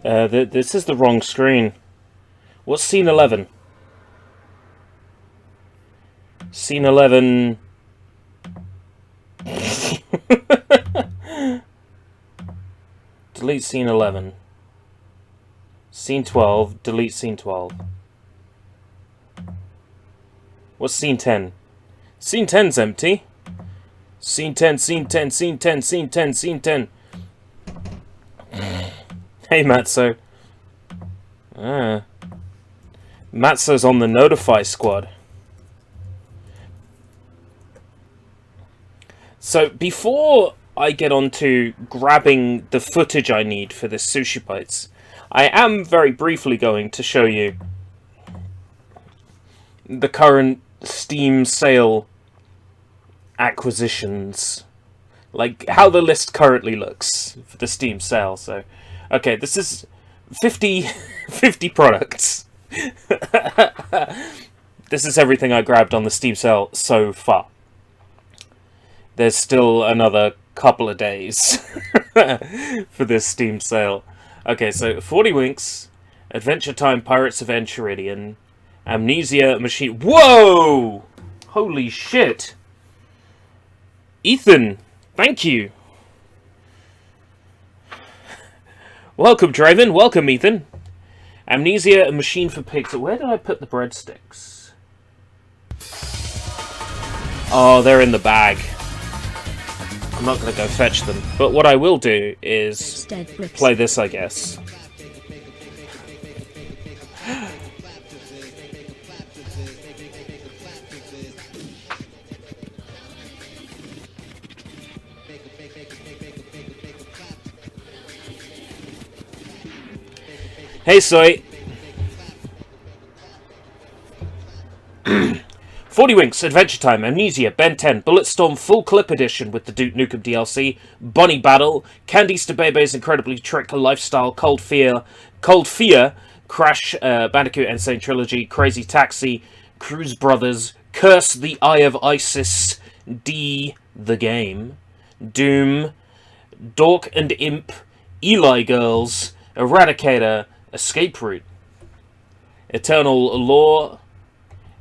This is the wrong screen. What's scene 11? Scene 11... Delete scene 11. Scene 12. Delete scene 12. What's scene 10? Scene 10's empty. Scene 10, scene 10, scene 10, scene 10, scene 10. Hey, Matzo. Matzo's on the Notify squad. So, before I get on to grabbing the footage I need for this SushiBites, I am very briefly going to show you the current Steam sale acquisitions. Like, how the list currently looks for the Steam sale. So, okay, this is 50 products. This is everything I grabbed on the Steam sale so far. There's still another couple of days for this Steam sale. Okay, so 40 Winks, Adventure Time, Pirates of Enchiridion, Amnesia Machine... Whoa! Holy shit! Ethan, thank you! Welcome, Draven. Welcome, Ethan. Amnesia, a Machine for Pigs. Where did I put the breadsticks? Oh, they're in the bag. I'm not going to go fetch them. But what I will do is play this, I guess. Hey, Soy. 40 Winks, Adventure Time, Amnesia, Ben 10, Bulletstorm Full Clip Edition with the Duke Nukem DLC, Bunny Battle, Candice DeBebe's Incredibly Trick Lifestyle, Cold Fear, Crash Bandicoot Insane Trilogy, Crazy Taxi, Cruise Brothers, Curse the Eye of Isis, D the Game, Doom, Dork and Imp, Eli Girls, Eradicator, EscapeRoute, Eternal Law,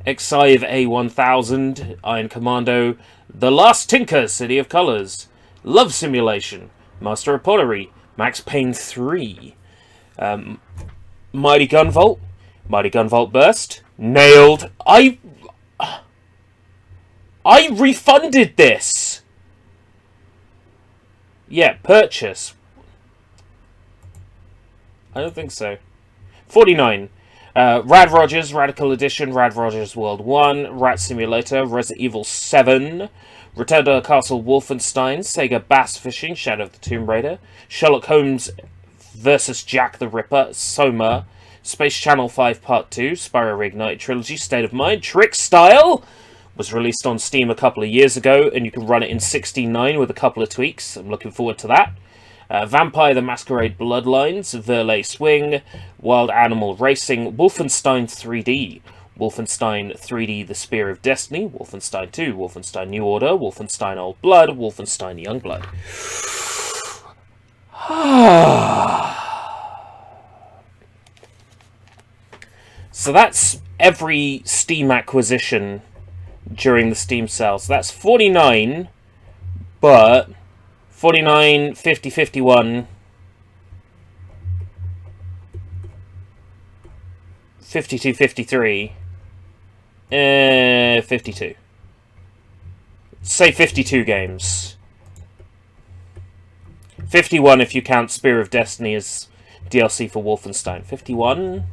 Exive A1000, Iron Commando, The Last Tinker, City of Colors, Love Simulation, Master of Pottery, Max Payne 3, Mighty Gun Vault Burst, Nailed. I refunded this! Yeah, purchase. I don't think so. 49. Rad Rogers, Radical Edition, Rad Rogers World 1, Rat Simulator, Resident Evil 7, Return to Castle Wolfenstein, Sega Bass Fishing, Shadow of the Tomb Raider, Sherlock Holmes vs. Jack the Ripper, Soma, Space Channel 5 Part 2, Spyro Reignited Trilogy, State of Mind, Trick Style, was released on Steam a couple of years ago, and you can run it in 16:9 with a couple of tweaks. I'm looking forward to that. Vampire the Masquerade Bloodlines, Verlet Swing, Wild Animal Racing, Wolfenstein 3D, Wolfenstein 3D The Spear of Destiny, Wolfenstein 2, Wolfenstein New Order, Wolfenstein Old Blood, Wolfenstein Youngblood. So that's every Steam acquisition during the Steam sale. So that's 49, but 49, 50, 51, 52, 53, 52. Say 52 games. 51 if you count Spear of Destiny as DLC for Wolfenstein. 51?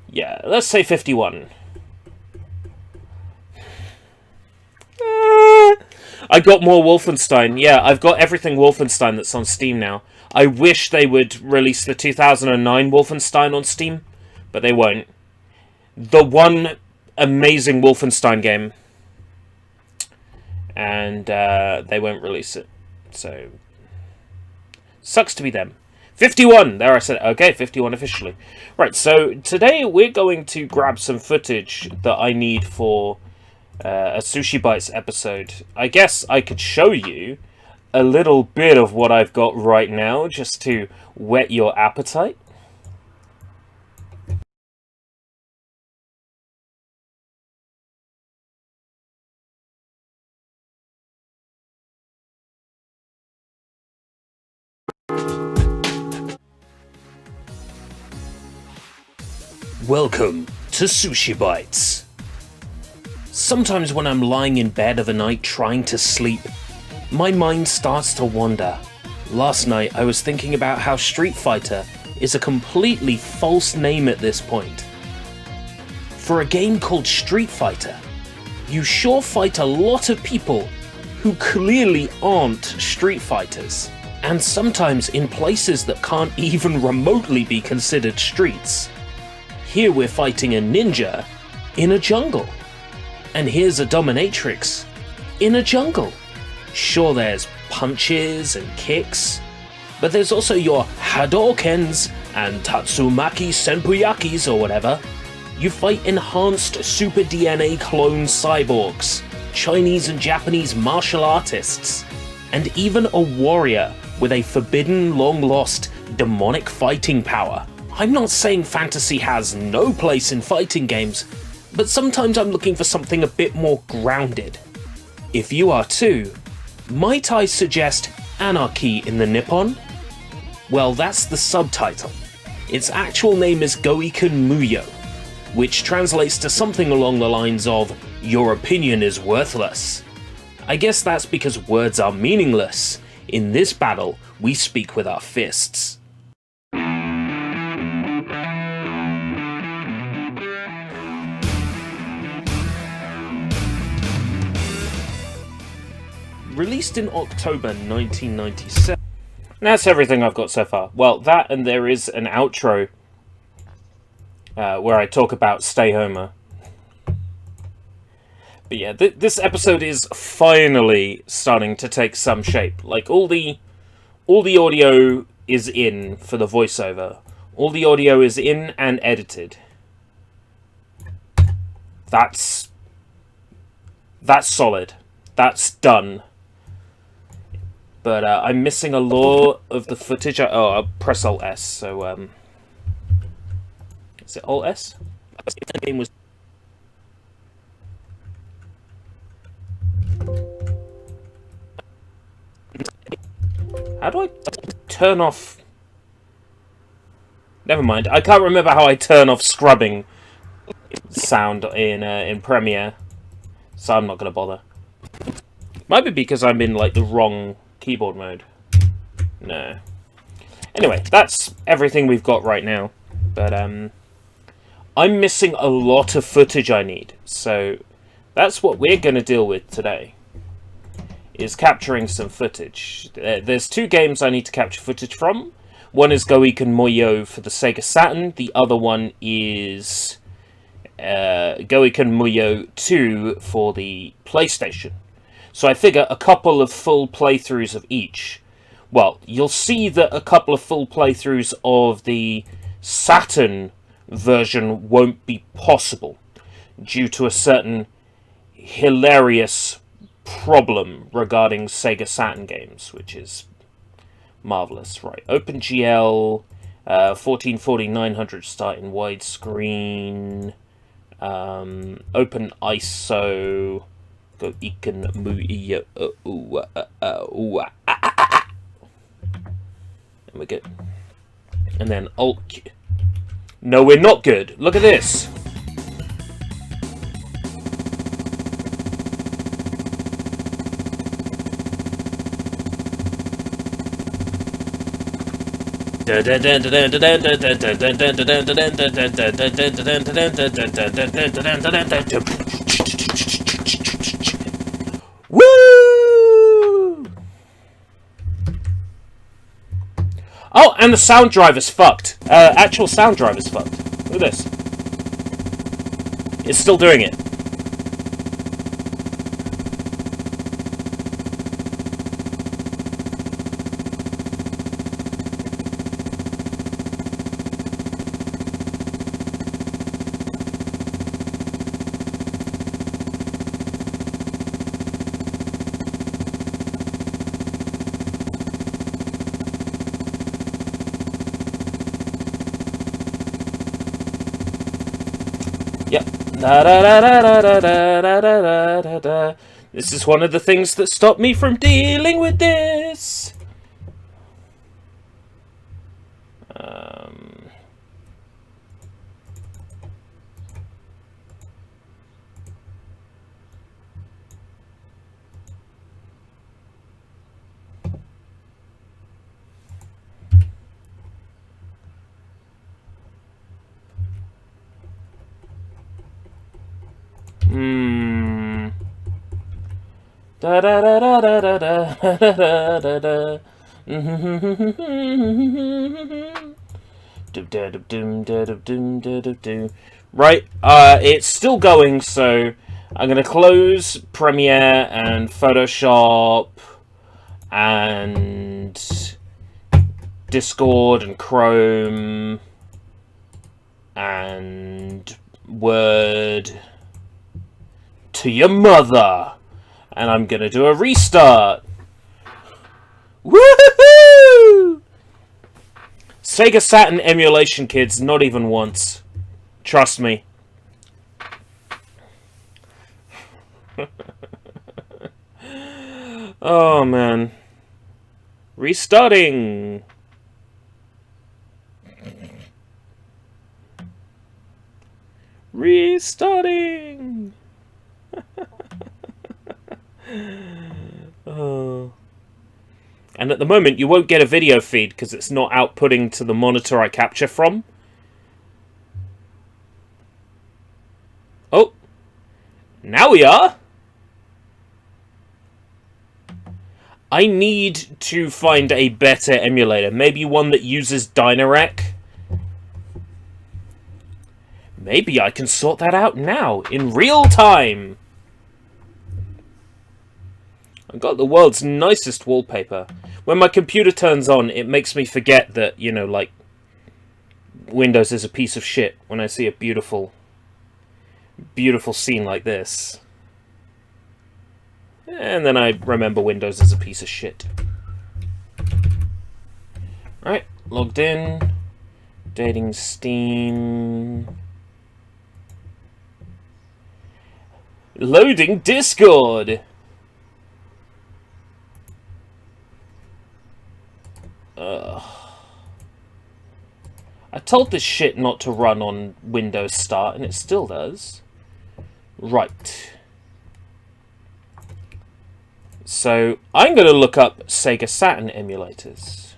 Yeah, let's say 51. I got more Wolfenstein. Yeah, I've got everything Wolfenstein that's on Steam now. I wish they would release the 2009 Wolfenstein on Steam, but they won't. The one amazing Wolfenstein game. And they won't release it. So, sucks to be them. 51! There I said it. Okay, 51 officially. Right, so today we're going to grab some footage that I need for a SushiBites episode. I guess I could show you a little bit of what I've got right now, just to whet your appetite. Welcome to SushiBites. Sometimes when I'm lying in bed of a night trying to sleep, my mind starts to wander. Last night I was thinking about how Street Fighter is a completely false name at this point. For a game called Street Fighter, you sure fight a lot of people who clearly aren't Street Fighters, and sometimes in places that can't even remotely be considered streets. Here we're fighting a ninja in a jungle. And here's a dominatrix in a jungle. Sure, there's punches and kicks, but there's also your Hadokens and Tatsumaki Senpuyakis or whatever. You fight enhanced Super DNA clone cyborgs, Chinese and Japanese martial artists, and even a warrior with a forbidden, long-lost, demonic fighting power. I'm not saying fantasy has no place in fighting games, but sometimes I'm looking for something a bit more grounded. If you are too, might I suggest Anarchy in the Nippon? Well, that's the subtitle. Its actual name is Goiken Muyo, which translates to something along the lines of, "Your opinion is worthless." I guess that's because words are meaningless. In this battle, we speak with our fists. Released in October 1997. That's everything I've got so far. Well, that, and there is an outro where I talk about Stay Homer. But yeah, this episode is finally starting to take some shape. Like, all the audio is in for the voiceover. All the audio is in and edited. That's solid. That's done. But I'm missing a lot of the footage. I'll press Alt S. So is it Alt S? The game was. How do I turn off? Never mind. I can't remember how I turn off scrubbing sound in Premiere, so I'm not gonna bother. Might be because I'm in like the wrong keyboard mode. No. Anyway, that's everything we've got right now. But I'm missing a lot of footage I need, so that's what we're going to deal with today. Is capturing some footage. There's two games I need to capture footage from. One is Goiken Muyo for the Sega Saturn. The other one is Goiken Muyo 2 for the PlayStation. So I figure a couple of full playthroughs of each. Well, you'll see that a couple of full playthroughs of the Saturn version won't be possible due to a certain hilarious problem regarding Sega Saturn games, which is marvelous. Right, OpenGL, 1440-900 start in widescreen, Open ISO, Goiken Muyo, and we're good. And then Alt Q. No, we're not good. Look at this. Woo! Oh, and the sound driver's fucked. Actual sound driver's fucked. Look at this. It's still doing it. Da da da da da da da da da da. This is one of the things that stopped me from dealing with this. Da da da da da da da da da. Right, it's still going, so I'm gonna close Premiere and Photoshop and Discord and Chrome and Word to your mother, and I'm gonna do a restart. Woohoo! Sega Saturn emulation, kids, not even once. Trust me. Oh man. Restarting. Restarting. Oh. And at the moment, you won't get a video feed because it's not outputting to the monitor I capture from. Oh. Now we are. I need to find a better emulator. Maybe one that uses Dynarec. Maybe I can sort that out now, in real time. I've got the world's nicest wallpaper. When my computer turns on, it makes me forget that, you know, like, Windows is a piece of shit when I see a beautiful, beautiful scene like this. And then I remember Windows is a piece of shit. Alright, logged in. Dating Steam. Loading Discord! I told this shit not to run on Windows Start, and it still does. Right. So, I'm going to look up Sega Saturn emulators.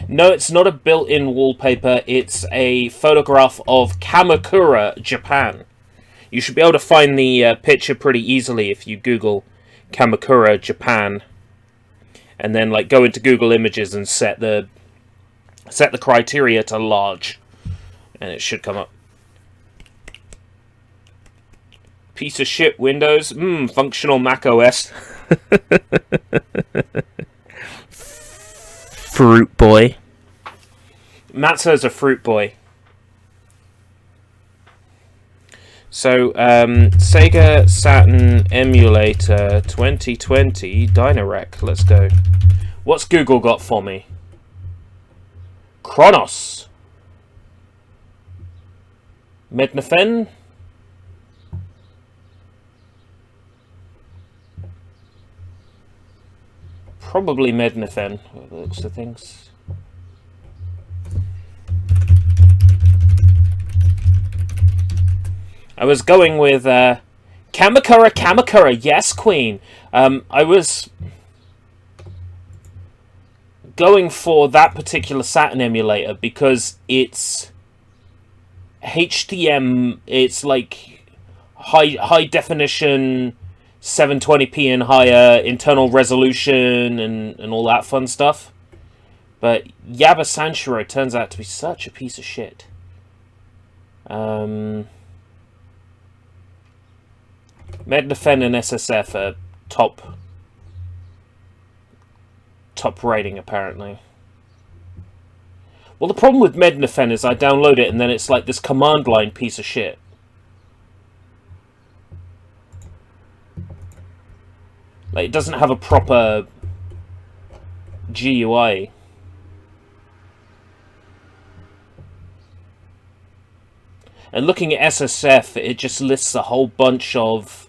No, it's not a built-in wallpaper, it's a photograph of Kamakura, Japan. You should be able to find the picture pretty easily if you Google Kamakura, Japan. And then, like, go into Google Images and set the criteria to large, and it should come up. Piece of shit Windows. Functional Mac OS. Fruit boy. Matzo's a fruit boy. So, Sega Saturn Emulator 2020 Dynarec. Let's go. What's Google got for me? Kronos. Mednafen. Probably Mednafen, by the looks of things. I was going with Kamakura, yes, Queen. I was going for that particular Saturn emulator because it's HDM, it's like high definition, 720p and higher, internal resolution, and all that fun stuff. But Yaba Sanshiro turns out to be such a piece of shit. Mednafen and SSF are top rating, apparently. Well, the problem with Mednafen is I download it and then it's like this command line piece of shit. Like, it doesn't have a proper GUI. And looking at SSF, it just lists a whole bunch of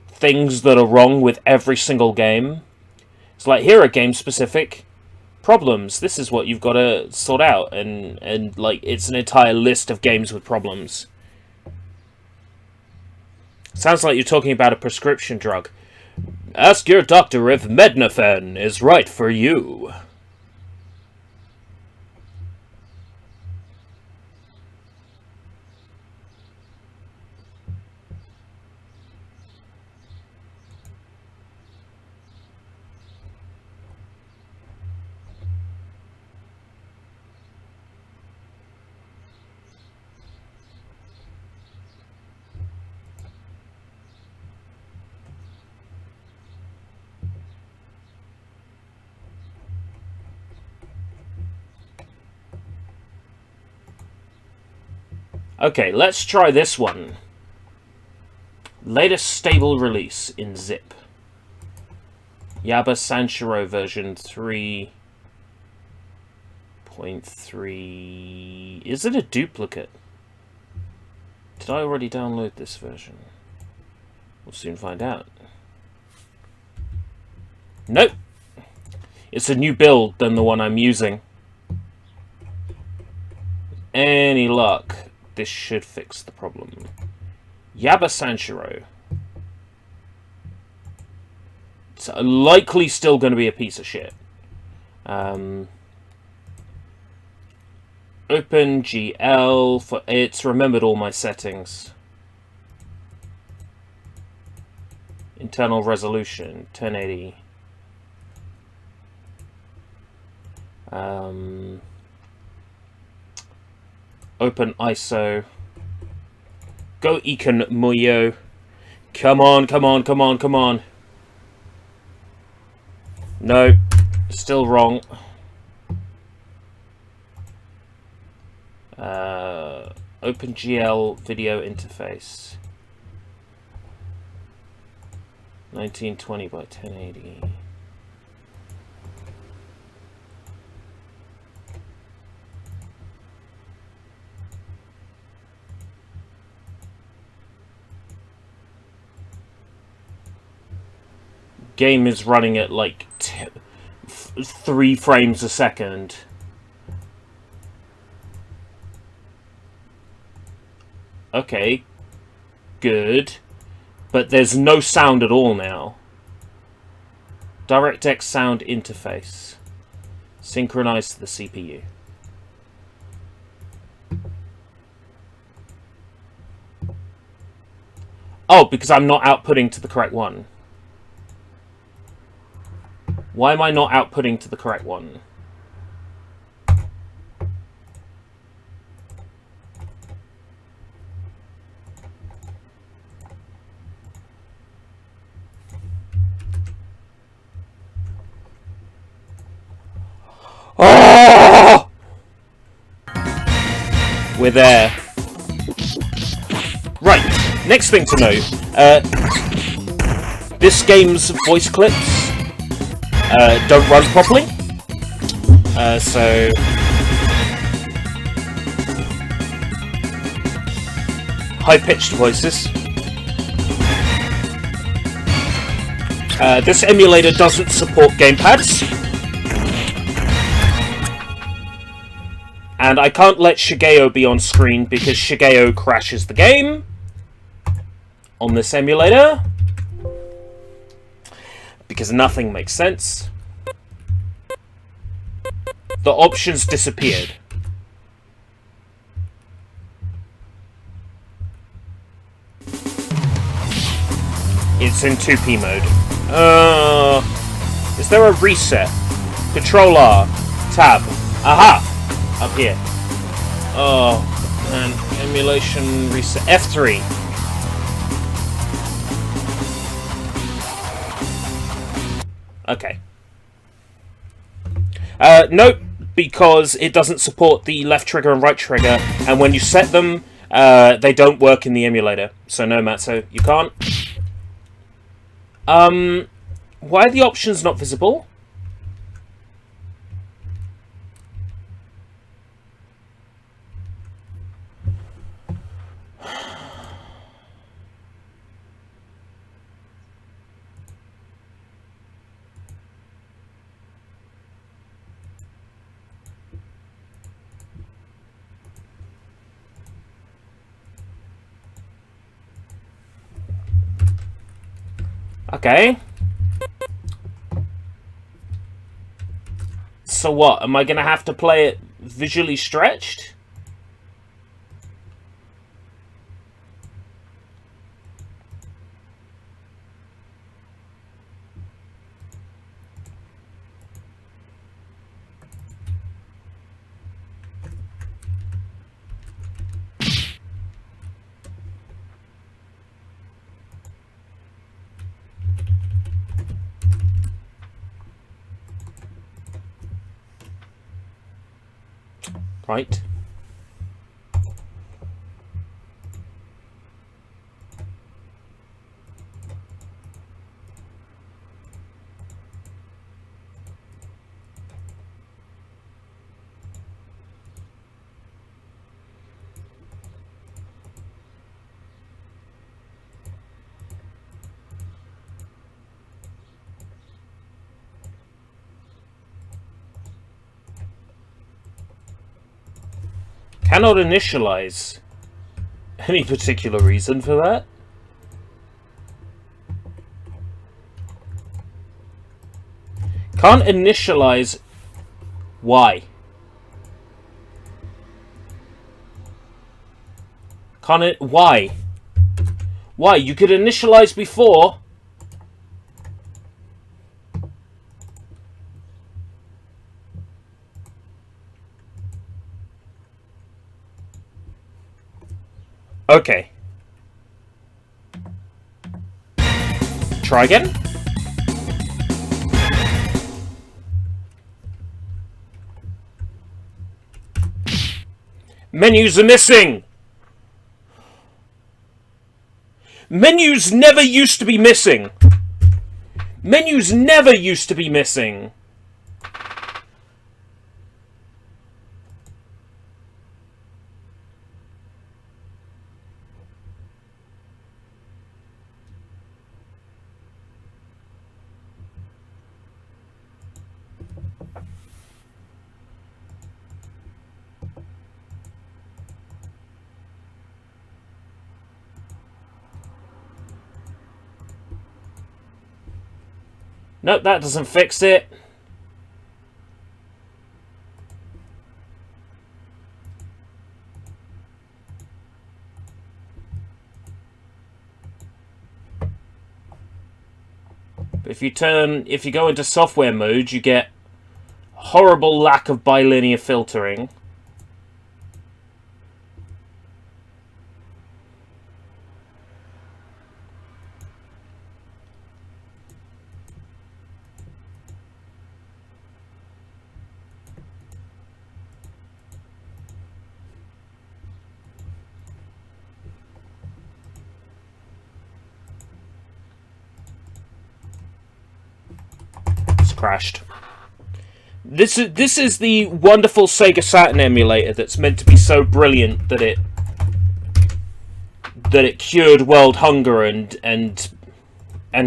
things that are wrong with every single game. It's like, here are game-specific problems. This is what you've got to sort out. And like, it's an entire list of games with problems. Sounds like you're talking about a prescription drug. Ask your doctor if Mednafen is right for you. Okay, let's try this one. Latest stable release in zip. Yaba Sanshiro version 3.3. Is it a duplicate? Did I already download this version? We'll soon find out. Nope. It's a new build than the one I'm using. Any luck, this should fix the problem. Yaba Sanshiro. It's likely still going to be a piece of shit. OpenGL, for it's remembered all my settings. Internal resolution, 1080. Open ISO. Go Econ Muyo. Come on, come on, come on, come on. No, still wrong. OpenGL video interface. 1920 by 1080. Game is running at like 3 frames a second. Okay, good, but there's no sound at all now. DirectX sound interface synchronized to the CPU. Oh, because I'm not outputting to the correct one. Why am I not outputting to the correct one? Oh! We're there. Right, next thing to know. This game's voice clips don't run properly. So high-pitched voices. This emulator doesn't support gamepads. And I can't let Shigeo be on screen because Shigeo crashes the game on this emulator. Because nothing makes sense. The options disappeared. It's in 2P mode. Is there a reset? Control R. Tab. Aha! Up here. Oh, man. Emulation reset. F3. Okay. Nope, because it doesn't support the left trigger and right trigger, and when you set them, they don't work in the emulator. So no, Matzo, you can't. Why are the options not visible? Okay. So what? Am I going to have to play it visually stretched? Right. Cannot initialize. Any particular reason for that? Can't initialize. Why? Can't it? Why? Why? You could initialize before. Okay. Try again. Menus are missing! Menus never used to be missing! Menus never used to be missing! Nope, that doesn't fix it. If you go into software mode, you get horrible lack of bilinear filtering. Crashed. This is the wonderful Sega Saturn emulator that's meant to be so brilliant that it cured world hunger and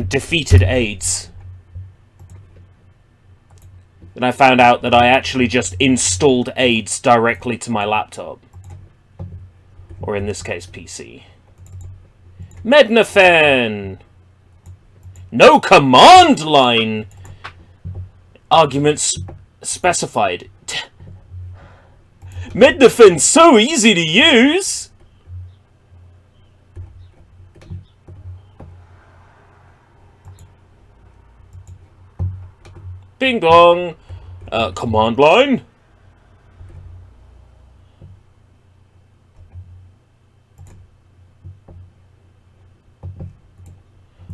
defeated AIDS. And I found out that I actually just installed AIDS directly to my laptop, or in this case PC. Mednafen. No command line. Arguments specified. Mednafen's so easy to use! Bing bong! Command line?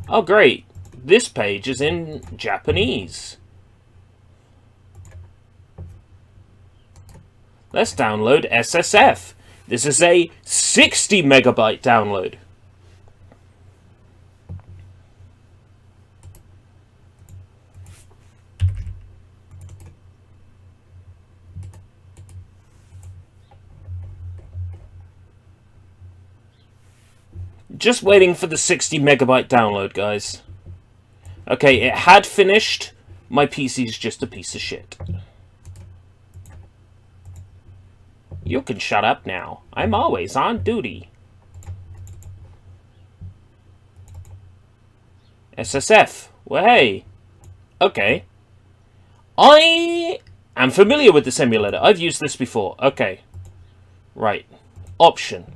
Oh great, this page is in Japanese. Let's download SSF. This is a 60 megabyte download. Just waiting for the 60 megabyte download, guys. Okay, it had finished. My PC's just a piece of shit. You can shut up now. I'm always on duty. SSF. Well, hey. Okay. I am familiar with this emulator. I've used this before. Okay. Right. Option.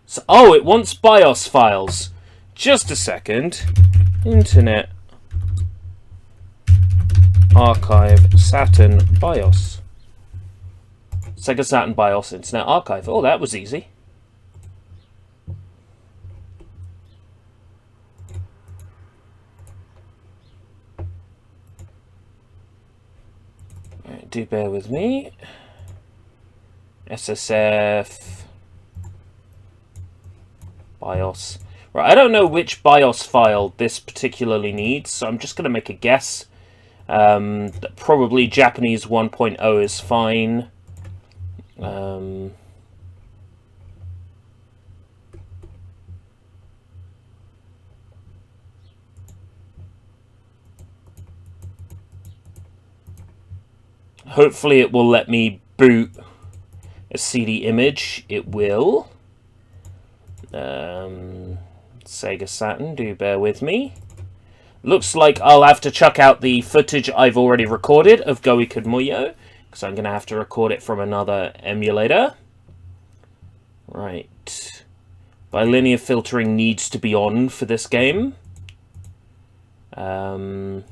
So, oh, it wants BIOS files. Just a second. Internet Archive Saturn BIOS. Sega Saturn BIOS Internet Archive. Oh, that was easy. Right, do bear with me. SSF BIOS. Right, I don't know which BIOS file this particularly needs, so I'm just going to make a guess. Probably Japanese 1.0 is fine. Hopefully it will let me boot a CD image. It will. Sega Saturn, do bear with me. Looks like I'll have to chuck out the footage I've already recorded of Goiken Muyo, because I'm going to have to record it from another emulator. Right. Bilinear filtering needs to be on for this game. Player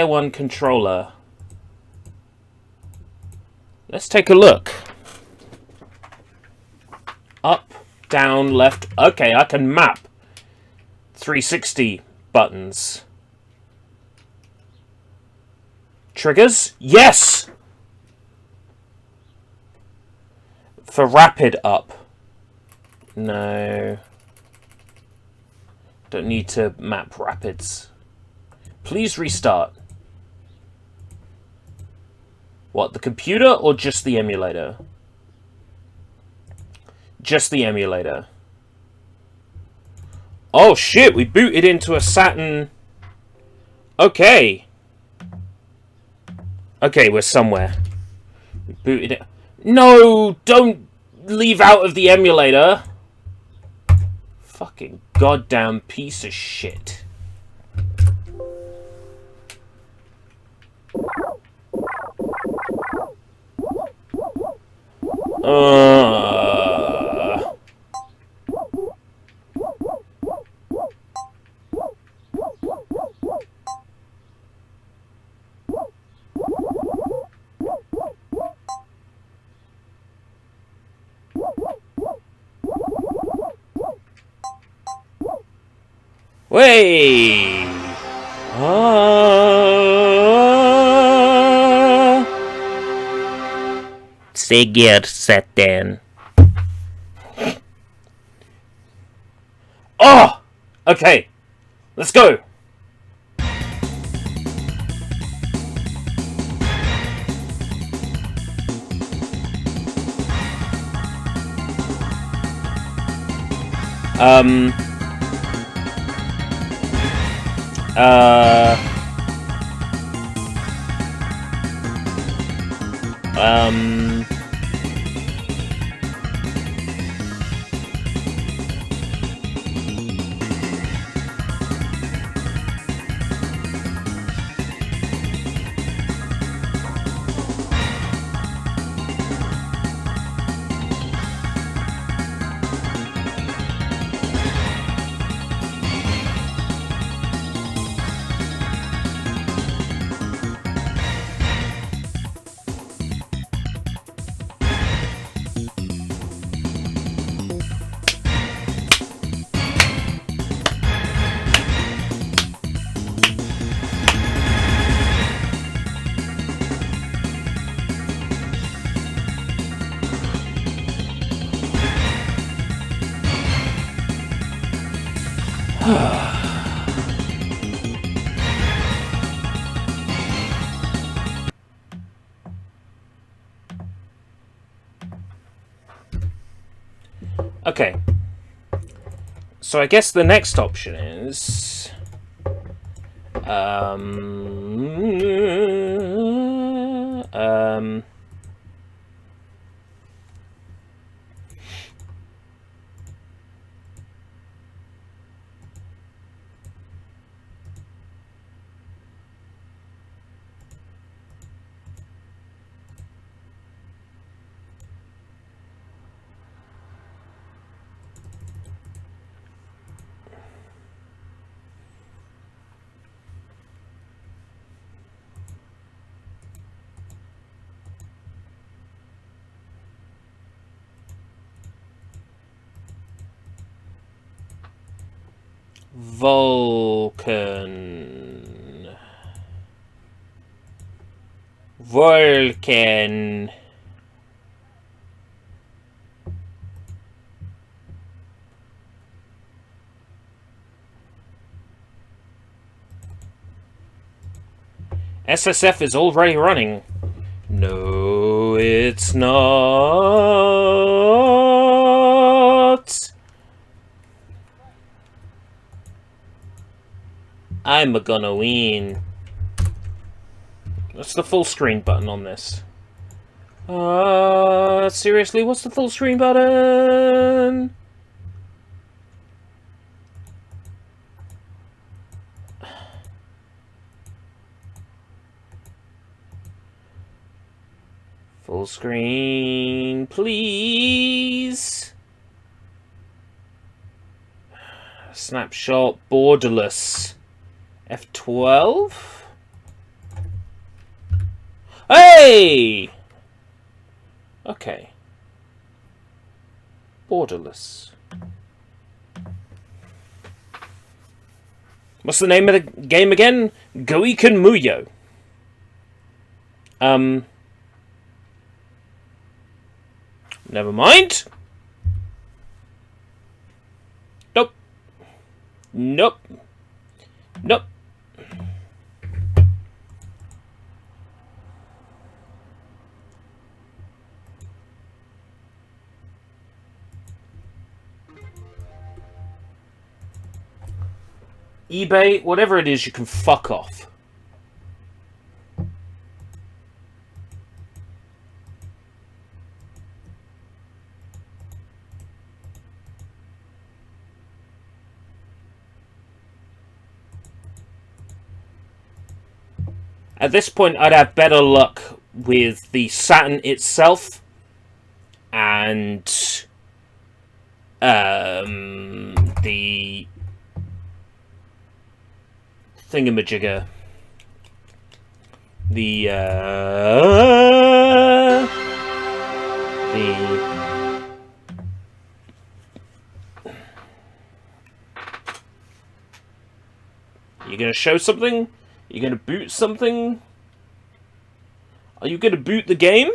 1 controller. Let's take a look. Up, down, left. Okay, I can map 360 buttons. Triggers? Yes! For rapid up. No. Don't need to map rapids. Please restart. What, the computer or just the emulator? Just the emulator. Oh shit, we booted into a Saturn. Okay. Okay, we're somewhere. We booted it. No, don't leave out of the emulator. Fucking goddamn piece of shit. Way. Sega Saturn. Oh! Okay. Let's go. Okay. So I guess the next option is Vulcan. Vulcan. SSF is already running. No, it's not. I'm gonna win. What's the full screen button on this? Seriously, what's the full screen button? Full screen, please. Snapshot, borderless. F12? Hey! Okay. Borderless. What's the name of the game again? Goiken Muyo. Never mind. Nope. Nope. Nope. eBay, whatever it is, you can fuck off. At this point, I'd have better luck with the Saturn itself and the thingamajigger. The You gonna show something? You gonna boot something? Are you gonna boot the game?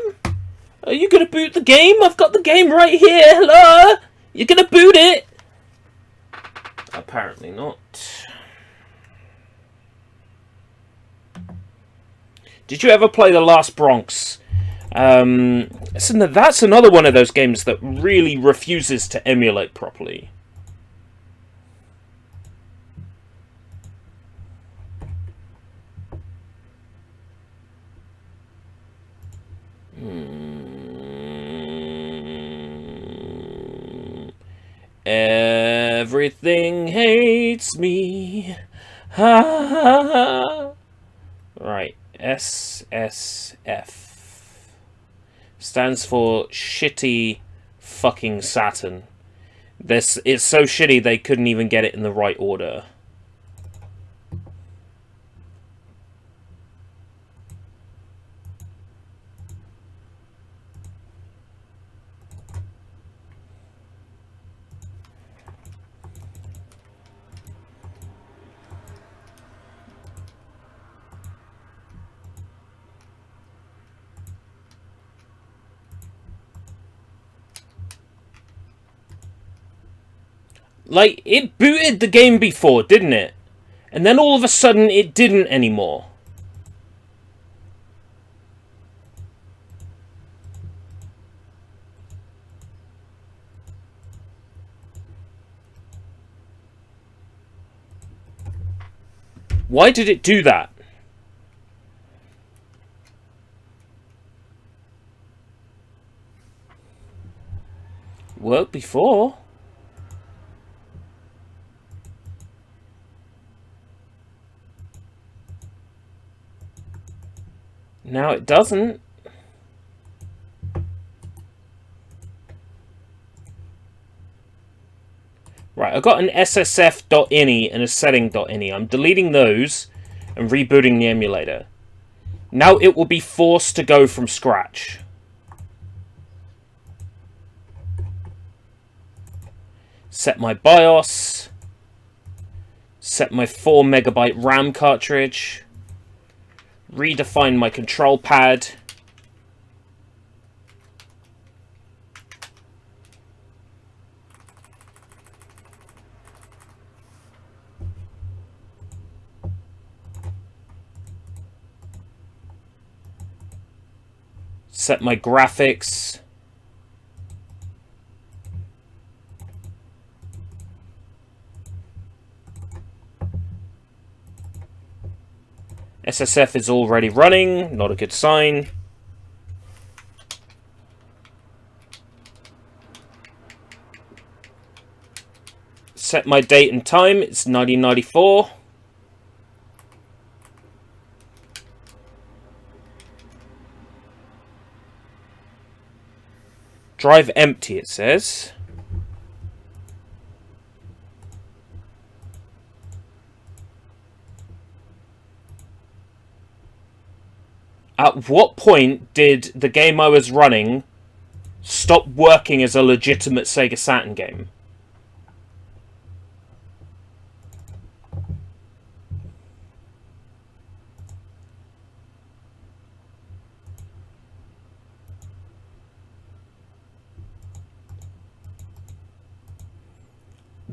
Are you gonna boot the game? I've got the game right here. Hello? You gonna boot it? Apparently not. Did you ever play The Last Bronx? That's another one of those games that really refuses to emulate properly. Everything hates me. Ha ha ha. Right, SSF stands for shitty fucking Saturn. It's so shitty they couldn't even get it in the right order. Like, it booted the game before, didn't it? And then all of a sudden, it didn't anymore. Why did it do that? Worked before. Now it doesn't. Right, I've got an ssf.ini and a setting.ini. I'm deleting those and rebooting the emulator. Now it will be forced to go from scratch. Set my BIOS. Set my 4 megabyte RAM cartridge. Redefine my control pad. Set my graphics. SSF is already running, not a good sign. Set my date and time, it's 1994. Drive empty, it says. At what point did the game I was running stop working as a legitimate Sega Saturn game?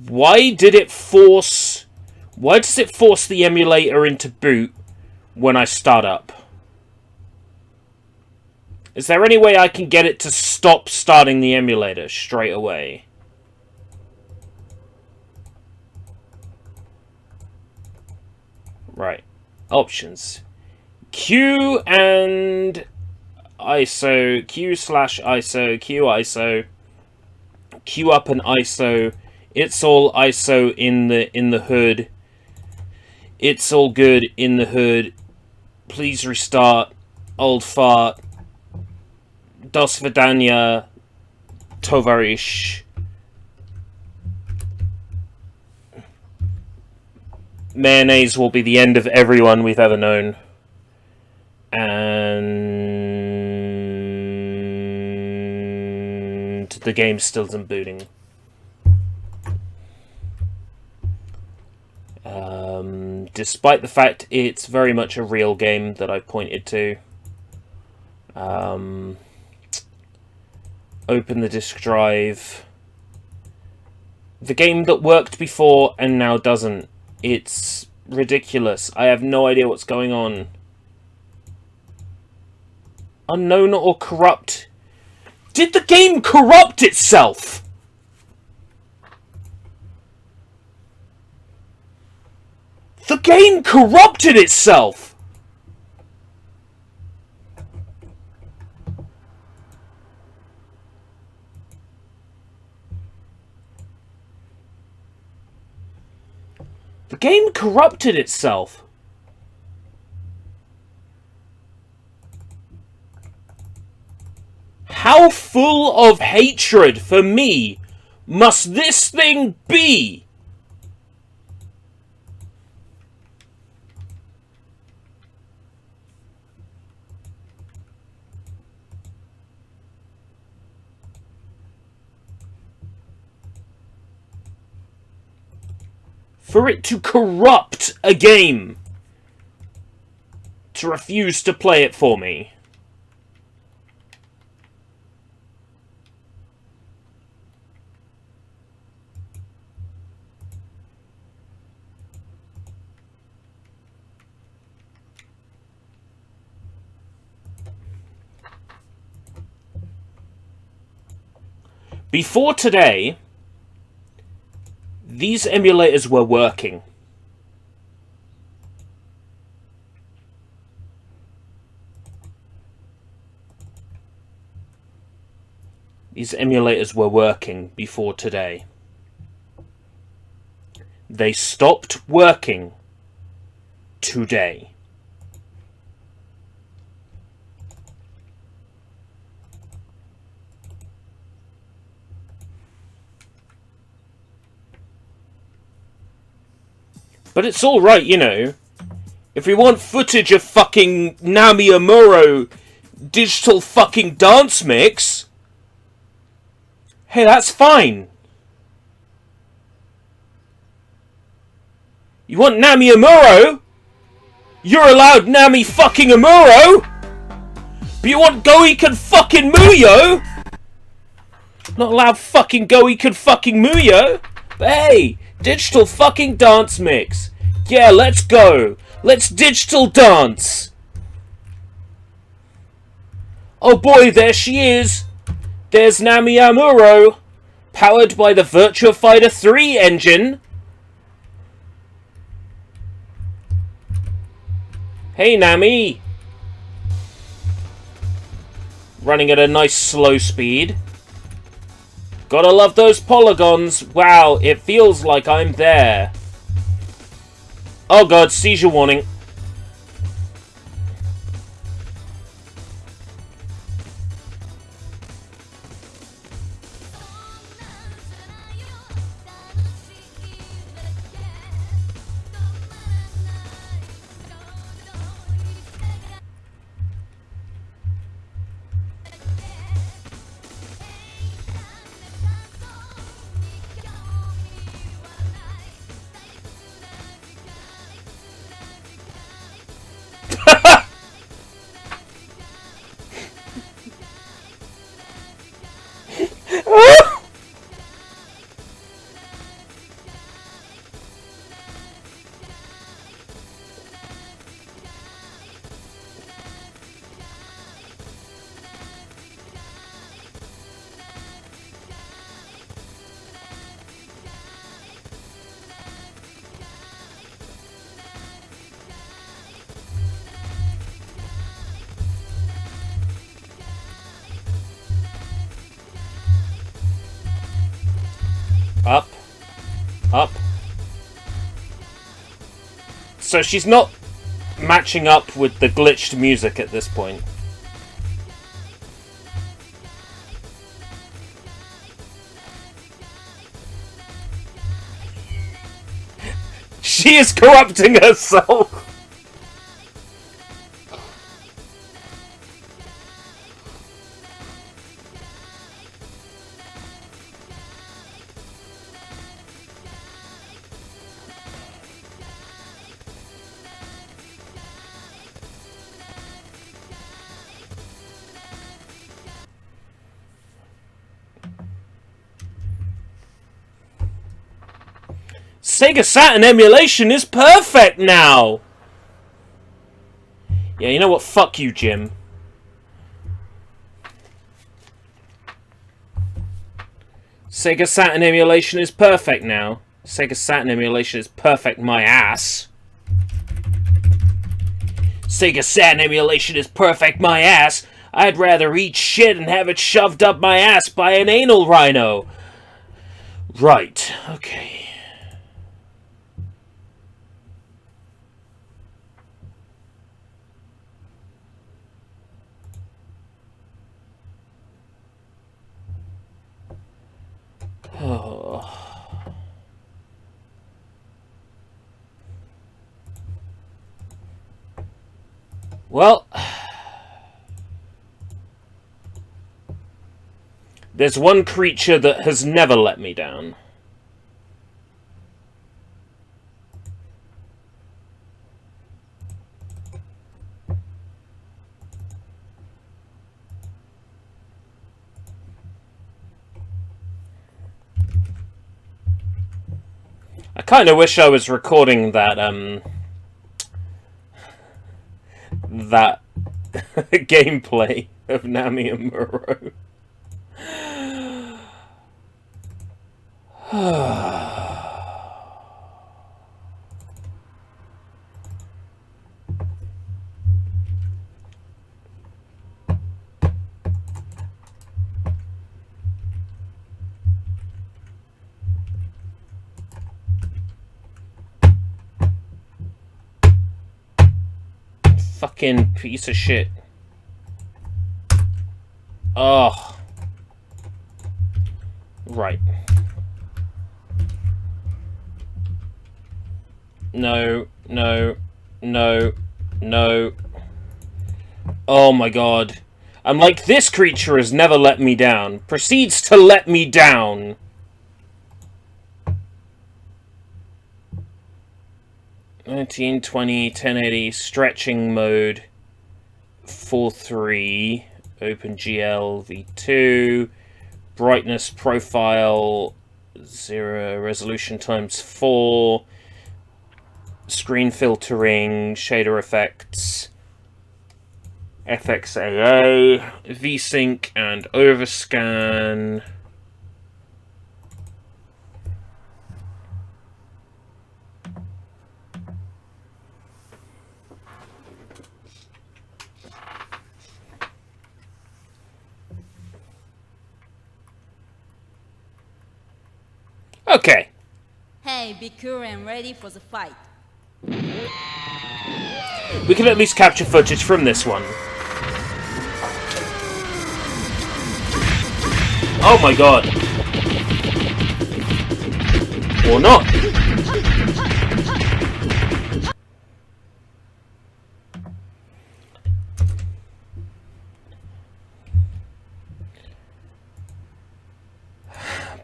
Why does it force the emulator into boot when I start up? Is there any way I can get it to stop starting the emulator straight away? Right. Options. Q and ISO. Q/ISO. Q ISO. Q up and ISO. It's all ISO in the hood. It's all good in the hood. Please restart. Old fart. Do svidaniya, tovarish. Mayonnaise will be the end of everyone we've ever known. And the game still isn't booting. Despite the fact it's very much a real game that I pointed to. Open the disk drive. The game that worked before and now doesn't. It's ridiculous. I have no idea what's going on. Unknown or corrupt? Did the game corrupt itself? The game corrupted itself! The game corrupted itself. How full of hatred for me must this thing be? For it to corrupt a game. To refuse to play it for me. Before today, these emulators were working. These emulators were working before today. They stopped working today. But it's alright, you know. If we want footage of fucking Nami Amuro digital fucking dance mix, hey, that's fine. You want Nami Amuro? You're allowed Nami fucking Amuro? But you want Goiken fucking Muyo? Not allowed fucking Goiken fucking Muyo? But hey, digital fucking dance mix. Yeah, let's go. Let's digital dance. Oh boy, there she is. There's Nami Amuro. Powered by the Virtua Fighter 3 engine. Hey, Nami. Running at a nice slow speed. Gotta love those polygons. Wow, it feels like I'm there. Oh god, seizure warning. Up. Up. So she's not matching up with the glitched music at this point. She is corrupting herself! Sega Saturn emulation is perfect now! Yeah, you know what? Fuck you, Jim. Sega Saturn emulation is perfect now. Sega Saturn emulation is perfect my ass. Sega Saturn emulation is perfect my ass. I'd rather eat shit and have it shoved up my ass by an anal rhino. Right, okay. Oh. Well, there's one creature that has never let me down. I kind of wish I was recording that, that gameplay of Nami and Muro. Fucking piece of shit. Oh. Right. No, no, no, no. Oh my god. I'm like, this creature has never let me down. Proceeds to let me down. 1920, 1080, stretching mode, 4.3, OpenGL v2, brightness profile, 0, resolution times 4, screen filtering, shader effects, FXAA, VSync, and overscan. Okay. Hey, be cool and ready for the fight. We can at least capture footage from this one. Oh my god. Or not.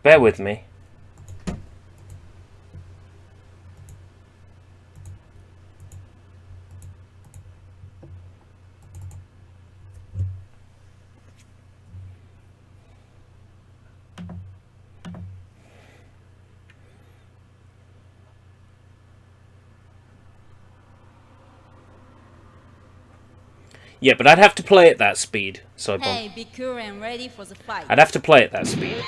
Bear with me. Yeah, but I'd have to play at that speed. So hey, be cool and ready for the fight. I'd have to play at that speed.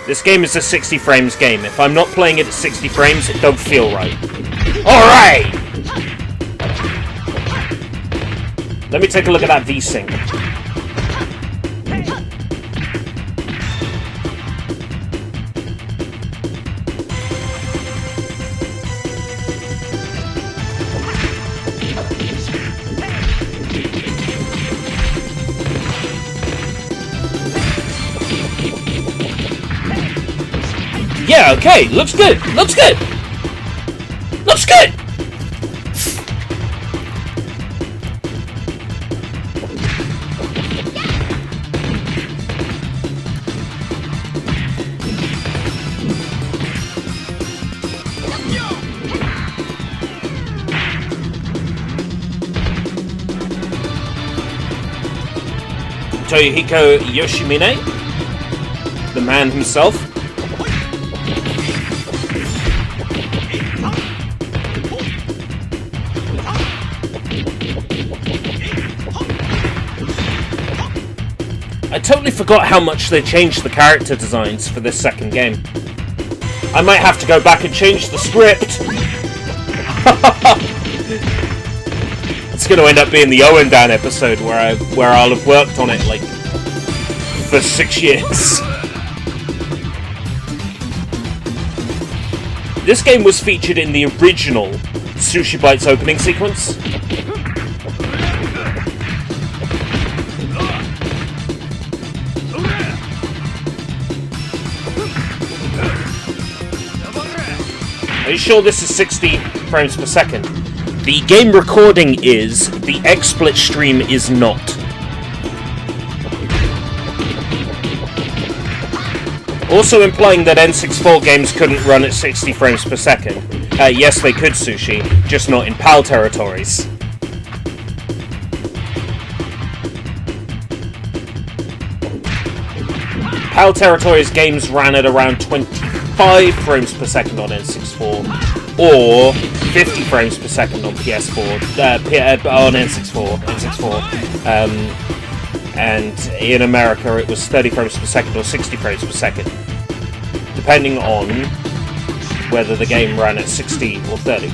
This game is a 60 frames game. If I'm not playing it at 60 frames, it don't feel right. Alright! Let me take a look at that VSync. Yeah, okay, looks good, looks good! Looks good! Toyohiko Yoshimine, the man himself. I totally forgot how much they changed the character designs for this second game. I might have to go back and change the script. It's going to end up being the Owen Dan episode where I'll have worked on it like for 6 years. This game was featured in the original SushiBites opening sequence. Are you sure this is 60 frames per second? The game recording is, the XSplit stream is not. Also implying that N64 games couldn't run at 60 frames per second. Yes, they could, Sushi, just not in PAL territories. PAL territories games ran at around 25 frames per second on N64, or 50 frames per second on PS4, on N64, and in America it was 30 frames per second or 60 frames per second, depending on whether the game ran at 60 or 30,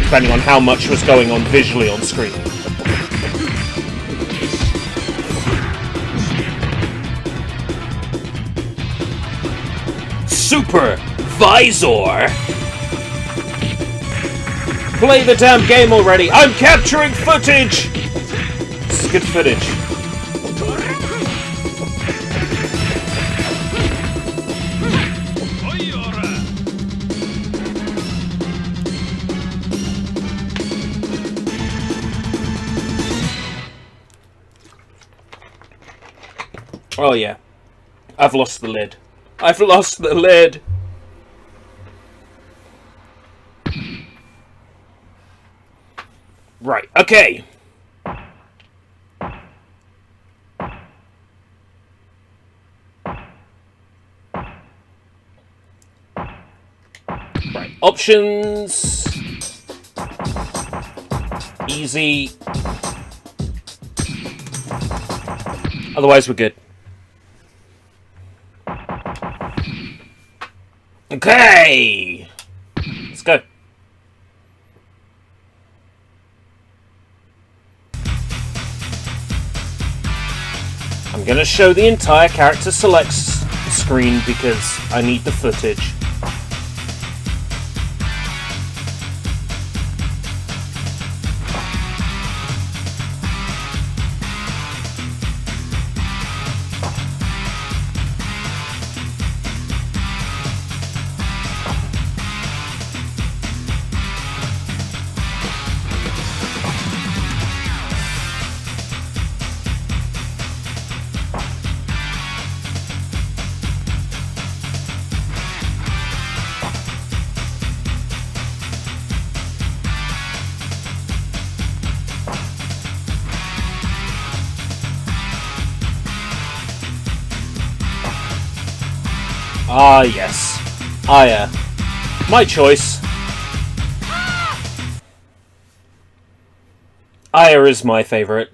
depending on how much was going on visually on screen. Supervisor! Play the damn game already! I'm capturing footage! This is good footage. Oh yeah. I've lost the lid. I've lost the lid! Okay. Right. Options. Easy. Otherwise, we're good. Okay. Let's go. I'm gonna show the entire character selects screen because I need the footage. Ah, yes. Aya. My choice. Aya is my favourite.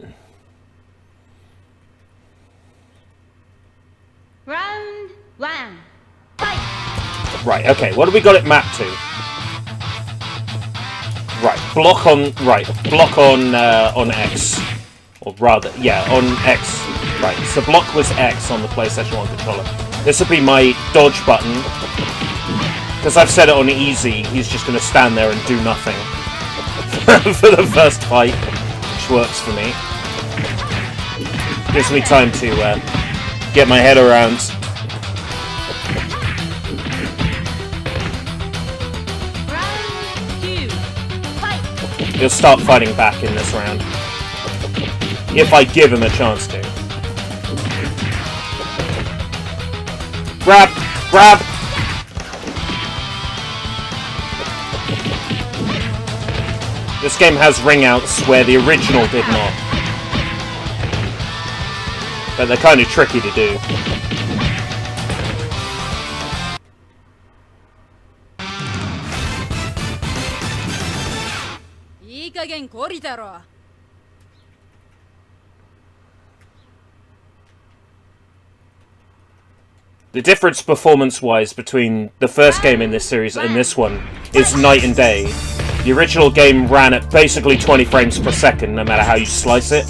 Round 1. Fight! Right, okay, what have we got it mapped to? Right, block on X. Or rather, yeah, on X. Right, so block was X on the PlayStation 1 controller. This will be my dodge button. Because I've set it on easy, he's just going to stand there and do nothing. For the first fight, which works for me. Gives me time to get my head around. Round 2. Fight! He'll start fighting back in this round. If I give him a chance to. Grab! Grab! This game has ring outs where the original did not. But they're kind of tricky to do. The difference performance-wise between the first game in this series and this one is night and day. The original game ran at basically 20 frames per second, no matter how you slice it.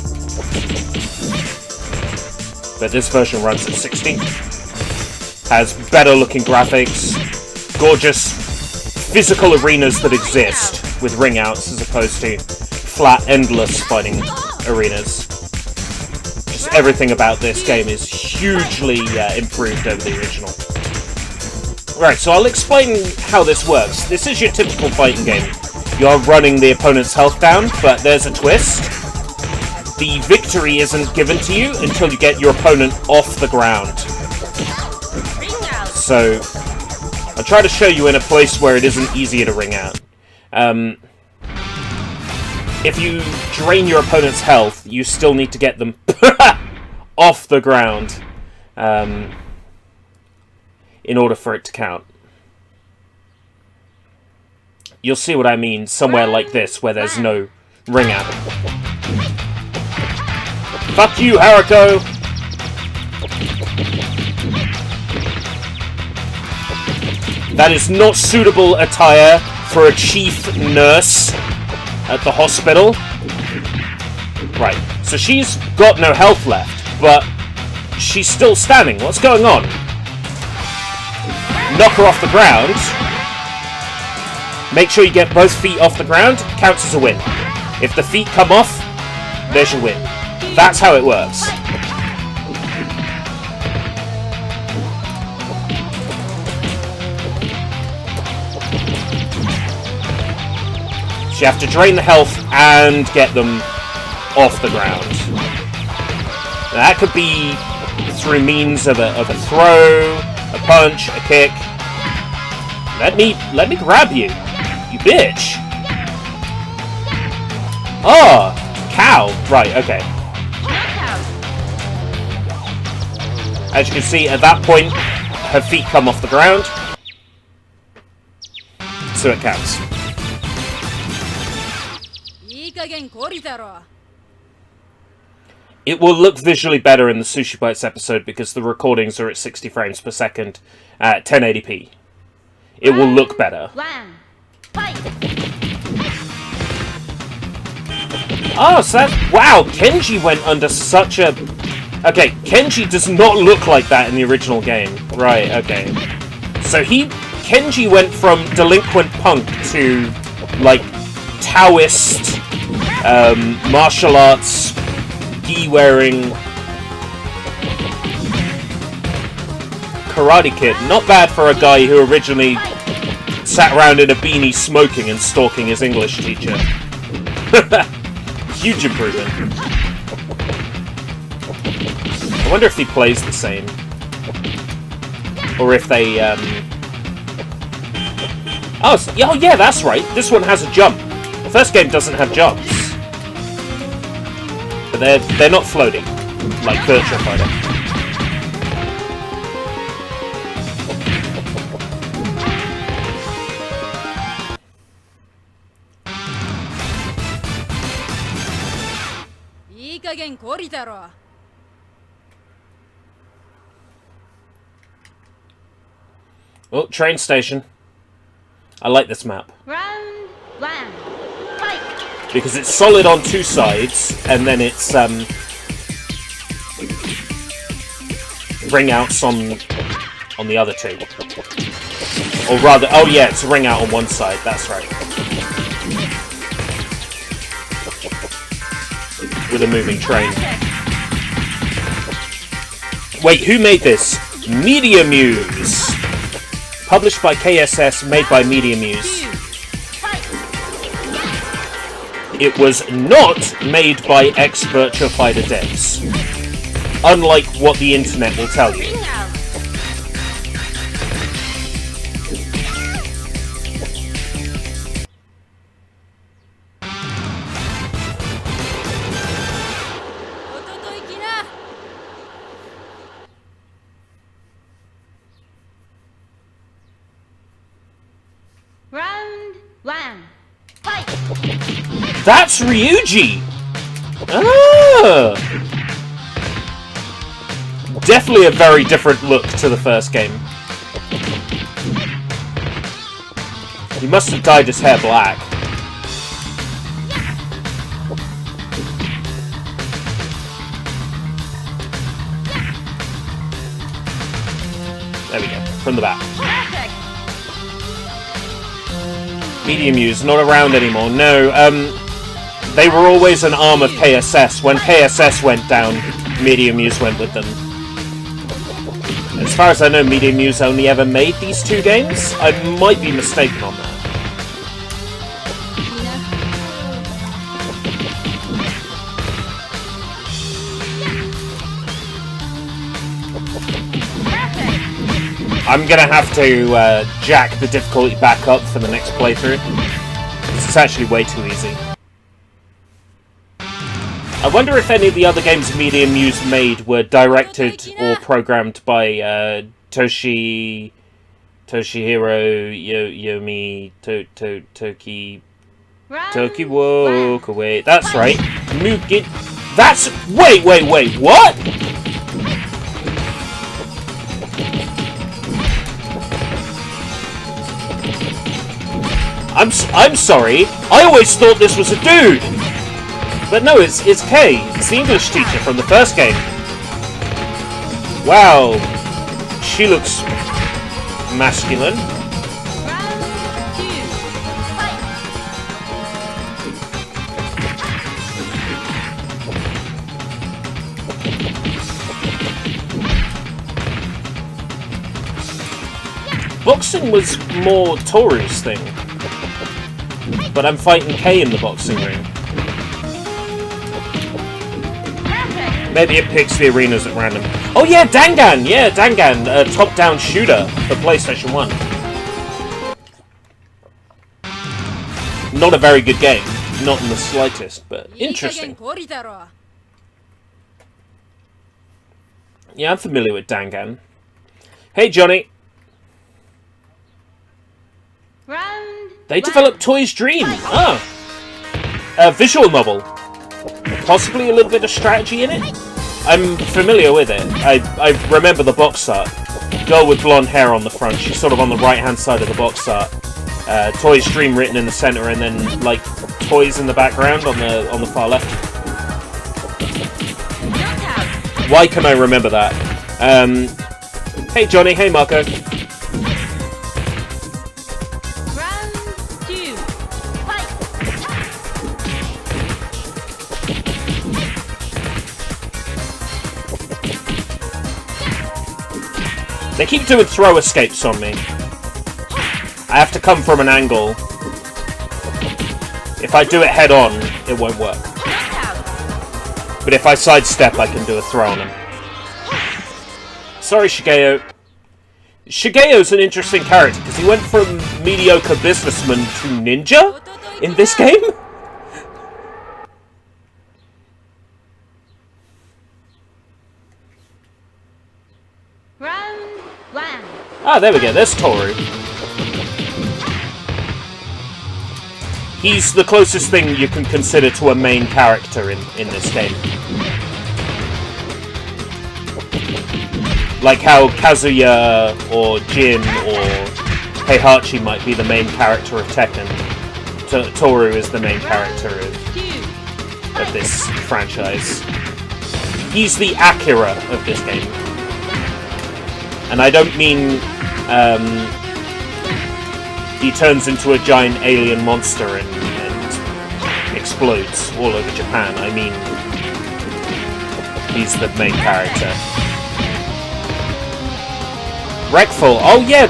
But this version runs at 60. Has better-looking graphics, gorgeous physical arenas that exist with ring outs as opposed to flat, endless fighting arenas. Just everything about this game is hugely improved over the original. Right, so I'll explain how this works. This is your typical fighting game. You're running the opponent's health down, but there's a twist. The victory isn't given to you until you get your opponent off the ground. So, I'll try to show you in a place where it isn't easier to ring out. If you drain your opponent's health, you still need to get them off the ground in order for it to count. You'll see what I mean somewhere like this, where there's no ring out. Fuck you, Haruko! That is not suitable attire for a chief nurse at the hospital. Right, so she's got no health left, but she's still standing. What's going on? Knock her off the ground. Make sure you get both feet off the ground. Counts as a win. If the feet come off, there's your win. That's how it works. So you have to drain the health and get them off the ground. Now, that could be through means of a throw, a punch, a kick. Let me grab you, you bitch. Oh! Cow! Right, okay. Knockout. As you can see, at that point, her feet come off the ground. So it counts. いい加減懲りたろ It will look visually better in the SushiBites episode because the recordings are at 60 frames per second at 1080p. It will look better. One. Fight. Oh, so that's... Wow, Kenji went under such a... Okay, Kenji does not look like that in the original game. Right, okay. So Kenji went from delinquent punk to, like, Taoist, martial arts, gi-wearing Karate Kid. Not bad for a guy who originally sat around in a beanie smoking and stalking his English teacher. Huge improvement. I wonder if he plays the same. Or if they, Oh, yeah, that's right. This one has a jump. The first game doesn't have jumps. But they're not floating, like Virtua Fighter. Oh, train station. I like this map. Round one. Fight. Because it's solid on two sides, and then it's ring outs on the other two. Or rather, oh yeah, it's a ring out on one side, that's right. With a moving train. Wait, who made this? Media Muse! Published by KSS, made by Media Muse. It was not made by ex-Virtua Fighter devs. Unlike what the internet will tell you. Ring out. Round one. Fight. That's Ryuji! Ah! Definitely a very different look to the first game. He must have dyed his hair black. There we go, from the back. Perfect. Media Muse, not around anymore. No, they were always an arm of KSS. When KSS went down, Media Muse went with them. As far as I know, Media Muse only ever made these two games. I might be mistaken on that. Perfect. I'm gonna have to jack the difficulty back up for the next playthrough. It's actually way too easy. I wonder if any of the other games Media Muse made were directed or programmed by Toshihiro Yomi Toki Round Tokiwo Wait, that's right. Mugen. That's wait, what? I'm sorry. I always thought this was a dude. But no, it's Kay. It's the English teacher from the first game. Wow. She looks masculine. Round two. Fight. Boxing was more Toru's thing. But I'm fighting Kay in the boxing ring. Perfect. Maybe it picks the arenas at random. Oh yeah, Dangan! Yeah, Dangan, a top-down shooter for PlayStation 1. Not a very good game. Not in the slightest, but いい加減 interesting. 懲りたろ Yeah, I'm familiar with Dangan. Hey, Johnny. Round They one. developed Toy's Dream. Oh. A visual novel. Possibly a little bit of strategy in it? I'm familiar with it. I remember the box art. Girl with blonde hair on the front. She's sort of on the right-hand side of the box art. Toy's Dream written in the center, and then, like, toys in the background on the far left. Knockout. Why can I remember that? Hey, Johnny. Hey, Marco. Round two. Fight. They keep doing throw escapes on me. I have to come from an angle. If I do it head on, it won't work. Knockout. But if I sidestep, I can do a throw on him. Sorry, Shigeo. Shigeo's an interesting character, because he went from mediocre businessman to ninja in this game? Round one. Ah, there we go, there's Toru. He's the closest thing you can consider to a main character in this game. Like how Kazuya or Jin or Heihachi might be the main character of Tekken. Toru is the main character of this franchise. He's the Akira of this game. And I don't mean he turns into a giant alien monster and explodes all over Japan. I mean, he's the main character. Wreckful. Oh yeah,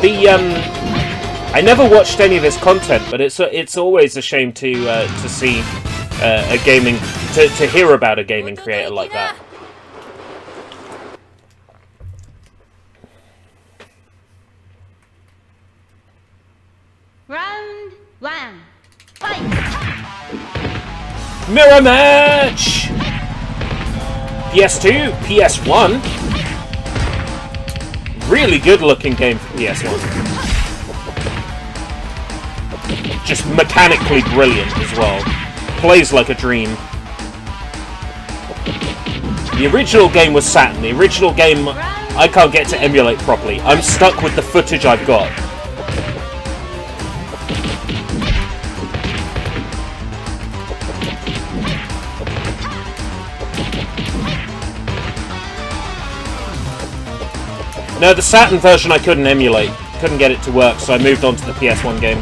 I never watched any of his content, but it's always a shame to see a gaming to hear about a gaming creator like that. Round one. Fight. Mirror match. PS2, PS1. Really good looking game for PS1. Just mechanically brilliant as well. Plays like a dream. The original game was Saturn. The original game I can't get to emulate properly. I'm stuck with the footage I've got. No, the Saturn version I couldn't emulate. Couldn't get it to work, so I moved on to the PS1 game.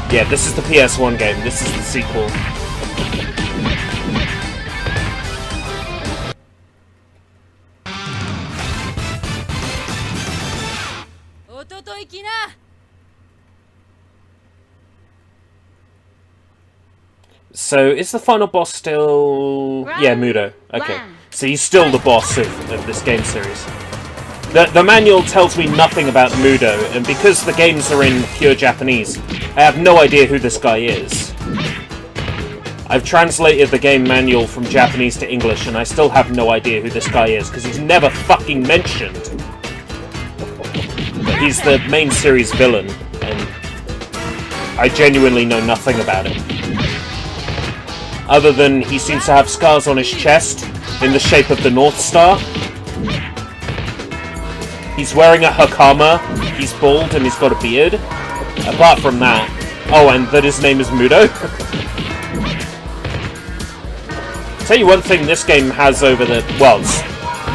Yeah, this is the PS1 game. This is the sequel. So, is the final boss still... Yeah, Mudo. Okay. So he's still the boss of this game series. The manual tells me nothing about Mudo, and because the games are in pure Japanese, I have no idea who this guy is. I've translated the game manual from Japanese to English, and I still have no idea who this guy is, because he's never fucking mentioned. But he's the main series villain, and I genuinely know nothing about him. Other than he seems to have scars on his chest in the shape of the North Star. He's wearing a hakama, he's bald, and he's got a beard. Apart from that... Oh, and that his name is Mudo? Tell you one thing this game has over the... Well, it's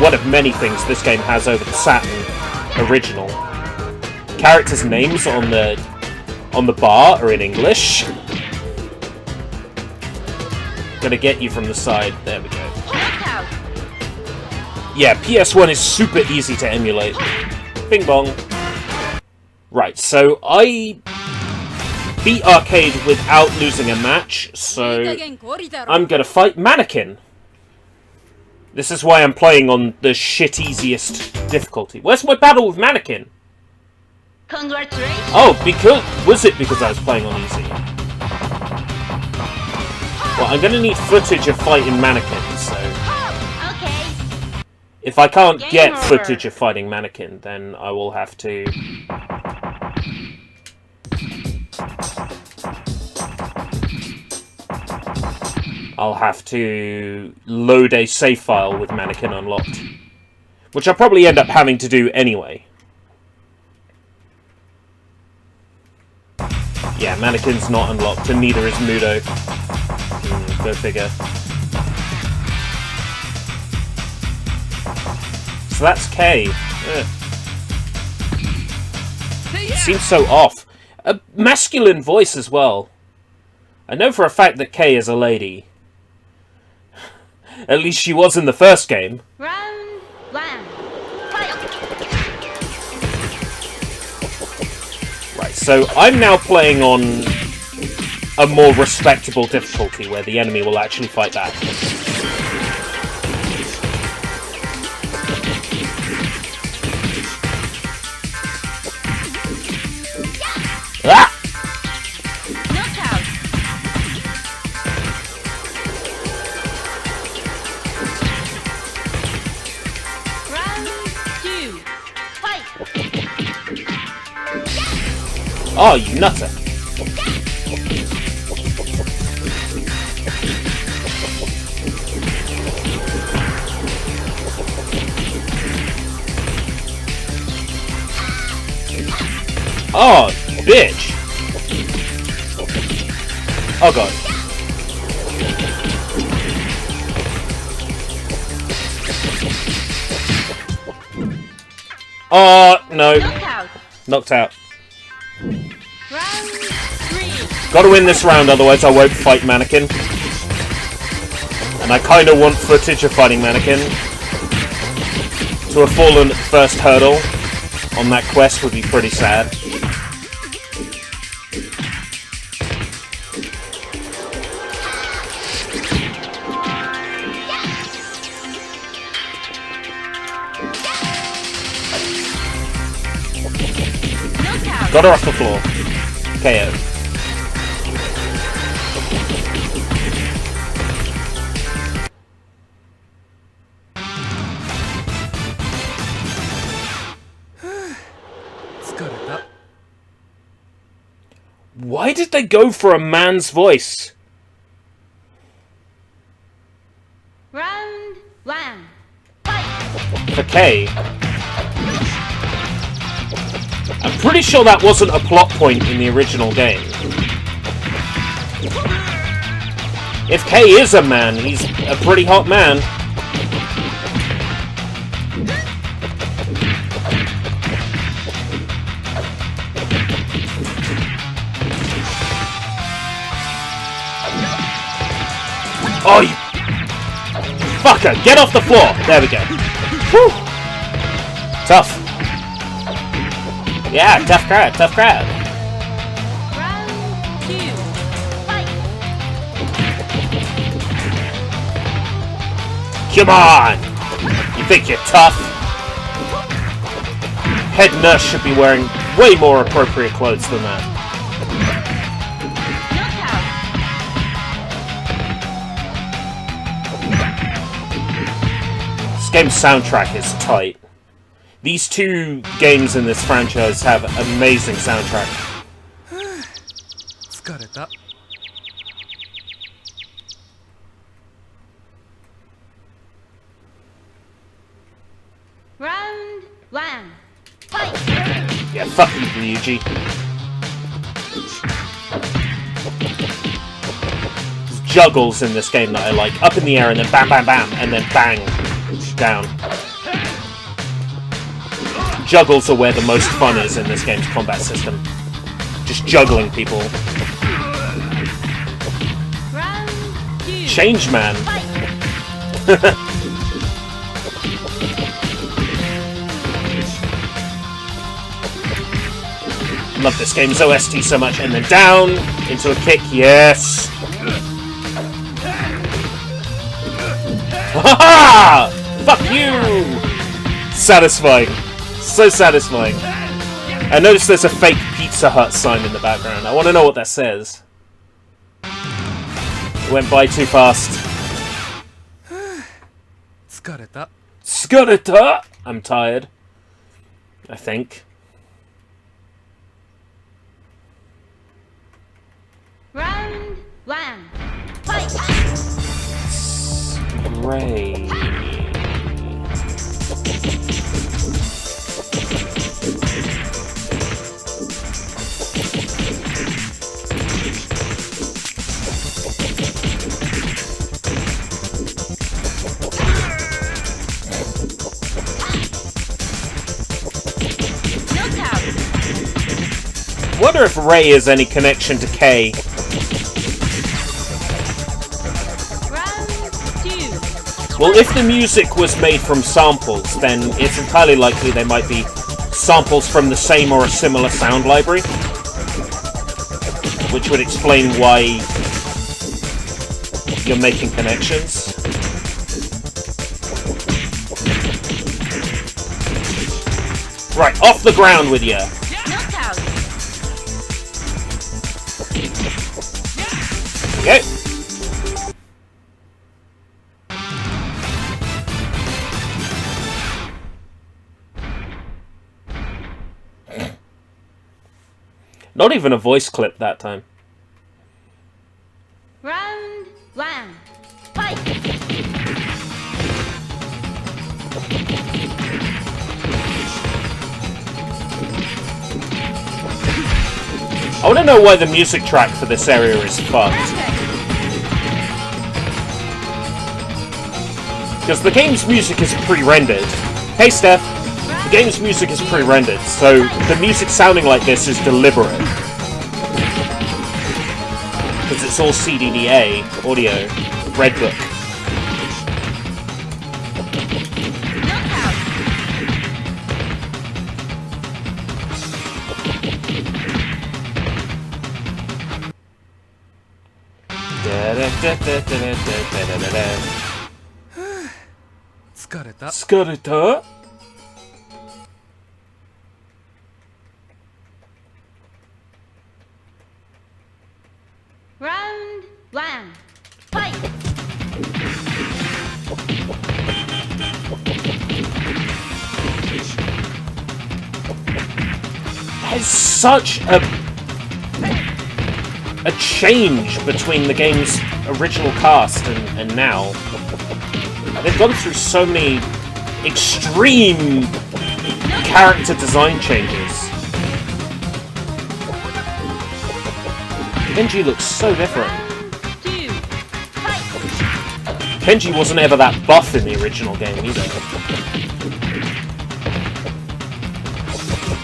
one of many things this game has over the Saturn original. Characters' names on the bar are in English. Gonna get you from the side. There we go. Yeah, PS1 is super easy to emulate. Bing bong. Right, so I beat Arcade without losing a match, so I'm gonna fight Mannequin. This is why I'm playing on the shit easiest difficulty. Where's my battle with Mannequin? Congratulations. Oh, was it because I was playing on easy? Well, I'm gonna need footage of fighting mannequins, so... Okay. If I can't Game get over. footage of fighting mannequin, then I will have to... I'll have to load a save file with mannequin unlocked. Which I'll probably end up having to do anyway. Yeah, mannequin's not unlocked, and neither is Mudo. Go figure. So that's K. Ugh. Seems so off. A masculine voice as well. I know for a fact that K is a lady. At least she was in the first game. Round 1. Fight. Right, so I'm now playing on a more respectable difficulty where the enemy will actually fight back. Ah! Knockout. Round 2. Fight. Oh, you nutter. Oh, bitch. Oh, God. Oh, no. Knockout. Knocked out. Round 3. Gotta win this round, otherwise I won't fight Mannequin. And I kinda want footage of fighting Mannequin. To have fallen at the first hurdle on that quest would be pretty sad. Knockout. Got her off the floor. KO. Why did they go for a man's voice? Round 1. Fight. For K. I'm pretty sure that wasn't a plot point in the original game. If K is a man, he's a pretty hot man. Oh, you fucker! Get off the floor! There we go. Whew. Tough. Yeah, tough crowd, tough crowd. Round 2. Fight. Come on! You think you're tough? Head nurse should be wearing way more appropriate clothes than that. Knockout. This game's soundtrack is tight. These two games in this franchise have amazing soundtrack. Round 1. Fight. Yeah, fuck you, Ryuji. There's juggles in this game that I like. Up in the air and then bam, bam, bam, and then bang, down. Juggles are where the most fun is in this game's combat system. Just juggling people. Round 2. Change Man. Fight. Love this game's OST so much. And then down into a kick. Yes. Ha ha! Fuck you! Satisfying. So satisfying. I noticed there's a fake Pizza Hut sign in the background. I want to know what that says. It went by too fast. 疲れた Skurita! I'm tired. I think. Round one. Fight. Ray. Knockout. Wonder if Ray has any connection to K. Round two. Well, if the music was made from samples, then it's entirely likely they might be samples from the same or a similar sound library. Which would explain why you're making connections. Right, off the ground with you. Knockout. Okay. Not even a voice clip that time. Round one. Fight. I want to know why the music track for this area is fucked. Because the game's music is pre-rendered. Hey, Steph. The game's music is pre-rendered, so the music sounding like this is deliberate. Because it's all CDDA, audio, Red Book. Knockout. 疲れた Skurita? Round one. Fight. There's such a change between the game's original cast and now. They've gone through so many extreme character design changes. Kenji looks so different. Two. Fight. Kenji wasn't ever that buff in the original game either.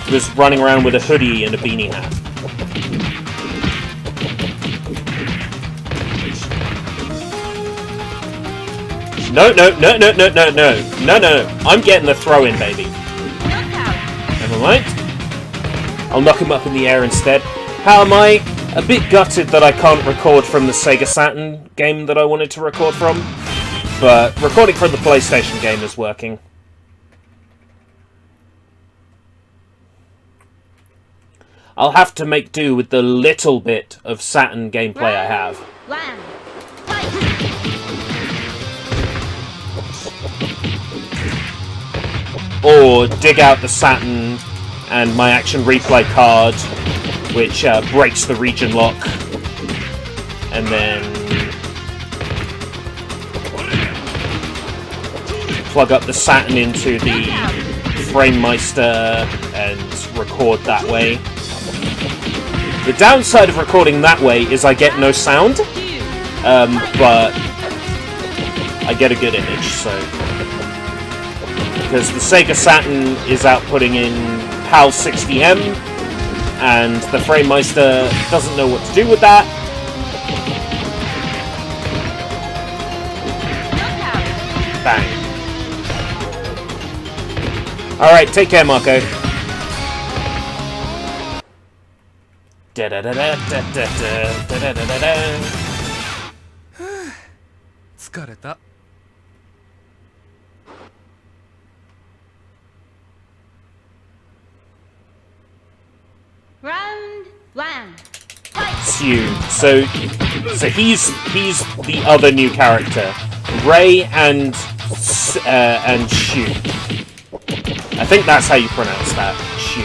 He was running around with a hoodie and a beanie hat. No. I'm getting the throw in, baby. Knockout. Never mind. I'll knock him up in the air instead. How am I? A bit gutted that I can't record from the Sega Saturn game that I wanted to record from. But recording from the PlayStation game is working. I'll have to make do with the little bit of Saturn gameplay I have. One. Fight. Or dig out the Saturn and my action replay card, which breaks the region lock, and then plug up the Saturn into the FrameMeister and record that way. The downside of recording that way is I get no sound, but I get a good image, so... Because the Sega Saturn is outputting in PAL 60M, and the FrameMeister doesn't know what to do with that. Bang. Alright, take care, Marco. Da-da-da-da-da-da-da-da-da-da-da. 疲れた Round one. Fight. assume. So he's the other new character, Ray and Shu. I think that's how you pronounce that, Shu.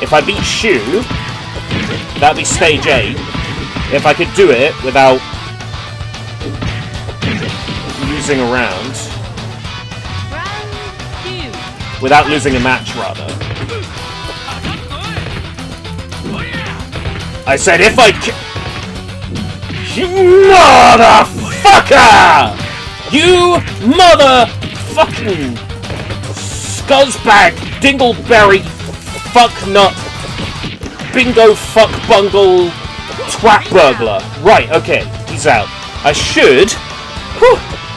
If I beat Shu, that'd be stage 8. If I could do it without losing a round, without losing a match, rather. I said if I You motherfucker! You motherfucking scuzzbag, dingleberry, fucknut, bingo fuck bungle, twat burglar. Right, okay, he's out. I should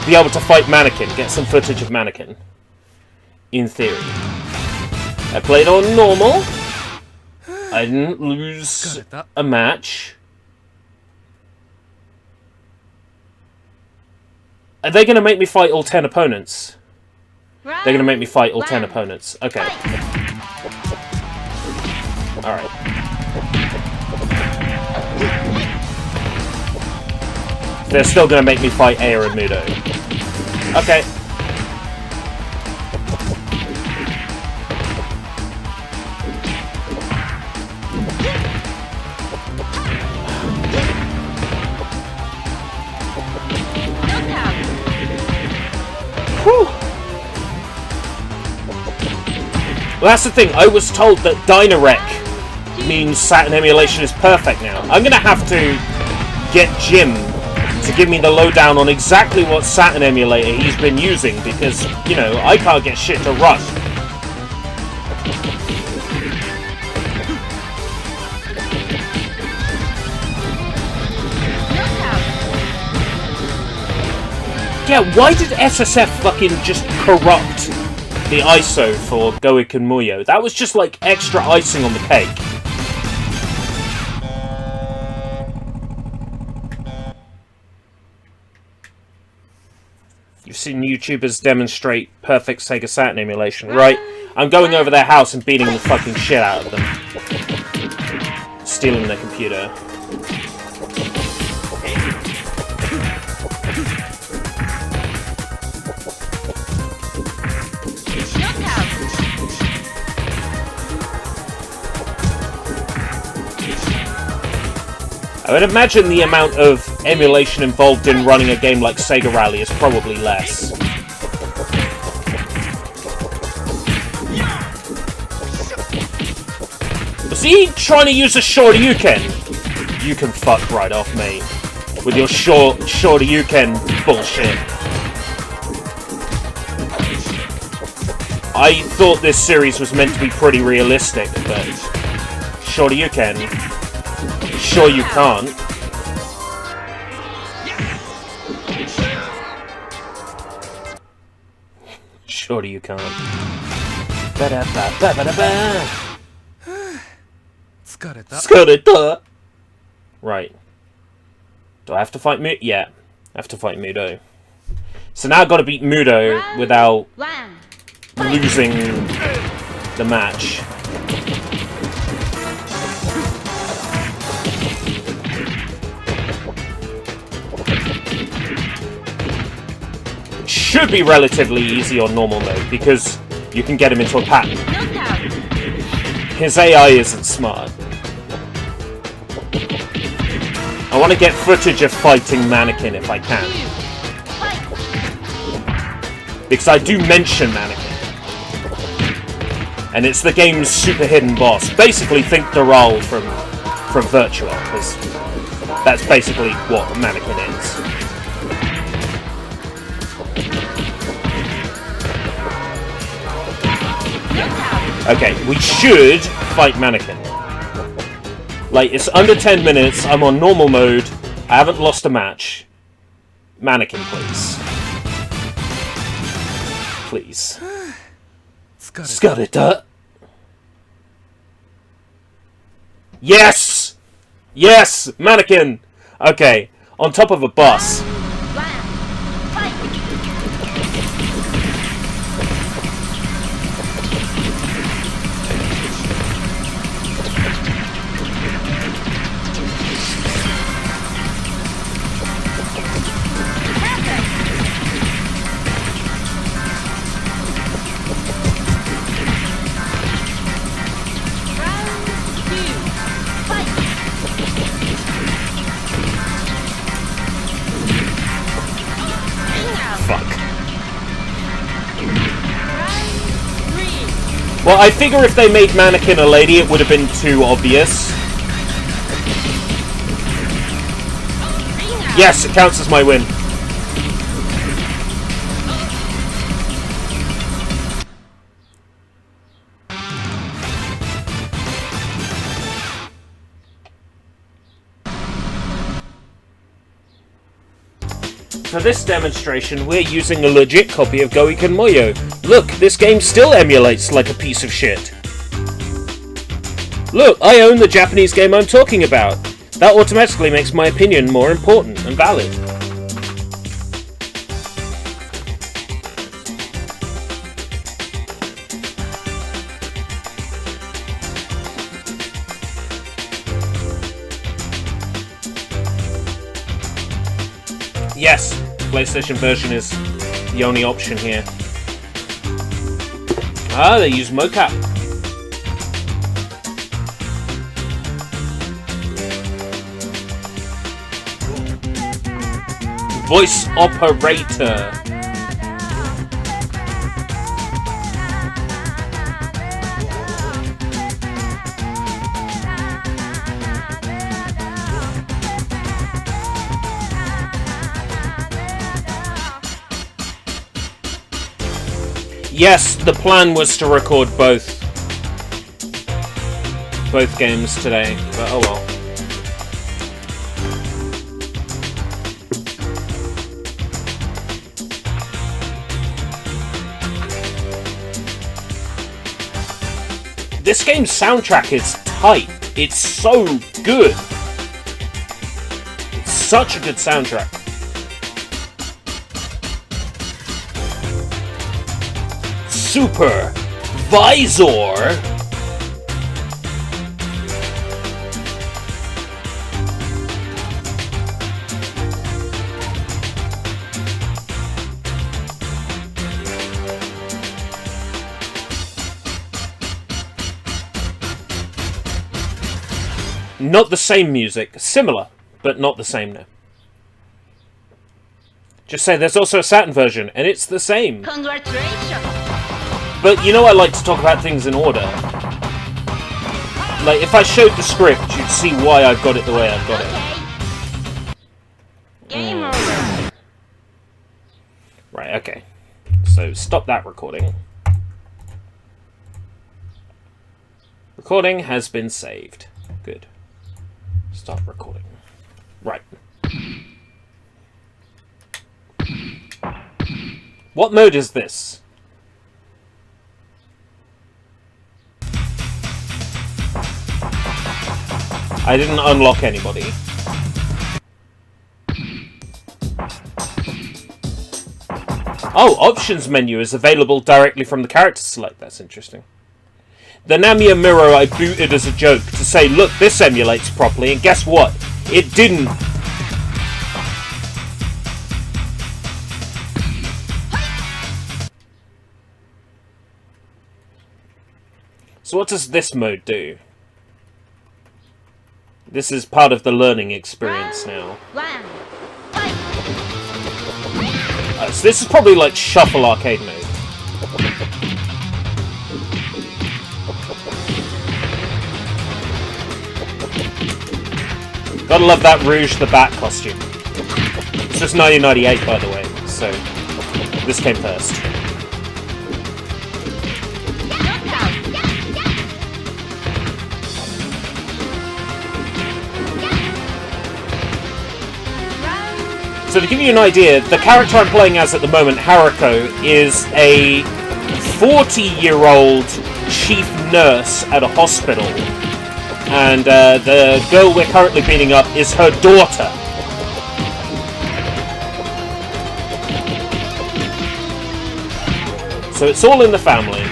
be able to fight Mannequin, get some footage of Mannequin. In theory. I played on normal. I didn't lose a match. Are they going to make me fight all 10 opponents? They're going to make me fight all 10 opponents. Okay. Alright. They're still going to make me fight Aya and Mudo. Okay. Well, that's the thing. I was told that Dynarec means Saturn emulation is perfect now. I'm going to have to get Jim to give me the lowdown on exactly what Saturn emulator he's been using, because, you know, I can't get shit to run. Yeah, why did SSF fucking just corrupt the ISO for Goik and Muyo? That was just like extra icing on the cake. You've seen YouTubers demonstrate perfect Sega Saturn emulation, right? I'm going over their house and beating the fucking shit out of them. Stealing their computer. I would imagine the amount of emulation involved in running a game like Sega Rally is probably less. Was he trying to use a Shoryuken? You can fuck right off, mate. With your Shoryuken bullshit. I thought this series was meant to be pretty realistic, but Shoryuken... Sure you can't. Surely you can't. Skareta. Right. Do I have to fight Mudo? Yeah. I have to fight Mudo. So now I've got to beat Mudo without losing the match. Should be relatively easy on normal mode, because you can get him into a pattern. His AI isn't smart. I want to get footage of fighting Mannequin if I can. Because I do mention Mannequin. And it's the game's super hidden boss. Basically think Doral from Virtua, because that's basically what Mannequin is. Okay, we should fight Mannequin. Like, it's under 10 minutes, I'm on normal mode, I haven't lost a match. Mannequin, please. Please. Skareta. Yes! Yes! Mannequin! Okay, on top of a bus. Well, I figure if they made Mannequin a lady, it would have been too obvious. Yes, it counts as my win. For this demonstration, we're using a legit copy of Goiken Moyo. Look, this game still emulates like a piece of shit. Look, I own the Japanese game I'm talking about. That automatically makes my opinion more important and valid. Yes, PlayStation version is the only option here. Ah, they use mocap. Voice operator. Yes, the plan was to record both games today, but oh well. This game's soundtrack is tight. It's so good. It's such a good soundtrack. Supervisor. Not the same music. Similar, but not the same now. Just say there's also a Saturn version, and it's the same. Congratulations. But you know I like to talk about things in order. Like, if I showed the script, you'd see why I've got it the way I've got it. Game over. Right, okay. So, stop that recording. Recording has been saved. Good. Stop recording. Right. What mode is this? I didn't unlock anybody. Oh, options menu is available directly from the character select. That's interesting. The Namiya mirror I booted as a joke to say, look, this emulates properly, and guess what? It didn't. So what does this mode do? This is part of the learning experience now. Land. So this is probably like Shuffle arcade mode. Gotta love that Rouge the Bat costume. It's just 1998, by the way, so this came first. So to give you an idea, the character I'm playing as at the moment, Haruko, is a 40-year-old chief nurse at a hospital. And the girl we're currently beating up is her daughter. So it's all in the family.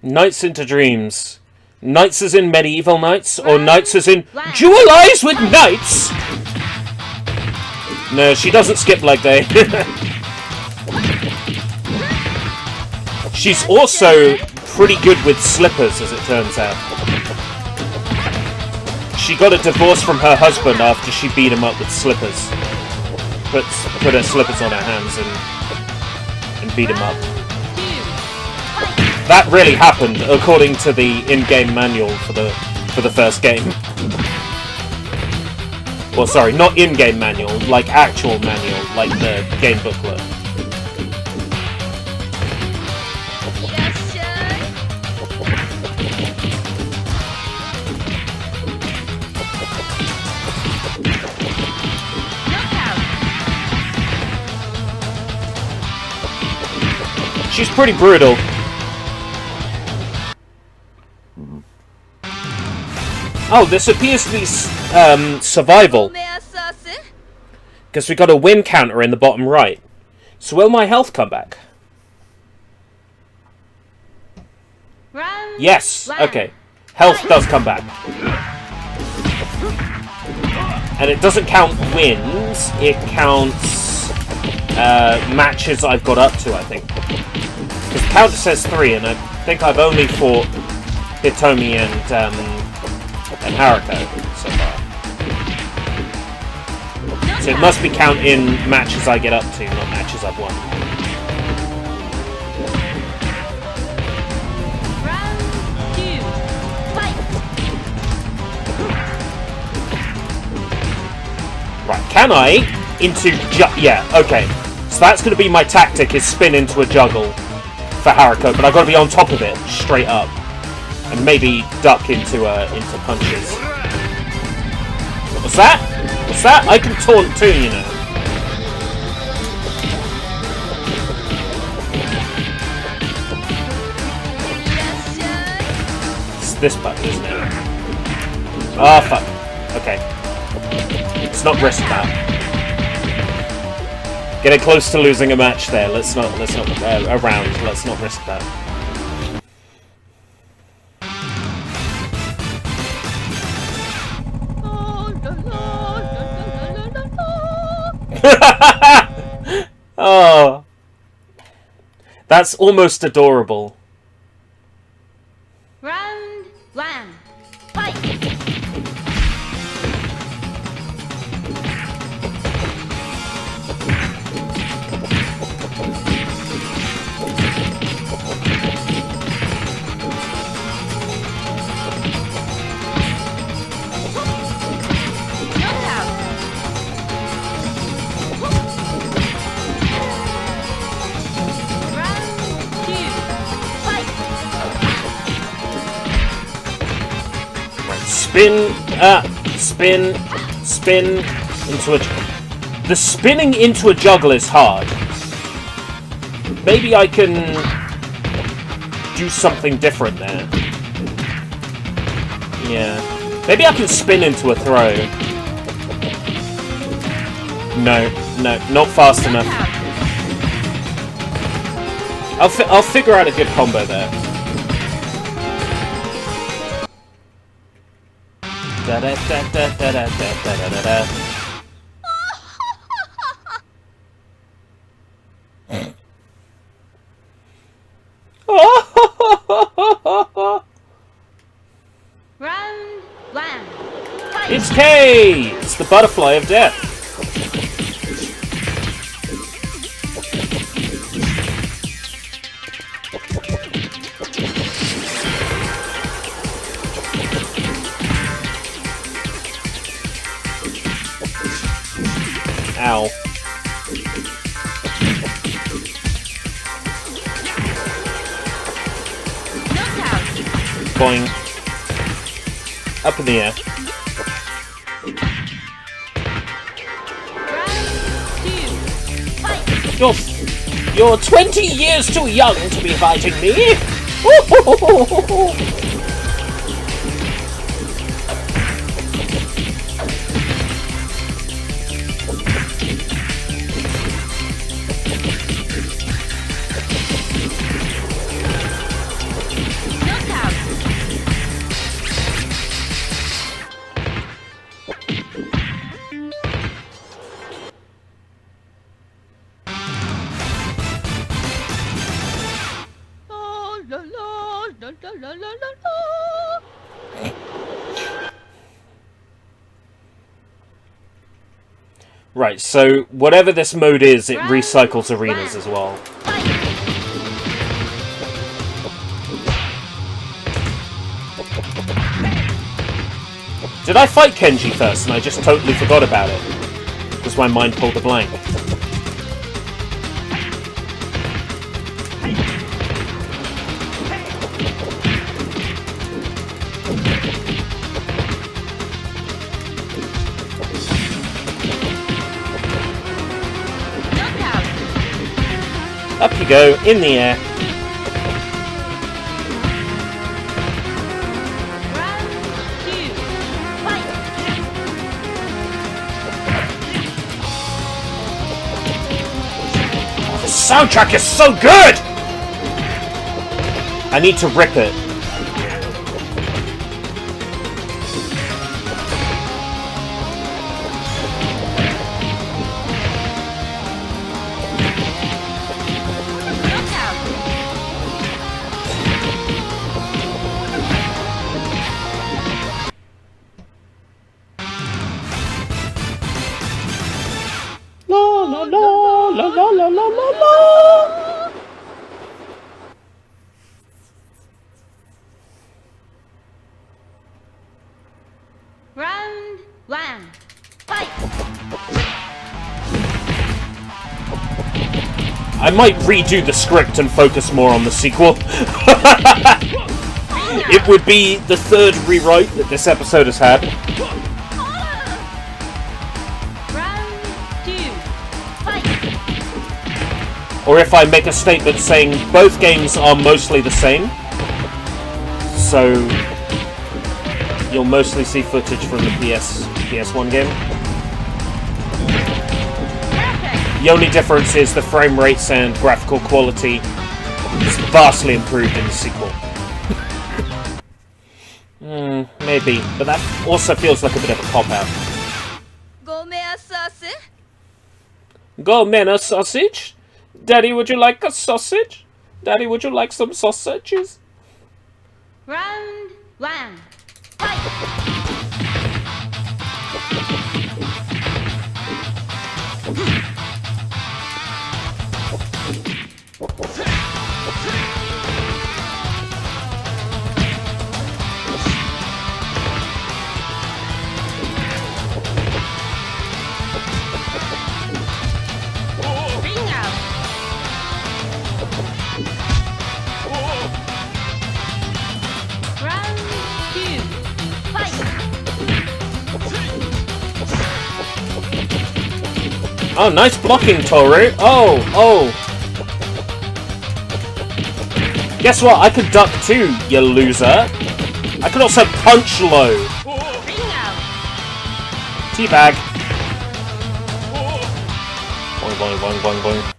Nights into Dreams. Knights as in medieval knights, or Round knights as in one. dualize with knights? No, she doesn't skip leg day. She's also pretty good with slippers, as it turns out. She got a divorce from her husband after she beat him up with slippers. Put her slippers on her hands and beat him up. That really happened, according to the in-game manual for the first game. Well, sorry, not in-game manual, like actual manual, like the game booklet. She's pretty brutal. Oh, this appears to be survival. Because we got a win counter in the bottom right. So will my health come back? Yes, okay. Health does come back. And it doesn't count wins, it counts matches I've got up to, I think. Because the counter says 3, and I think I've only fought Hitomi and Haruko so far. So it must be counting matches I get up to, not matches I've won. Right, can I yeah, okay. So that's going to be my tactic, is spin into a juggle for Haruko, but I've got to be on top of it, straight up. And maybe duck into punches. What's that? What's that? I can taunt too, you know. It's this button, isn't it? Oh, fuck. Okay. Let's not risk that. Getting close to losing a match there. Let's not risk that. Oh, that's almost adorable. Round 1. Fight! Spin into a... The spinning into a juggle is hard. Maybe I can do something different there. Yeah. Maybe I can spin into a throw. No, not fast enough. I'll figure out a good combo there. Da da da da da da da da da. Round 1. Fight. It's K! It's the butterfly of death. Ow. Boing. Up in the air. You're 20 years too young to be fighting me! la la la. Right, so whatever this mode is, it recycles arenas as well. Did I fight Kenji first and I just totally forgot about it? Because my mind pulled a blank. Up you go, in the air. Round 2, fight! The soundtrack is so good! I need to rip it. La la la la la la la la. Round 1, fight! I might redo the script and focus more on the sequel. It would be the third rewrite that this episode has had. Round 2, fight! Or if I make a statement saying both games are mostly the same. So you'll mostly see footage from the PS1 game. Perfect! The only difference is the frame rates and graphical quality is vastly improved in the sequel. Maybe, but that also feels like a bit of a cop-out. Go, man, a sausage? Daddy, would you like a sausage? Daddy, would you like some sausages? Round 1, fight! Ring out! Round 2, fight! Oh, nice blocking, Toru. Oh. Guess what? I could duck too, you loser. I could also punch low. Ring out! Teabag. Boing, boing, boing, boing, boing.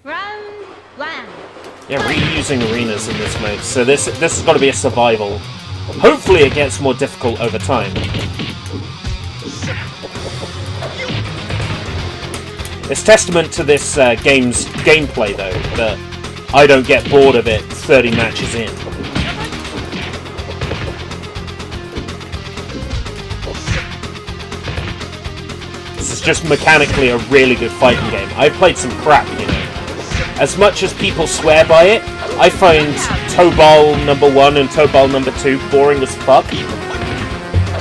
Round 1, Yeah, reusing arenas in this mode. So this has got to be a survival. Hopefully it gets more difficult over time. It's testament to this game's gameplay, though, that I don't get bored of it 30 matches in. This is just mechanically a really good fighting game. I've played some crap, you know. As much as people swear by it, I find Tobal number 1 and Tobal number 2 boring as fuck.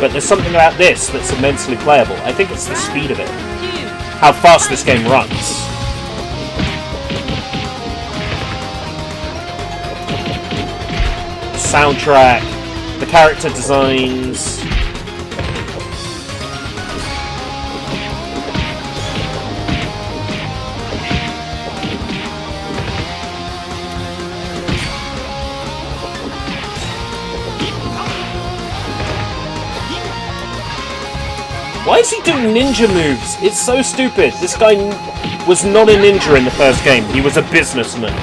But there's something about this that's immensely playable. I think it's the speed of it. 2, How fast this game runs. Soundtrack, the character designs. Why is he doing ninja moves? It's so stupid. This guy was not a ninja in the first game. He was a businessman.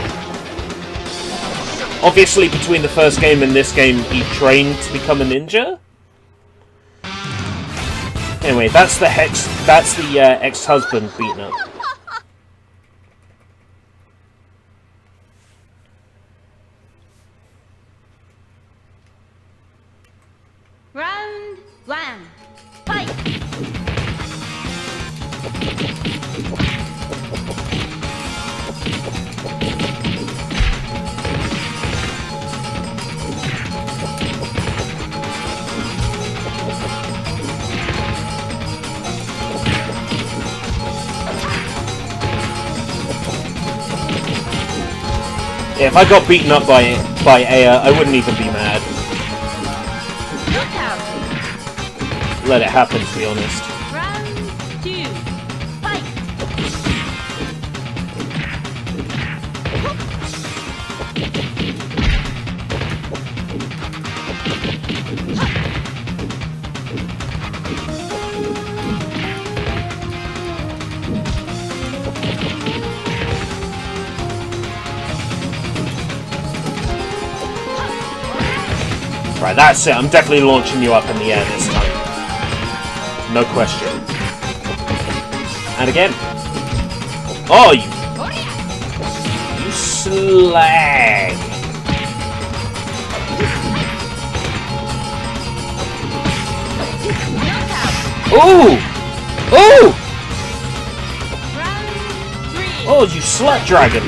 Obviously, between the first game and this game, he trained to become a ninja. Anyway, that's the ex-husband beaten up. Round 1. Fight! Yeah, if I got beaten up by Aya, I wouldn't even be mad. Knockout! Let it happen, to be honest. Round 2. Fight! Right, that's it. I'm definitely launching you up in the air this time. No question. And again. Oh, you slag. Ooh! Ooh! Round 3. Oh, you slut dragon.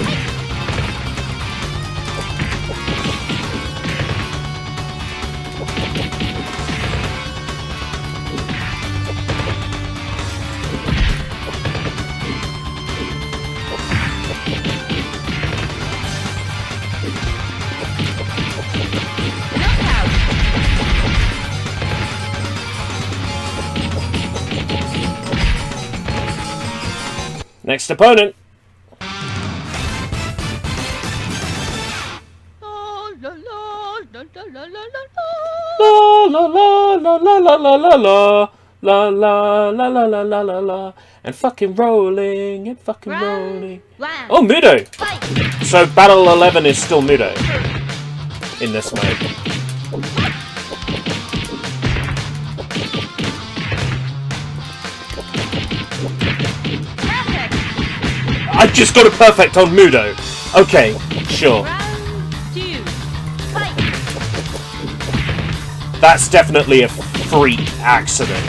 Next opponent. La la la la la la la la la la la la la la la la la and fucking rolling and fucking rolling. Oh, Mudo! Fight! So Battle 11 is still Mudo in this mode. Perfect! I just got a perfect on Mudo. Okay, sure. Round 2. Fight! That's definitely a freak accident.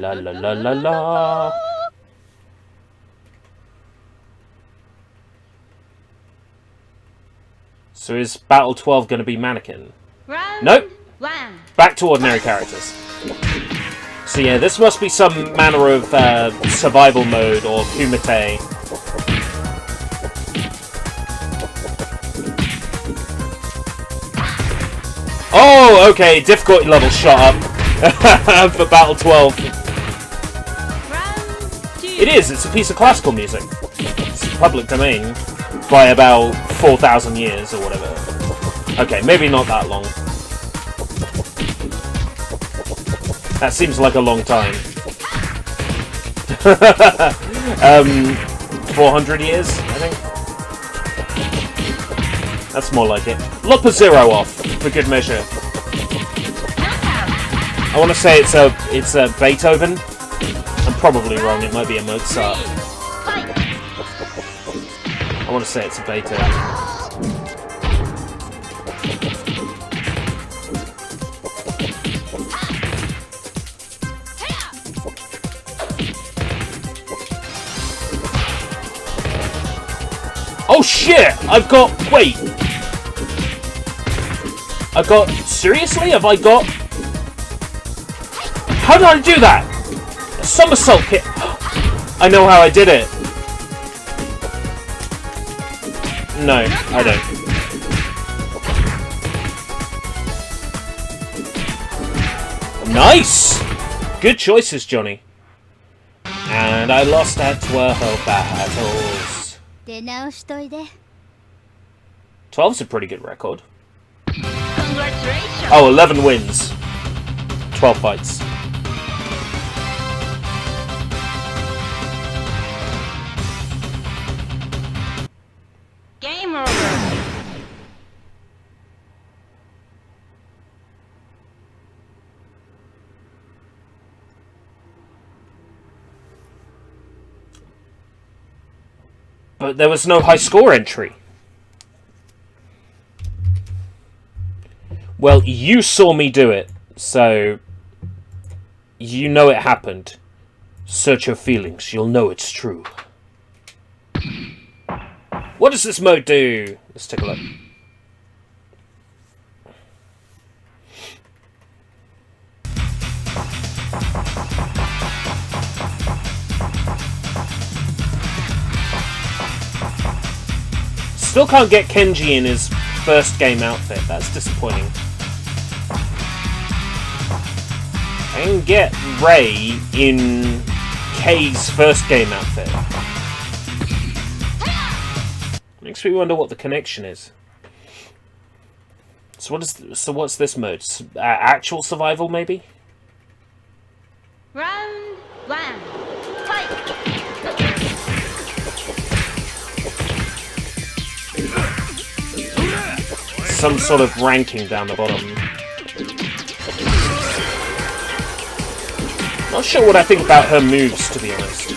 La la la la la. So is Battle 12 going to be Mannequin? Round Nope. 1. Back to ordinary characters. So yeah, this must be some manner of survival mode or kumite. Oh, okay, difficulty level shot up for Battle 12. Round 2. It is, it's a piece of classical music. It's public domain by about 4,000 years or whatever. Okay, maybe not that long. That seems like a long time. 400 years, I think. That's more like it. Lop a zero off, for good measure. I want to say it's a Beethoven. I'm probably wrong. It might be a Mozart. I want to say it's a Beethoven. Oh shit! Wait! Seriously? Have I got... How did I do that? A somersault kick. I know how I did it! No, I don't. Nice! Good choices, Johnny. And I lost at 12 battles. 出直しといで 12's a pretty good record. Congratulations. Oh, 11 wins. 12 fights. Game over. But there was no high score entry. Well, you saw me do it, so you know it happened. Search your feelings, you'll know it's true. What does this mode do? Let's take a look. Still can't get Kenji in his first game outfit. That's disappointing. I can get Ray in Kei's first game outfit. Makes me wonder what the connection is. So what's this mode? Actual survival, maybe? Round 1. Fight. Some sort of ranking down the bottom. Not sure what I think about her moves, to be honest.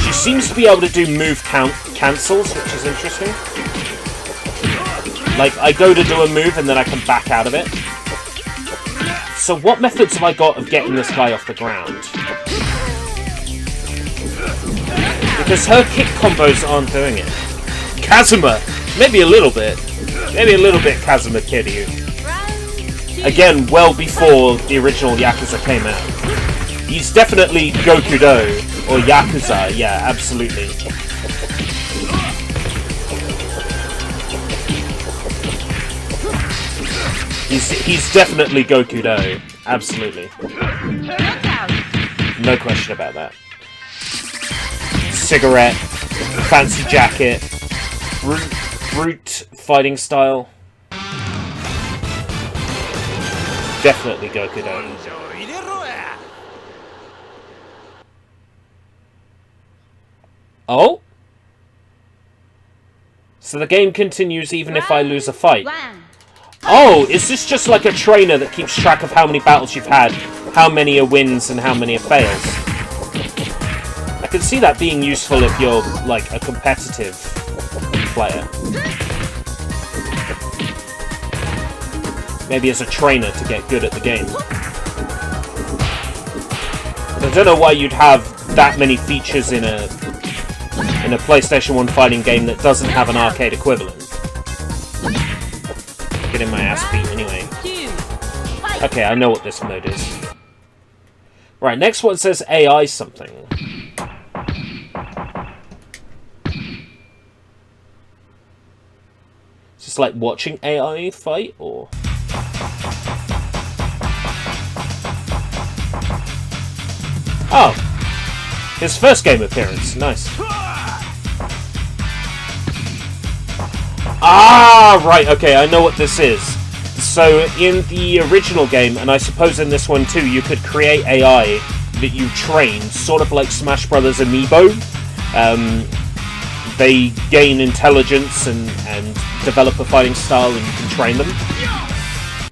She seems to be able to do move cancels, which is interesting. Like, I go to do a move and then I can back out of it. So what methods have I got of getting this guy off the ground? Because her kick combos aren't doing it. Kazuma! Maybe a little bit. Maybe a little bit Kazuma Kiryu. Again, well before the original Yakuza came out. He's definitely Gokudo, or Yakuza, yeah, absolutely. He's definitely Gokudo, absolutely. No question about that. Cigarette, fancy jacket, brute fighting style. Definitely Gokudo. Oh? So the game continues even if I lose a fight. Oh, is this just like a trainer that keeps track of how many battles you've had, how many are wins and how many are fails? I can see that being useful if you're, like, a competitive player. Maybe as a trainer to get good at the game. I don't know why you'd have that many features in a PlayStation 1 fighting game that doesn't have an arcade equivalent. Getting my ass beat anyway. Okay, I know what this mode is. Right, next one says AI something. Is this like watching AI fight, or...? Oh! His first game appearance, nice. Ah, right, okay, I know what this is. So, in the original game, and I suppose in this one too, you could create AI that you train, sort of like Smash Brothers Amiibo. They gain intelligence and develop a fighting style, and you can train them.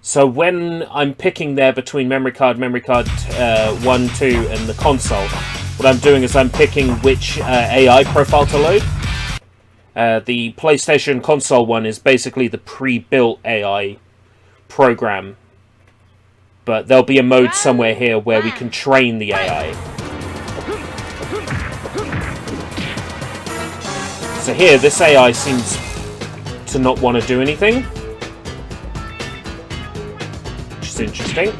So when I'm picking there between memory card 1, 2, and the console, what I'm doing is I'm picking which AI profile to load. The PlayStation console one is basically the pre-built AI program. But there'll be a mode somewhere here where we can train the AI. So here, this AI seems to not want to do anything. Which is interesting.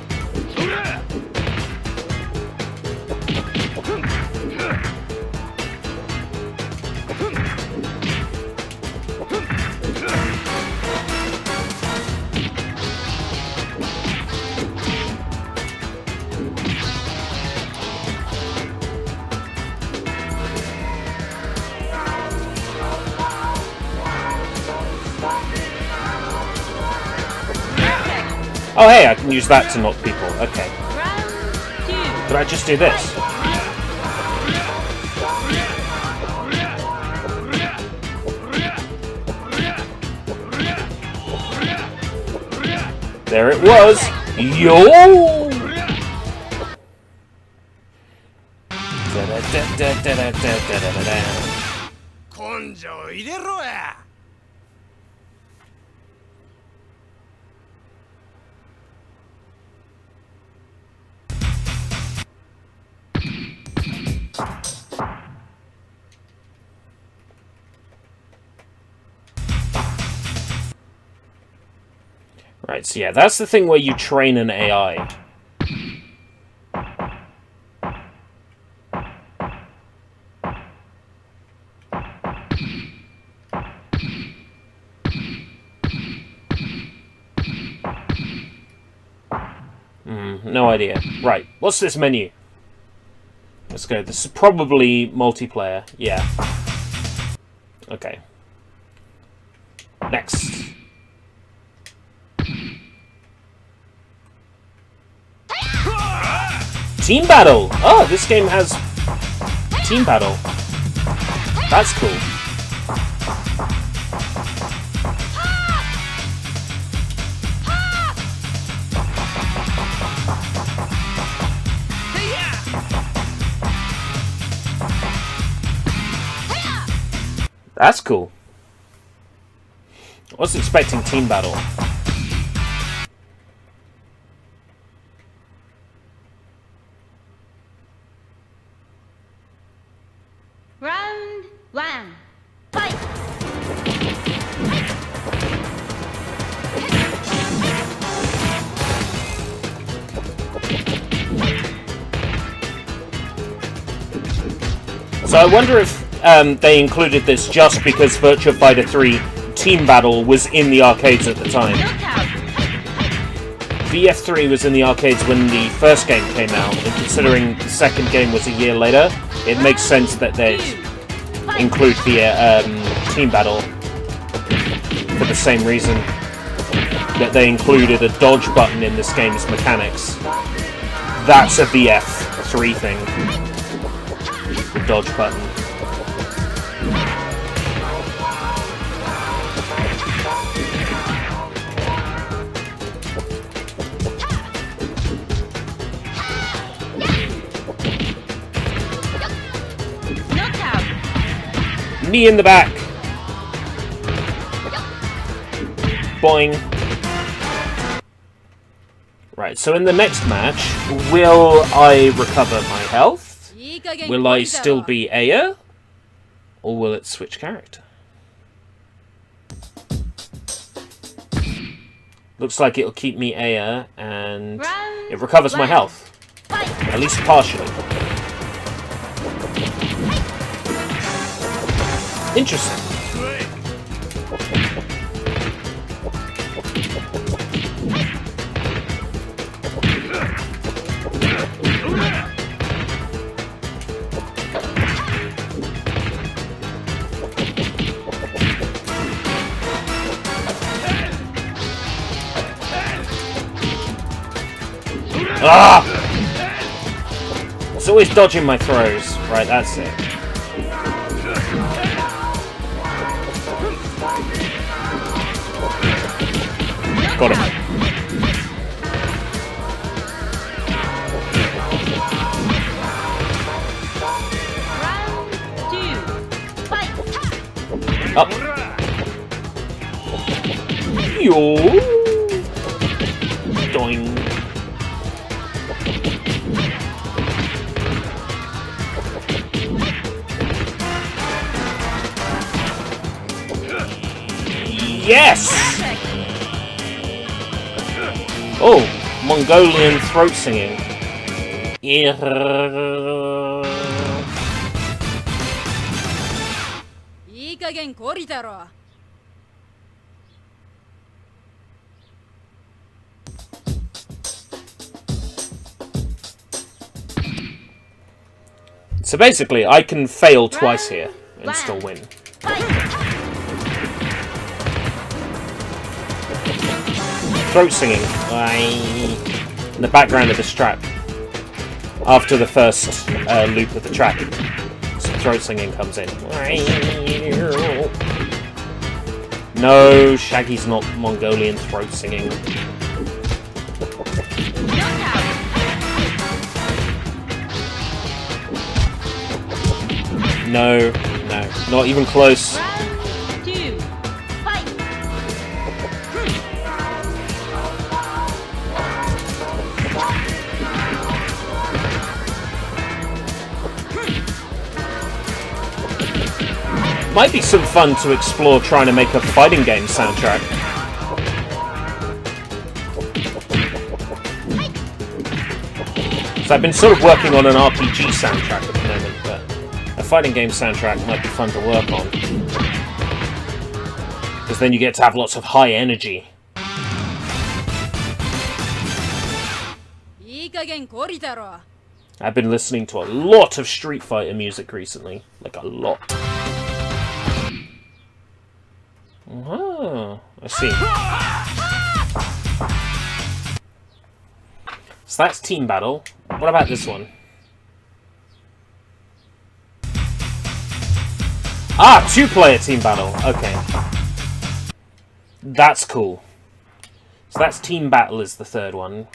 Oh, hey, I can use that to knock people. Okay. Round 2. Could I just do this? There it was. Yo! Right, so yeah, that's the thing where you train an AI. No idea. Right, what's this menu? Let's go. This is probably multiplayer. Yeah. Okay. Next. Team battle! Oh, this game has team battle. That's cool. That's cool. I wasn't expecting team battle. Round 1. Fight! So I wonder if they included this just because Virtua Fighter 3 Team Battle was in the arcades at the time. VF3 was in the arcades when the first game came out, and considering the second game was a year later, it makes sense that they'd include the Team Battle for the same reason that they included a dodge button in this game's mechanics. That's a VF3 thing. The dodge button. Knee in the back. Boing. Right, so in the next match, will I recover my health? Will I still be Aya? Or will it switch character? Looks like it'll keep me Aya, and it recovers my health. At least partially. Interesting. Ah! It's always dodging my throws. Right, that's it. Got him. Round 2. Fight! Up. Yo. Doing. Yes! Oh, Mongolian throat singing. So basically, I can fail twice here and still win. throat singing in the background of this track. After the first loop of the track, some throat singing comes in. No, Shaggy's not Mongolian throat singing. No, not even close. Round 2, fight! Might be some fun to explore trying to make a fighting game soundtrack. So I've been sort of working on an RPG soundtrack at the moment, but a fighting game soundtrack might be fun to work on. Because then you get to have lots of high energy. いい加減懲りたろ I've been listening to a lot of Street Fighter music recently. Like a lot. Oh, I see. So that's Team Battle. What about this one? Ah, 2-player Team Battle. Okay. That's cool. So that's Team Battle is the third one.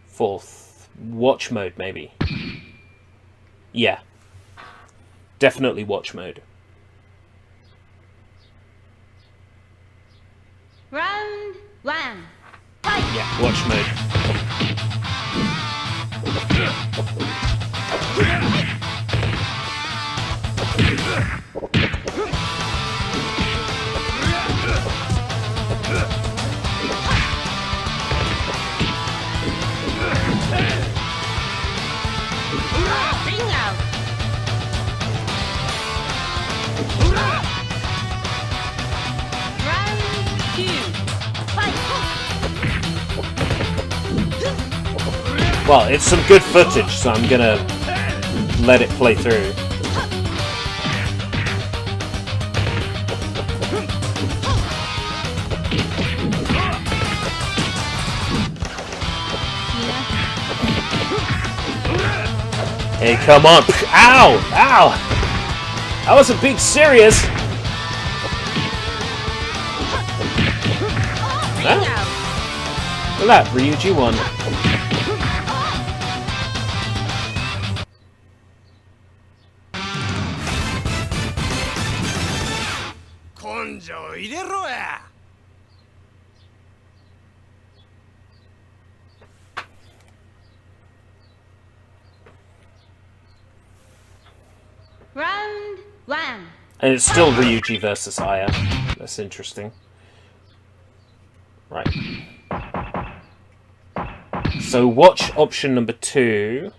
Fourth. Watch mode, maybe. Yeah. Definitely watch mode. Round 1, fight! Yeah, watch mode. Bring out! Round 2, fight! Well, it's some good footage, so I'm gonna let it play through. Hey, come on! Ow! Ow! I wasn't being serious! Bring out! Look at that, Ryuji won. Round 1, And it's still Ryuji versus Aya. That's interesting. Right. So watch option number 2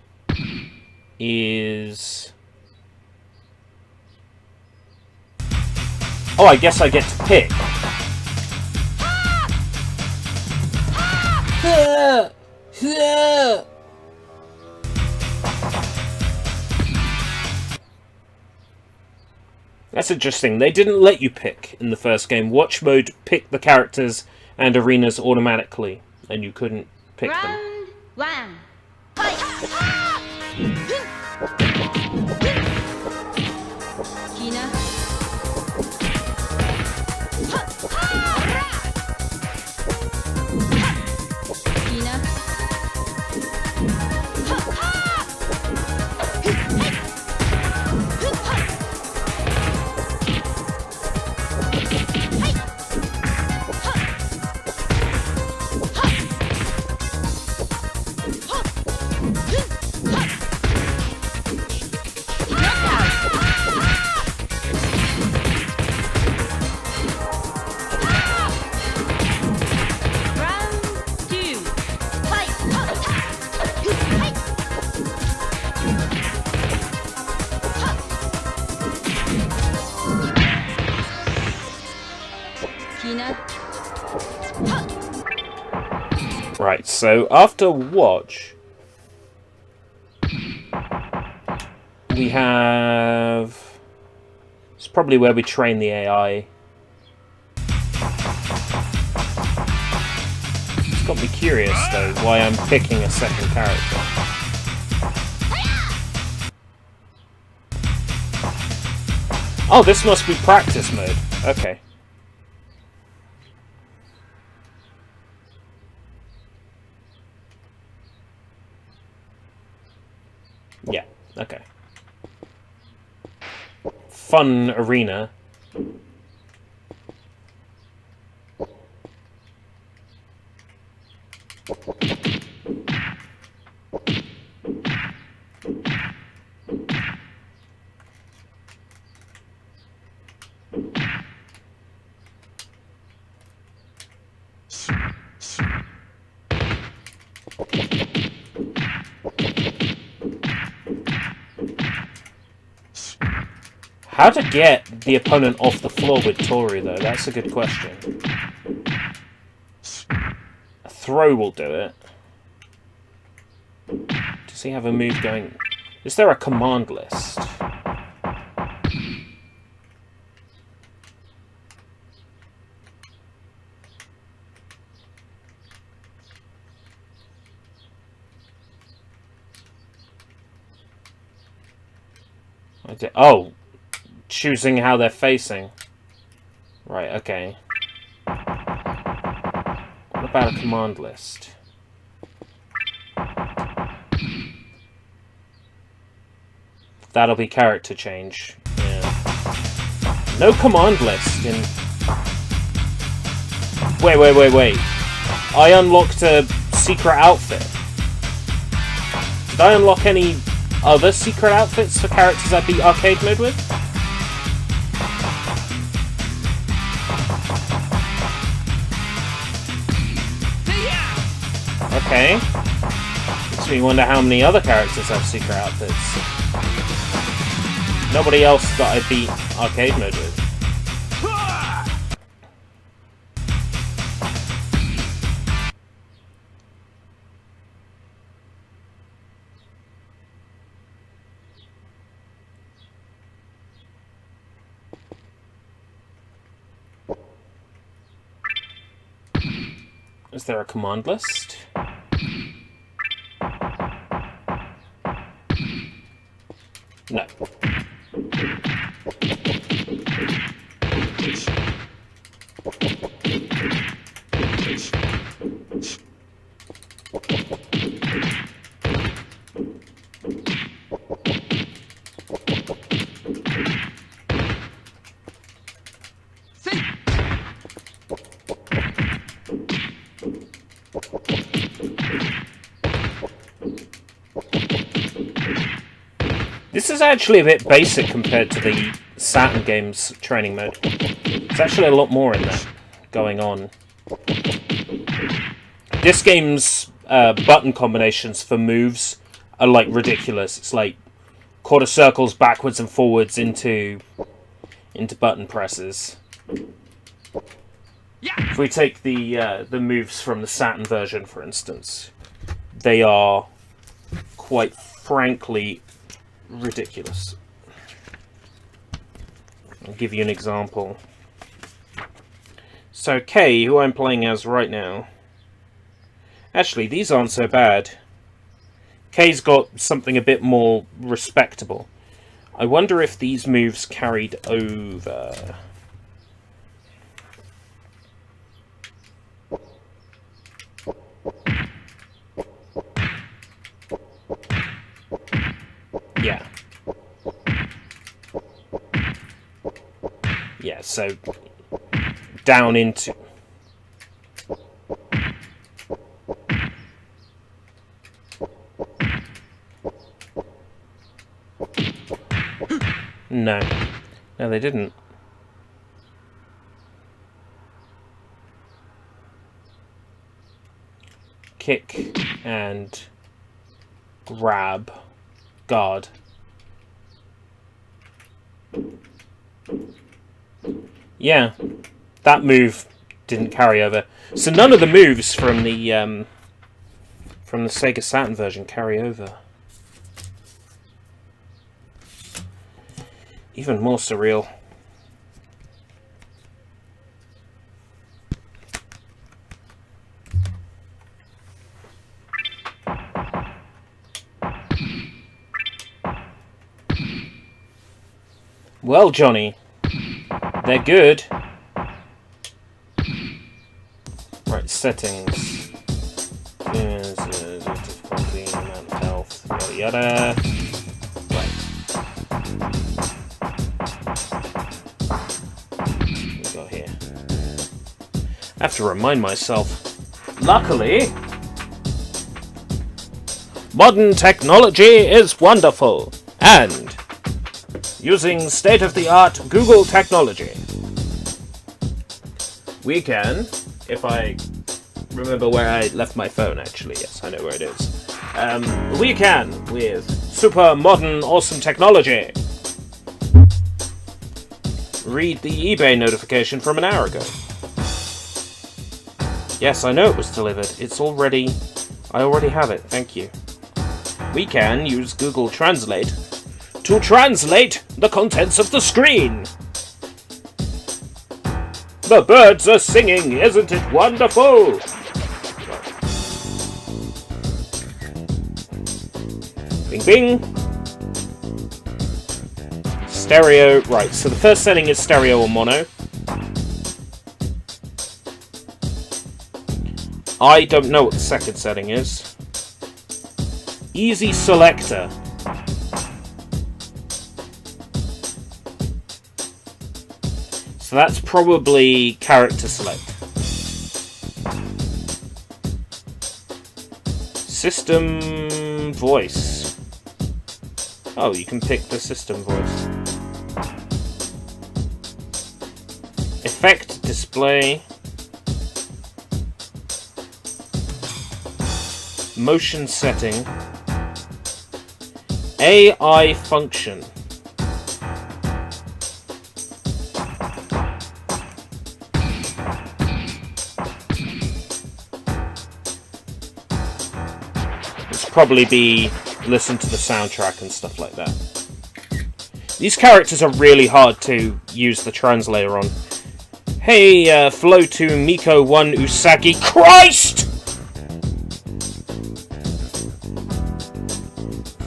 is... Oh, I guess I get to pick. That's interesting. They didn't let you pick in the first game. Watch mode picked the characters and arenas automatically, and you couldn't pick them. round 1, fight! Kina. Kina. Round 2, fight! Kina. Right, so after watch, we have... It's probably where we train the AI. got me curious, though, why I'm picking a second character. Oh, this must be practice mode. Okay. Yeah, okay. Fun arena. How to get the opponent off the floor with Tori, though? That's a good question. A throw will do it. Does he have a move going? Is there a command list? Oh! Choosing how they're facing. Right, okay. What about a command list? That'll be character change. Yeah. No command list in... Wait. I unlocked a secret outfit. Did I unlock any other secret outfits for characters I beat arcade mode with? Okay. Makes me wonder how many other characters have secret outfits. Nobody else that I beat arcade mode with. Is there a command list? No. This is actually a bit basic compared to the Saturn game's training mode. There's actually a lot more in there going on. This game's button combinations for moves are like ridiculous. It's like quarter circles backwards and forwards into button presses. If we take the moves from the Saturn version, for instance, they are quite frankly ridiculous. I'll give you an example. So Kay, who I'm playing as right now, actually these aren't so bad. Kay's got something a bit more respectable. I wonder if these moves carried over. Yeah. Yeah, so down into... No. No, they didn't. Kick and grab. Guard. Yeah, that move didn't carry over. So none of the moves from the Sega Saturn version carry over. Even more surreal. Well, Johnny, they're good. Right, settings. Difficulty, amount of health, yada yada. Right. What we got here? I have to remind myself. Luckily, modern technology is wonderful, and using state-of-the-art Google technology, we can, if I remember where I left my phone, actually, yes, I know where it is. We can, with super modern, awesome technology, read the eBay notification from an hour ago. Yes, I know it was delivered. It's already... I already have it, thank you. We can use Google Translate to translate the contents of the screen. The birds are singing, isn't it wonderful? Bing bing. Stereo, right, so the first setting is stereo or mono. I don't know what the second setting is. Easy selector. So that's probably character select. System voice. Oh, you can pick the system voice. Effect display. Motion setting. AI function. This will probably be listen to the soundtrack and stuff like that. These characters are really hard to use the translator on. Hey, flow to Miko 1 Usagi. Christ!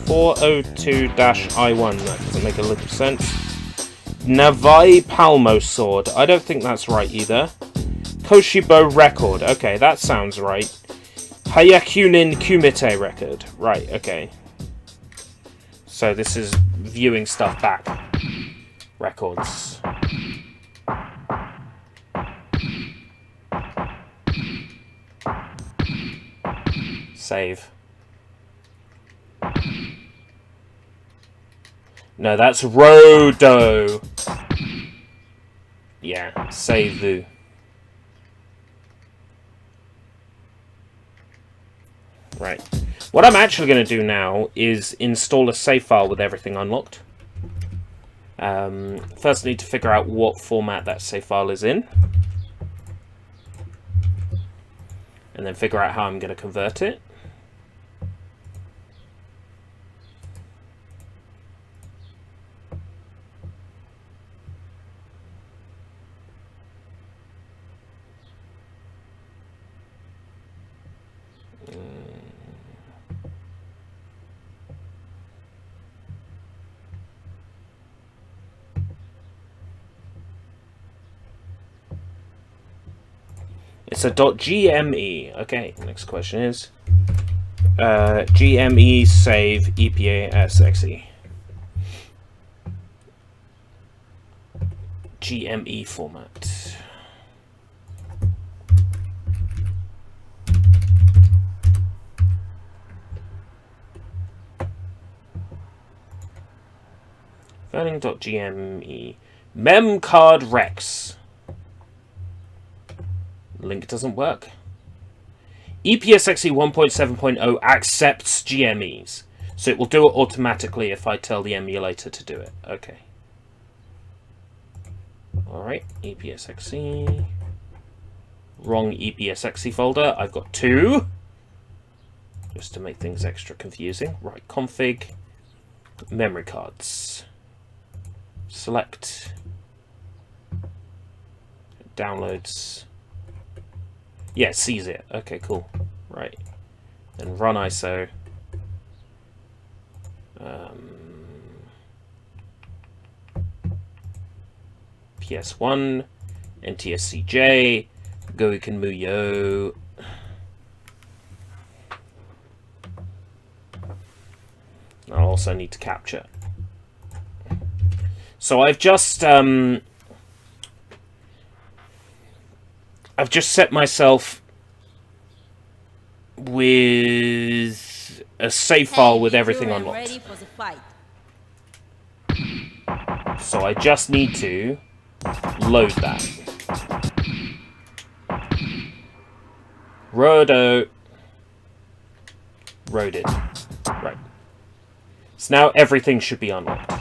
402-I1. That doesn't make a lick of sense. Navai Palmo Sword. I don't think that's right either. Koshibo Record. Okay, that sounds right. Hayakunin Kumite Record. Right, okay. So this is viewing stuff back. Records. Save. No, that's Rodo. Yeah, save the. Right. What I'm actually going to do now is install a save file with everything unlocked. First, I need to figure out what format that save file is in. And then figure out how I'm going to convert it. It's a .gme. Okay, next question is GME save EPASXE. GME format. Verning.gme. Memcard Rex. Link doesn't work. EPSXE 1.7.0 accepts GMEs. So it will do it automatically if I tell the emulator to do it. Okay. Alright, EPSXE. Wrong EPSXE folder. I've got two. Just to make things extra confusing. Right, config. Memory cards. Select. Downloads. Yeah, it sees it. Okay, cool. Right. Then run ISO. PS1, NTSCJ, Goiken Muyo. I'll also need to capture. So I've just set myself with a save file with everything unlocked. Ready for the fight. So I just need to load that. Rodo. Loaded. Right. So now everything should be unlocked.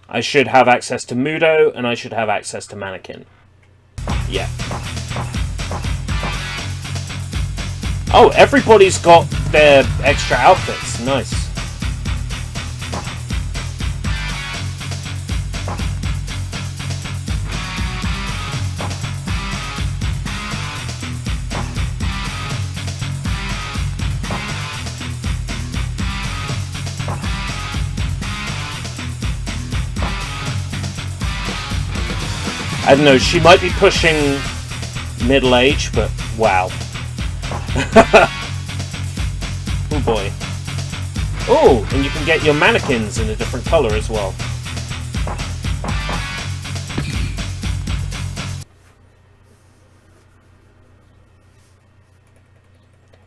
I should have access to Mudo, and I should have access to Mannequin. Yeah. Oh, everybody's got their extra outfits. Nice. I don't know, she might be pushing middle age, but wow. Oh boy. Oh, and you can get your mannequins in a different color as well.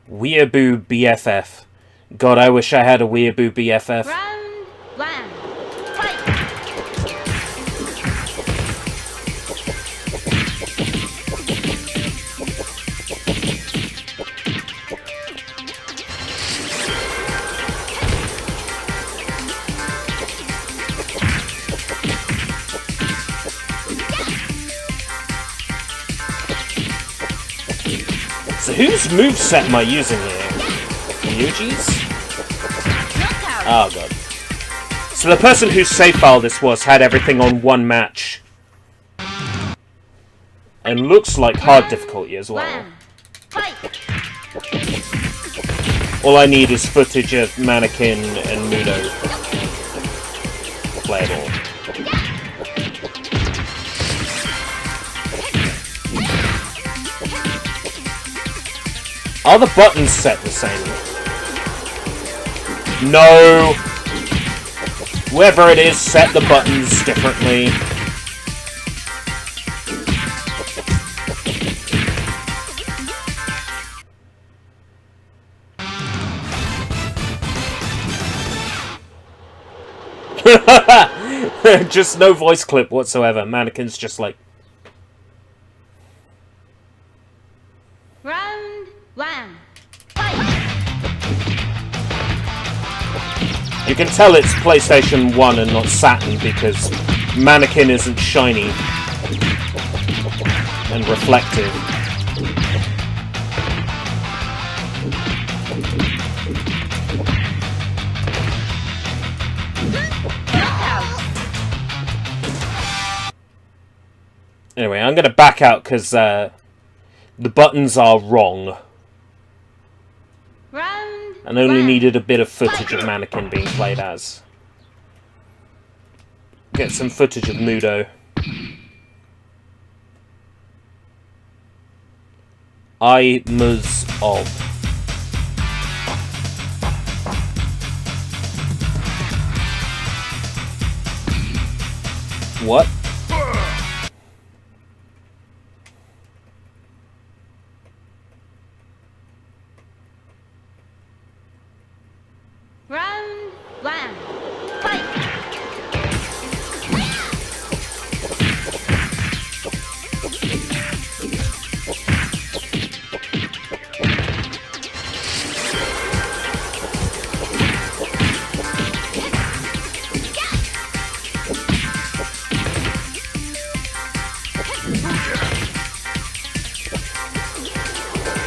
Weeaboo BFF. God, I wish I had a Weeaboo BFF. Round one. Fight! So whose moveset am I using here? Yuji's? Knockout! Oh god. So the person whose save file this was had everything on one match. And looks like hard difficulty as well. One. Fight! All I need is footage of Mannequin and Mudo. Play it all. Are the buttons set the same? No! Whoever it is, set the buttons differently. Just no voice clip whatsoever. Mannequin's just like... Round one. Fight! You can tell it's PlayStation 1 and not Saturn because Mannequin isn't shiny and reflective. Knockout! Anyway, I'm going to back out because the buttons are wrong. Round And only one. needed a bit of footage of Mannequin being played as. Get some footage of Mudo. I mus of. What? Round one. Fight!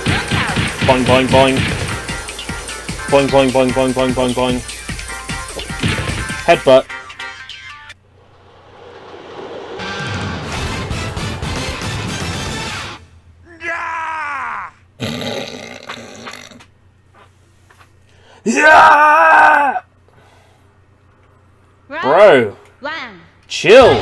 Knockout! Boing, boing, boing. Boing, boing, boing, boing, boing, boing, boing. Headbutt. Yeah! Bro, One. chill.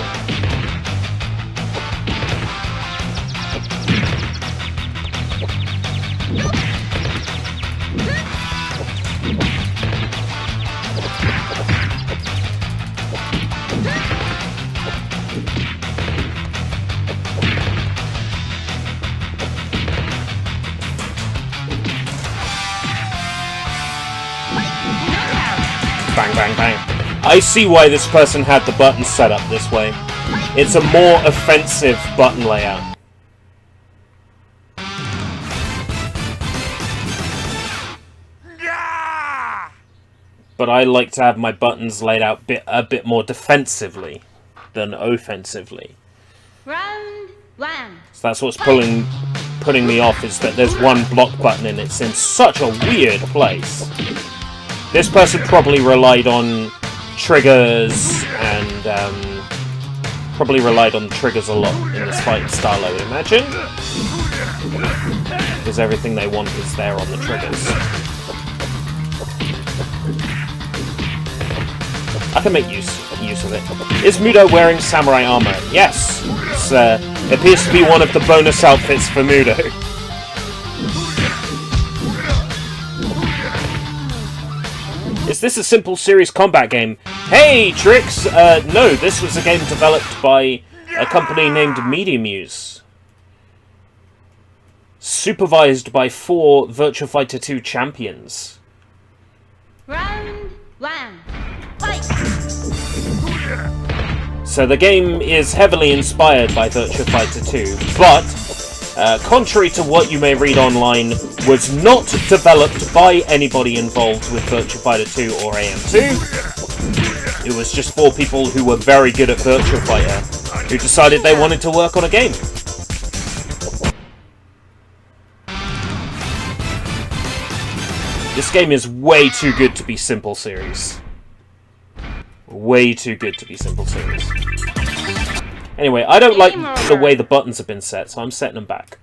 Bang, bang, bang. I see why this person had the button set up this way. It's a more offensive button layout. But I like to have my buttons laid out a bit more defensively than offensively. Round one. So that's what's putting me off, is that there's one block button and it's in such a weird place. This person probably relied on triggers and probably relied on triggers a lot in this fighting style, I would imagine. Because everything they want is there on the triggers. I can make use of it. Is Mudo wearing samurai armor? Yes. It appears to be one of the bonus outfits for Mudo. Is this a simple series combat game? Hey, Trix! No, this was a game developed by a company named Media Muse. Supervised by 4 Virtua Fighter 2 champions. Round one. Fight. So the game is heavily inspired by Virtua Fighter 2, but contrary to what you may read online, was not developed by anybody involved with Virtua Fighter 2 or AM2. It was just 4 people who were very good at Virtua Fighter who decided they wanted to work on a game. This game is way too good to be simple series. Way too good to be simple series. Anyway, I don't like the way the buttons have been set, so I'm setting them back.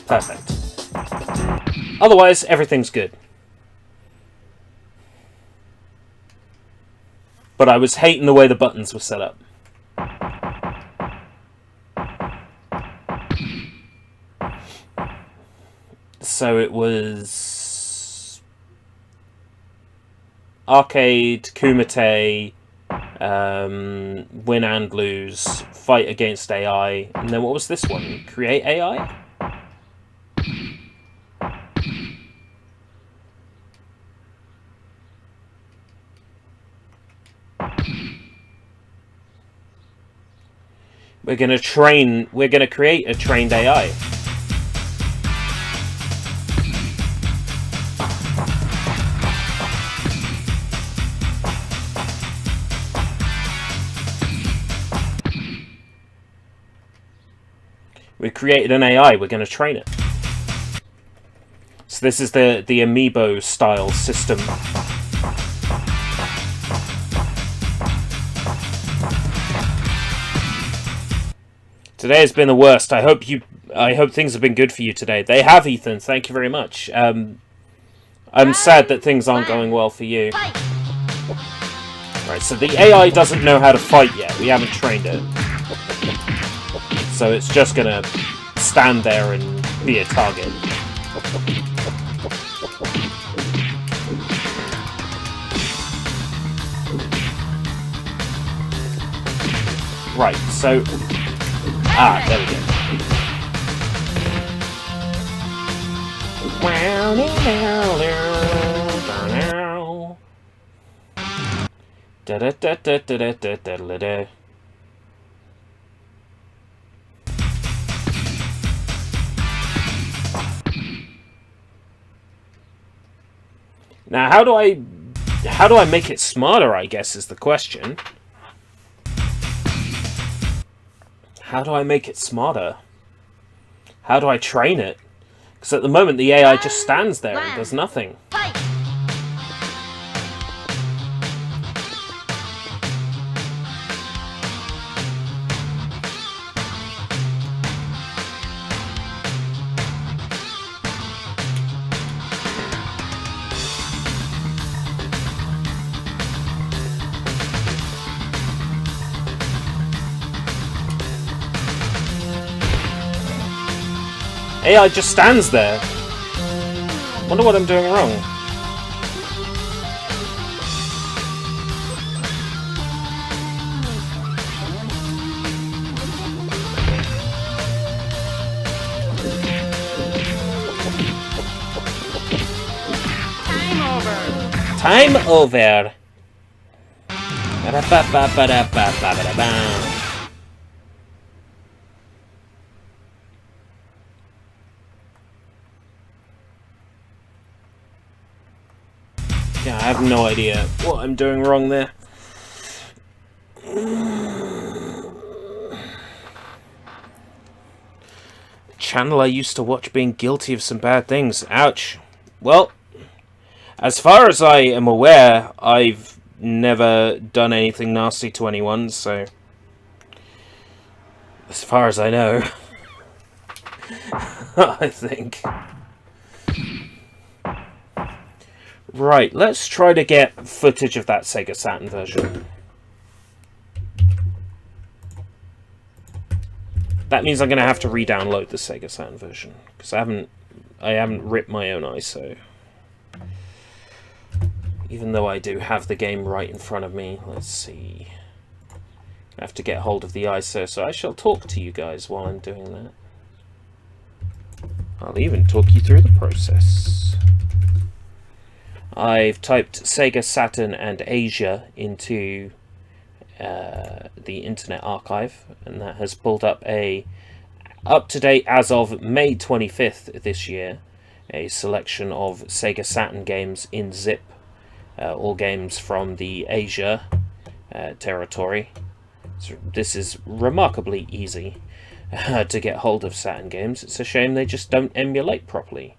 Perfect. Otherwise, everything's good. But I was hating the way the buttons were set up. So it was arcade, kumite, win and lose, fight against AI, and then what was this one? Create AI? We're gonna create a trained AI. We created an AI, we're gonna train it. So this is the amiibo style system. Today has been the worst. I hope things have been good for you today. They have, Ethan. Thank you very much. I'm sad that things aren't going well for you. Right, so the AI doesn't know how to fight yet. We haven't trained it. So it's just gonna stand there and be a target. Right, so... Ah, there we go. Now, how do I make it smarter, I guess, is the question. How do I make it smarter? How do I train it? Because at the moment the AI just stands there and does nothing. AI just stands there. Wonder what I'm doing wrong. Time over. Yeah, I have no idea what I'm doing wrong there. Channel I used to watch being guilty of some bad things. Ouch. Well, as far as I am aware, I've never done anything nasty to anyone, so... As far as I know. I think. Right, let's try to get footage of that Sega Saturn version. That means I'm going to have to re-download the Sega Saturn version, because I haven't ripped my own ISO. Even though I do have the game right in front of me. Let's see. I have to get hold of the ISO, so I shall talk to you guys while I'm doing that. I'll even talk you through the process. I've typed Sega Saturn and Asia into the Internet Archive, and that has pulled up a up-to-date as of May 25th this year, a selection of Sega Saturn games in zip. All games from the Asia territory. So this is remarkably easy to get hold of Saturn games. It's a shame they just don't emulate properly.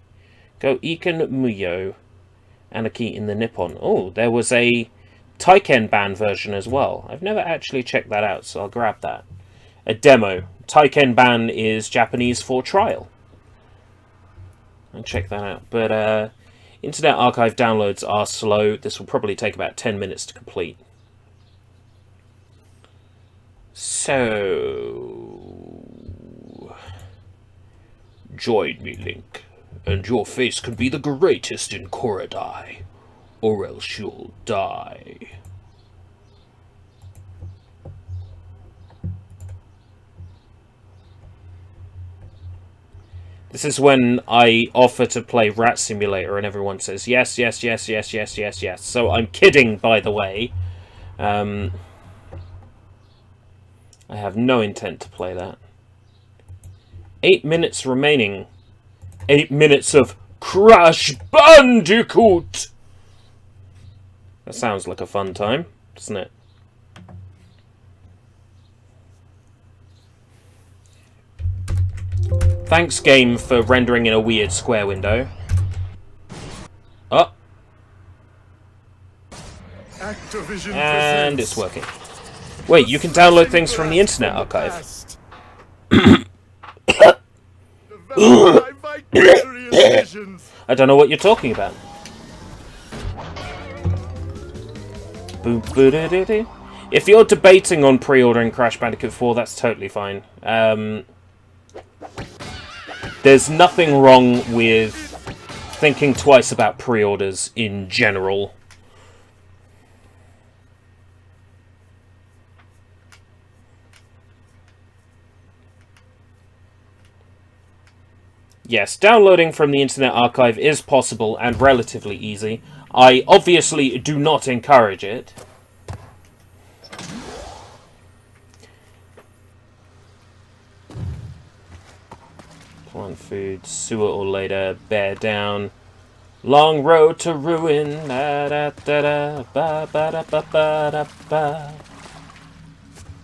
Go Iken Muyo, Anarchy in the Nippon. Oh, there was a Taiken Ban version as well. I've never actually checked that out, so I'll grab that. A demo. Taiken Ban is Japanese for trial. I'll check that out. But Internet Archive downloads are slow. This will probably take about 10 minutes to complete. So... Join me, Link, and your face can be the greatest in Korodai, or else you'll die. This is when I offer to play Rat Simulator and everyone says yes, yes, yes, yes, yes, yes, yes. So I'm kidding, by the way. I have no intent to play that. 8 minutes remaining. 8 minutes of Crash Bandicoot! That sounds like a fun time, doesn't it? Thanks, game, for rendering in a weird square window. Oh. And it's working. Wait, you can download things from the Internet Archive. I don't know what you're talking about. If you're debating on pre-ordering Crash Bandicoot 4, that's totally fine. There's nothing wrong with thinking twice about pre-orders in general. Yes, downloading from the Internet Archive is possible and relatively easy. I obviously do not encourage it. Plant food, sooner or later, bear down. Long road to ruin. Da, da, da, da, ba, ba, da, ba, ba, da, ba.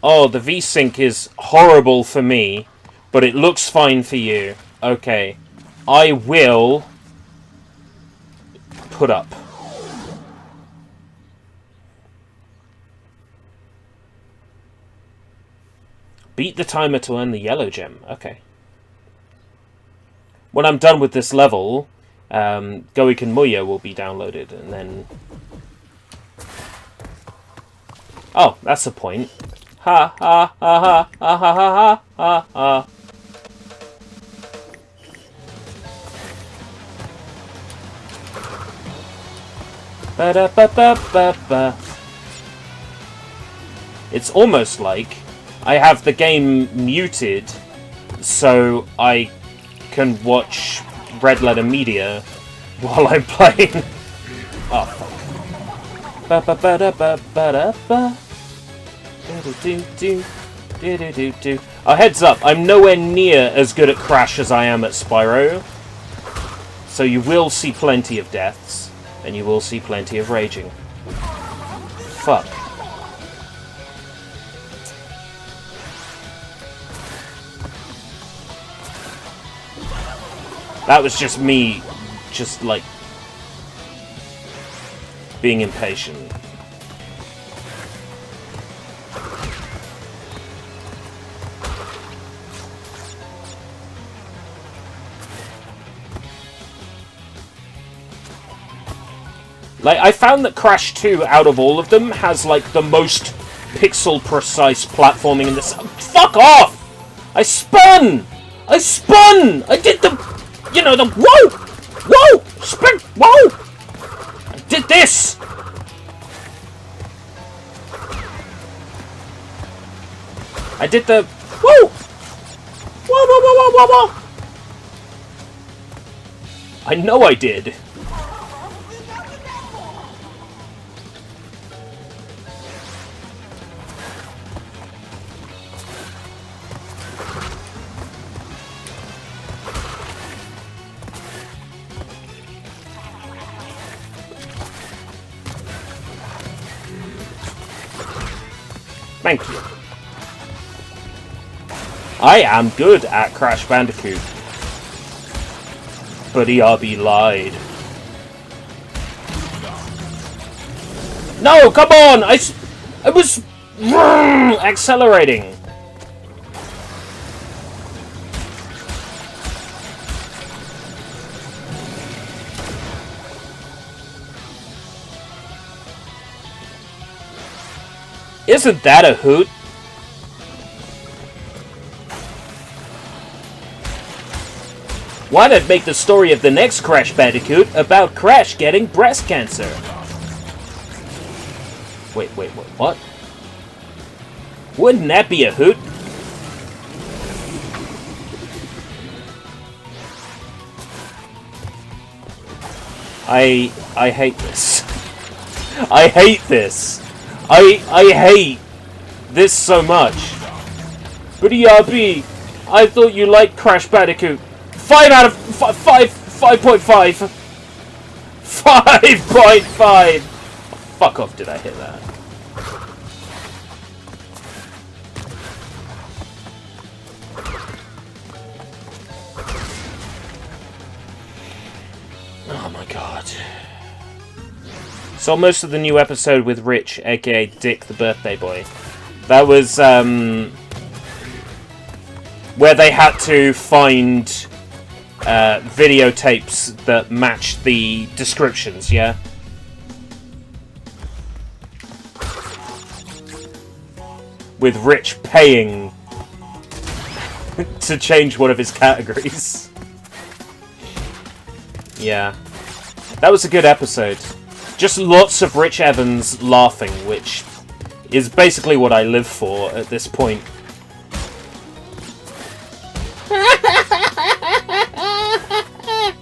Oh, the V-Sync is horrible for me, but it looks fine for you. Okay, I will put up. Beat the timer to earn the yellow gem. Okay. When I'm done with this level, Goiken Muyo will be downloaded, and then... Oh, that's the point. Ha ha ha ha ha ha ha ha ha. Ba-da-ba-ba-ba-ba. It's almost like I have the game muted so I can watch Red Letter Media while I'm playing. Oh, fuck. Ba-ba-ba-da-ba-ba-da-ba. Do-do-do-do. Do-do-do-do. Oh, heads up, I'm nowhere near as good at Crash as I am at Spyro. So you will see plenty of deaths, and you will see plenty of raging. Fuck. That was just me, just like, being impatient. Like, I found that Crash 2, out of all of them, has, like, the most pixel-precise platforming in this. Fuck off! I spun! I spun! I did the... You know, the... Whoa! Whoa! Spin! Whoa! I did this! I did the... Whoa! Whoa, whoa, whoa, whoa, whoa, whoa! I know I did. Thank you. I am good at Crash Bandicoot. But ERB lied. No, come on! I was accelerating. Isn't that a hoot? Why not make the story of the next Crash Bandicoot about Crash getting breast cancer? Wait, what? Wouldn't that be a hoot? I hate this. I hate this. I hate this so much. But ERB, I thought you liked Crash Bandicoot. 5 out of 5.5. 5.5. Fuck off, did I hit that? Oh my god. Saw most of the new episode with Rich, aka Dick the Birthday Boy. That was where they had to find videotapes that matched the descriptions, yeah? With Rich paying to change one of his categories. Yeah. That was a good episode. Just lots of Rich Evans laughing, which is basically what I live for at this point. I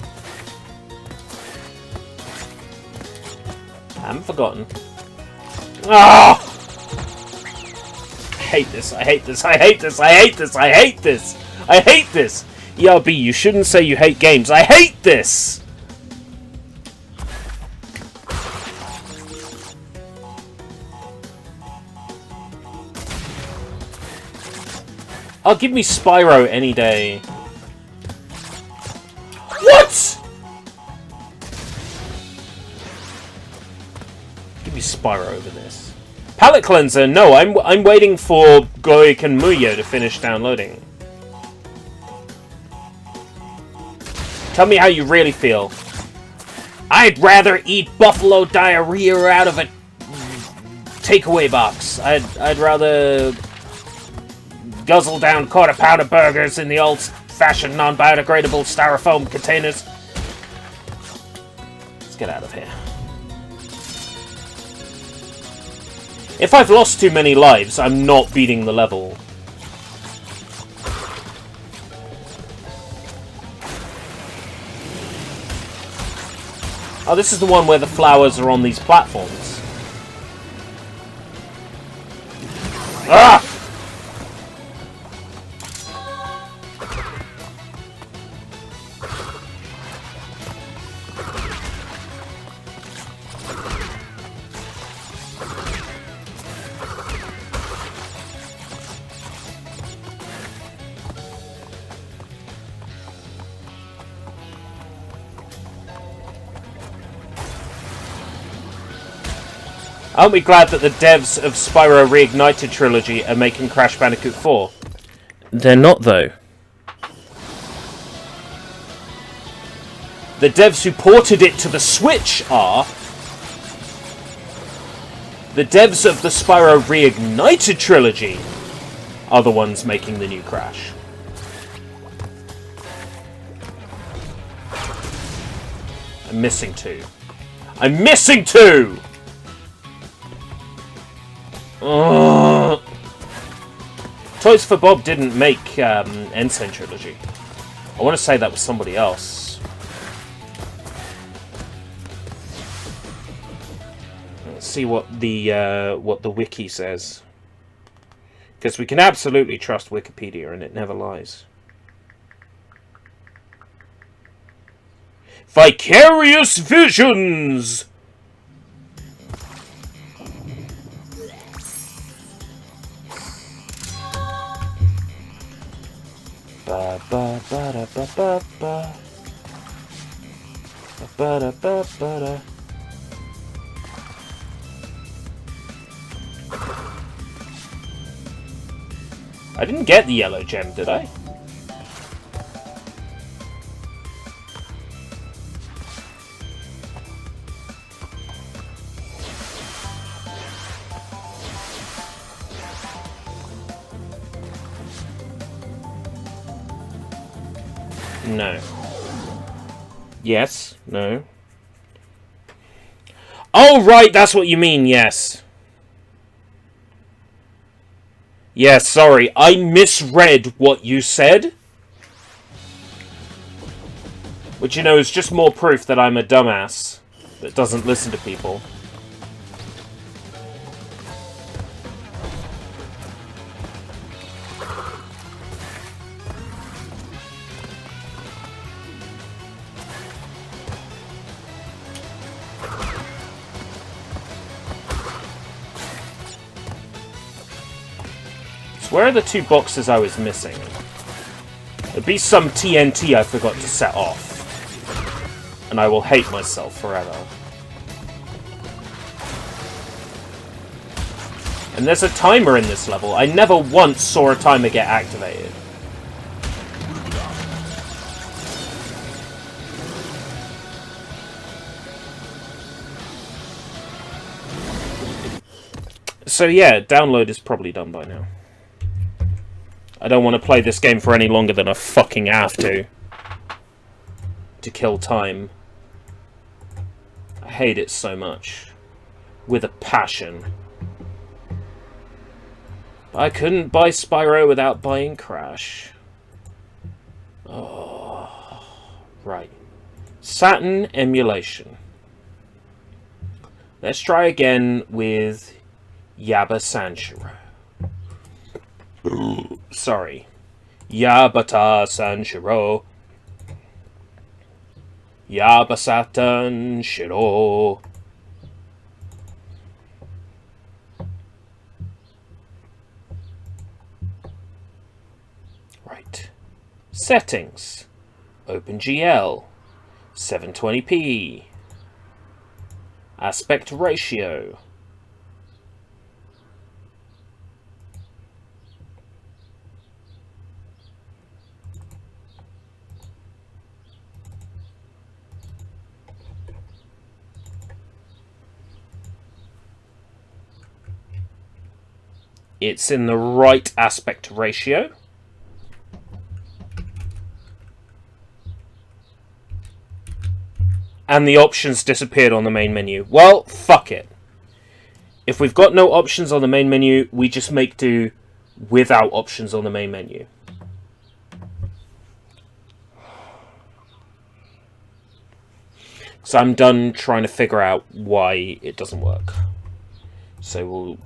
haven't forgotten. Ah! I hate this, I hate this, I hate this, I hate this, I hate this! I hate this! ERB, you shouldn't say you hate games. I hate this! Oh, give me Spyro any day. What?! Give me Spyro over this. Palette cleanser? No, I'm waiting for Goiken Muyo to finish downloading. Tell me how you really feel. I'd rather eat buffalo diarrhea out of a takeaway box. I'd rather guzzle down quarter pounder burgers in the old-fashioned non-biodegradable styrofoam containers. Let's get out of here. If I've lost too many lives, I'm not beating the level. Oh, this is the one where the flowers are on these platforms. Ah! Aren't we glad that the devs of Spyro Reignited Trilogy are making Crash Bandicoot 4? They're not, though. The devs who ported it to the Switch are... The devs of the Spyro Reignited Trilogy are the ones making the new Crash. I'm missing two. I'm missing two! Toys for Bob didn't make Ensign Trilogy. I want to say that was somebody else. Let's see what the wiki says, because we can absolutely trust Wikipedia, and it never lies. Vicarious Visions. Ba ba ba da ba ba ba ba da ba ba da. I didn't get the yellow gem, did I? No. Yes. No. Oh, right, that's what you mean, yes. Yes, sorry, I misread what you said. Which, you know, is just more proof that I'm a dumbass that doesn't listen to people. Where are the two boxes I was missing? There'd be some TNT I forgot to set off. And I will hate myself forever. And there's a timer in this level. I never once saw a timer get activated. So yeah, download is probably done by now. I don't want to play this game for any longer than I fucking have to kill time. I hate it so much. With a passion. I couldn't buy Spyro without buying Crash. Oh, right. Saturn emulation. Let's try again with Yaba Sanshiro. Sorry. Yabata Sanshiro. Yaba Saturn Shiro. Right. Settings. OpenGL. 720p. Aspect ratio. It's in the right aspect ratio. And the options disappeared on the main menu. Well, fuck it. If we've got no options on the main menu, we just make do without options on the main menu. So I'm done trying to figure out why it doesn't work. So we'll,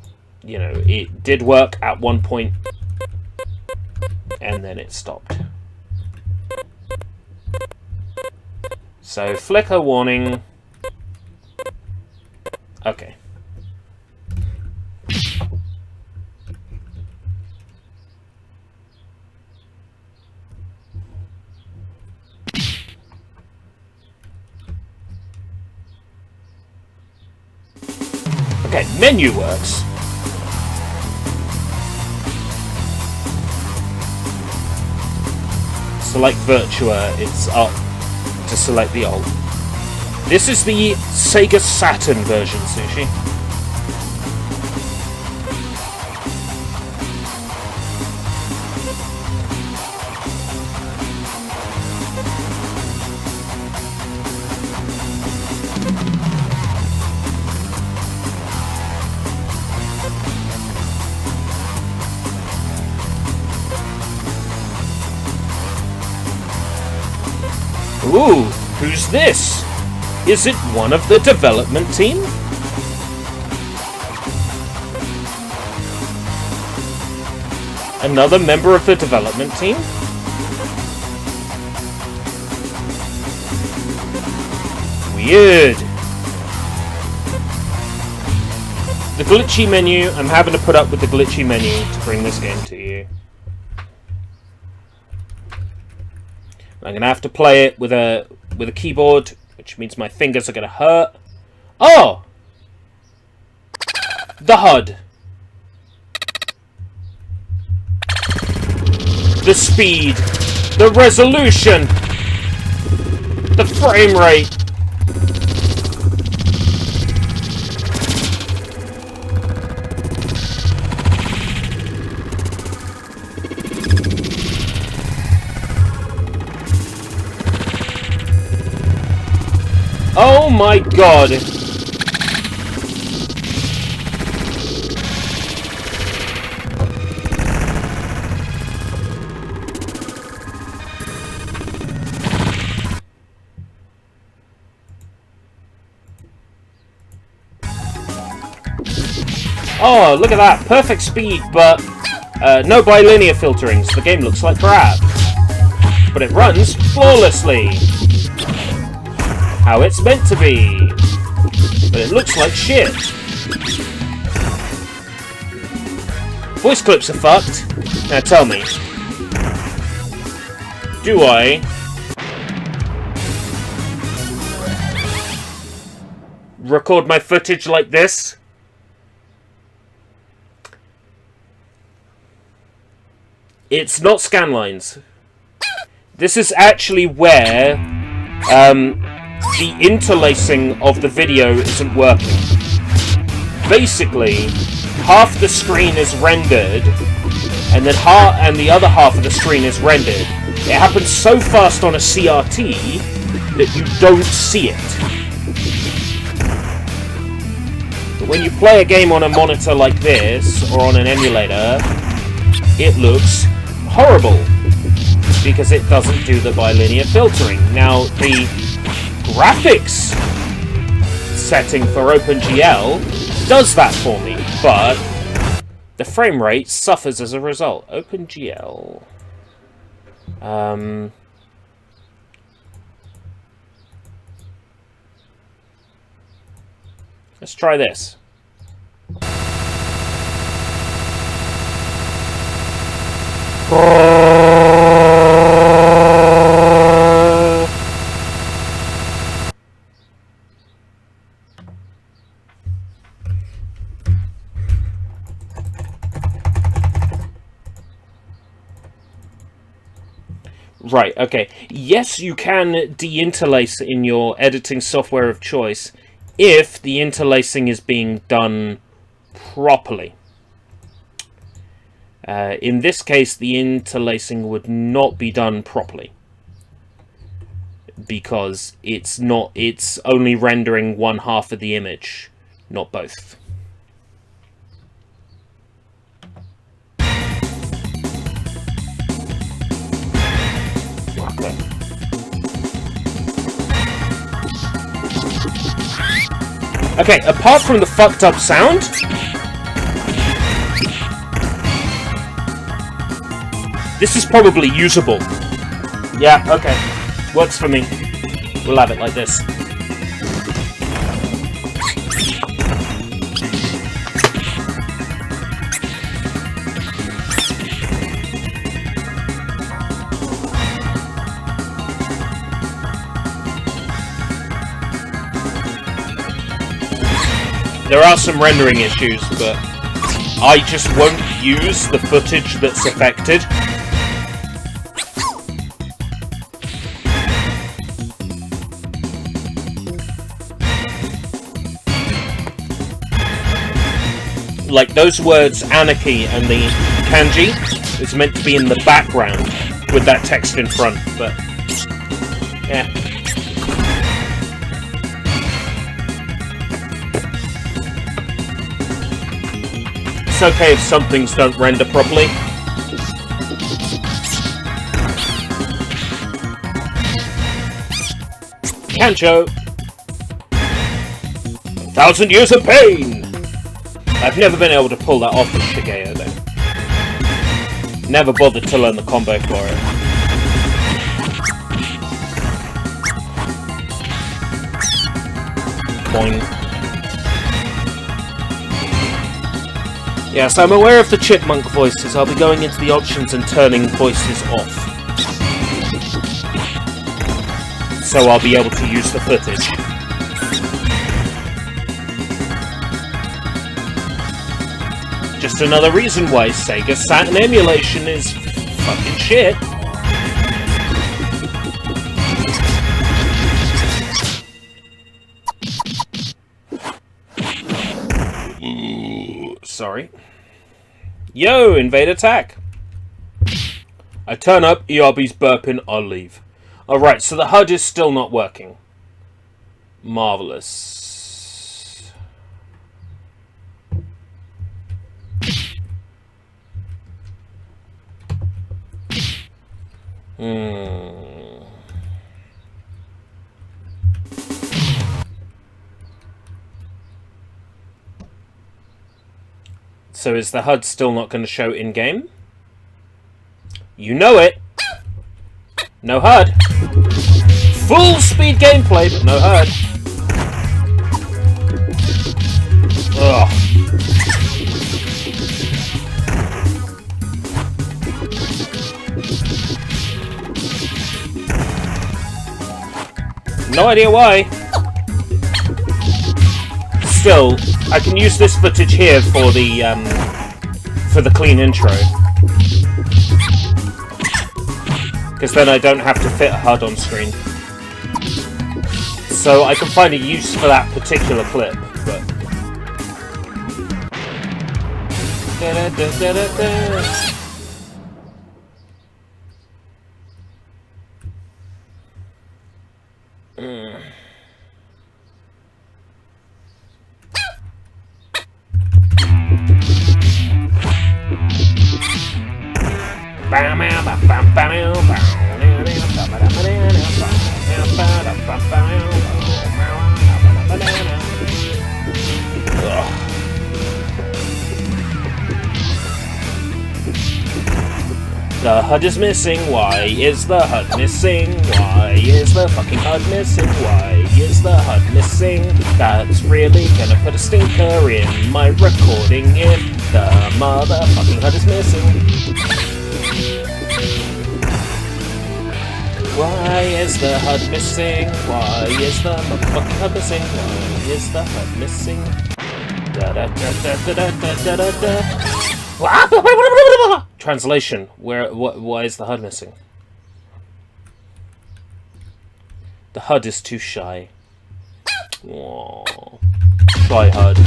you know, it did work at one point, and then it stopped. So flicker warning. Okay. Okay, menu works. Select Virtua, it's up to select the alt. This is the Sega Saturn version, Sushi. Ooh, who's this? Is it one of the development team? Another member of the development team? Weird. The glitchy menu, I'm having to put up with the glitchy menu to bring this game to you. I'm going to have to play it with a keyboard, which means my fingers are going to hurt. Oh! The HUD. The speed. The resolution. The frame rate. Oh my god! Oh, look at that! Perfect speed, but no bilinear filterings. The game looks like crap. But it runs flawlessly. How it's meant to be. But it looks like shit. Voice clips are fucked. Now tell me. Do I record my footage like this? It's not scanlines. This is actually where the interlacing of the video isn't working. Basically, half the screen is rendered, and then the other half of the screen is rendered. It happens so fast on a CRT that you don't see it. But when you play a game on a monitor like this, or on an emulator, it looks horrible, because it doesn't do the bilinear filtering. Now, the graphics setting for OpenGL does that for me, but the frame rate suffers as a result. OpenGL. Let's try this. Right, okay. Yes, you can de-interlace in your editing software of choice if the interlacing is being done properly. In this case, the interlacing would not be done properly, because it's only rendering one half of the image, not both. Okay, apart from the fucked up sound, this is probably usable. Yeah, okay. Works for me. We'll have it like this. There are some rendering issues, but I just won't use the footage that's affected. Like, those words, anarchy and the kanji, is meant to be in the background with that text in front, but yeah. It's okay if some things don't render properly. Kancho! 1,000 years of pain! I've never been able to pull that off with Shigeo, though. Never bothered to learn the combo for it. Boing. Yes, I'm aware of the chipmunk voices. I'll be going into the options and turning voices off. So I'll be able to use the footage. Just another reason why Sega Saturn emulation is fucking shit. Sorry. Yo, invade attack. I turn up, ERB's burping, I'll leave. Alright, so the HUD is still not working. Marvelous. So is the HUD still not going to show in-game? You know it! No HUD! Full speed gameplay, but no HUD. Ugh. No idea why. Still, I can use this footage here for the clean intro. Because then I don't have to fit a HUD on screen. So I can find a use for that particular clip, but... The HUD is missing, why is the HUD missing? Why is the fucking HUD missing? Why is the HUD missing? That's really gonna put a stinker in my recording if the motherfucking HUD is missing. Why is the HUD missing? Why is the motherfucking HUD missing? Why is the HUD missing? Da da da da da da da da da. Translation. Why is the HUD missing? The HUD is too shy. Aww. Shy HUD.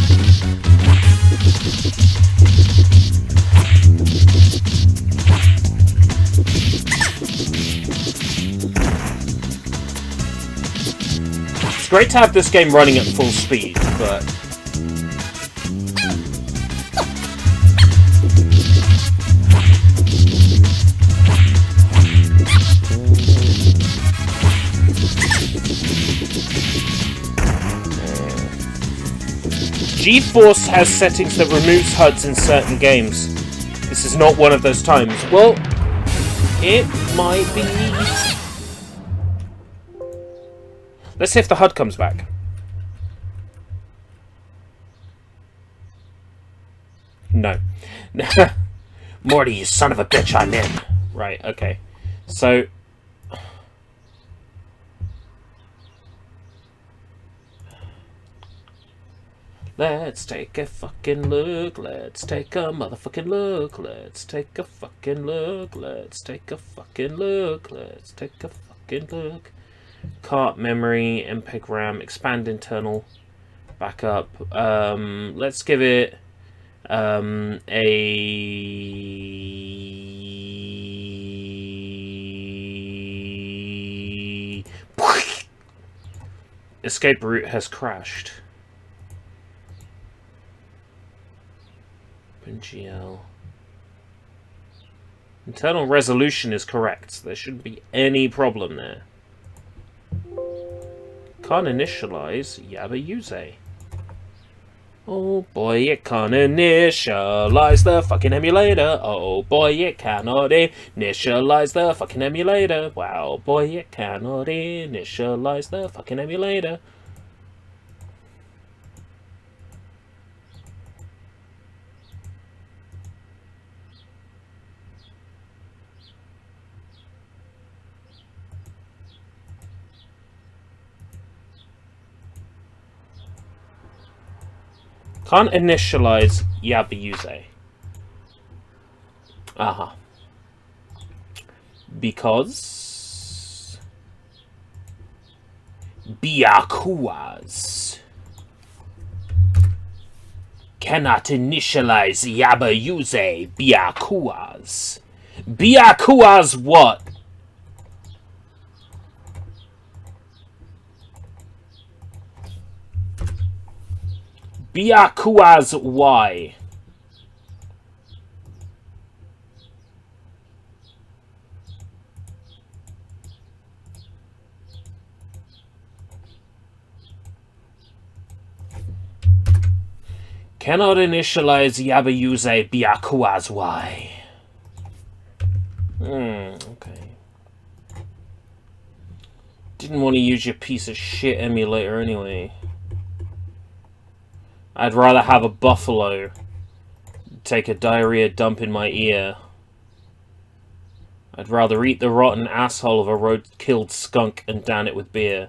It's great to have this game running at full speed, but... GeForce has settings that removes HUDs in certain games. This is not one of those times. Well, it might be. Let's see if the HUD comes back. No. Morty, you son of a bitch, I'm in. Right, okay. So... Let's take a fucking look. Let's take a motherfucking look. Let's take a fucking look. Let's take a fucking look. Let's take a fucking look. Cart memory, MPEG RAM, expand internal, backup. Let's give it EscapeRoute has crashed. OpenGL. Internal resolution is correct. There shouldn't be any problem there. Can't initialize Yabayuze. Oh boy, it can't initialize the fucking emulator. Oh boy, it cannot initialize the fucking emulator. Wow, boy, it cannot initialize the fucking emulator. Can't initialize Yabayuze. Because Byakuas cannot initialize Yabayuze. Byakuas. Byakuas what? Byakuas Y. Cannot initialize Yabayuze Byakuas Y. Okay. Didn't want to use your piece of shit emulator anyway. I'd rather have a buffalo take a diarrhea dump in my ear. I'd rather eat the rotten asshole of a road-killed skunk and down it with beer.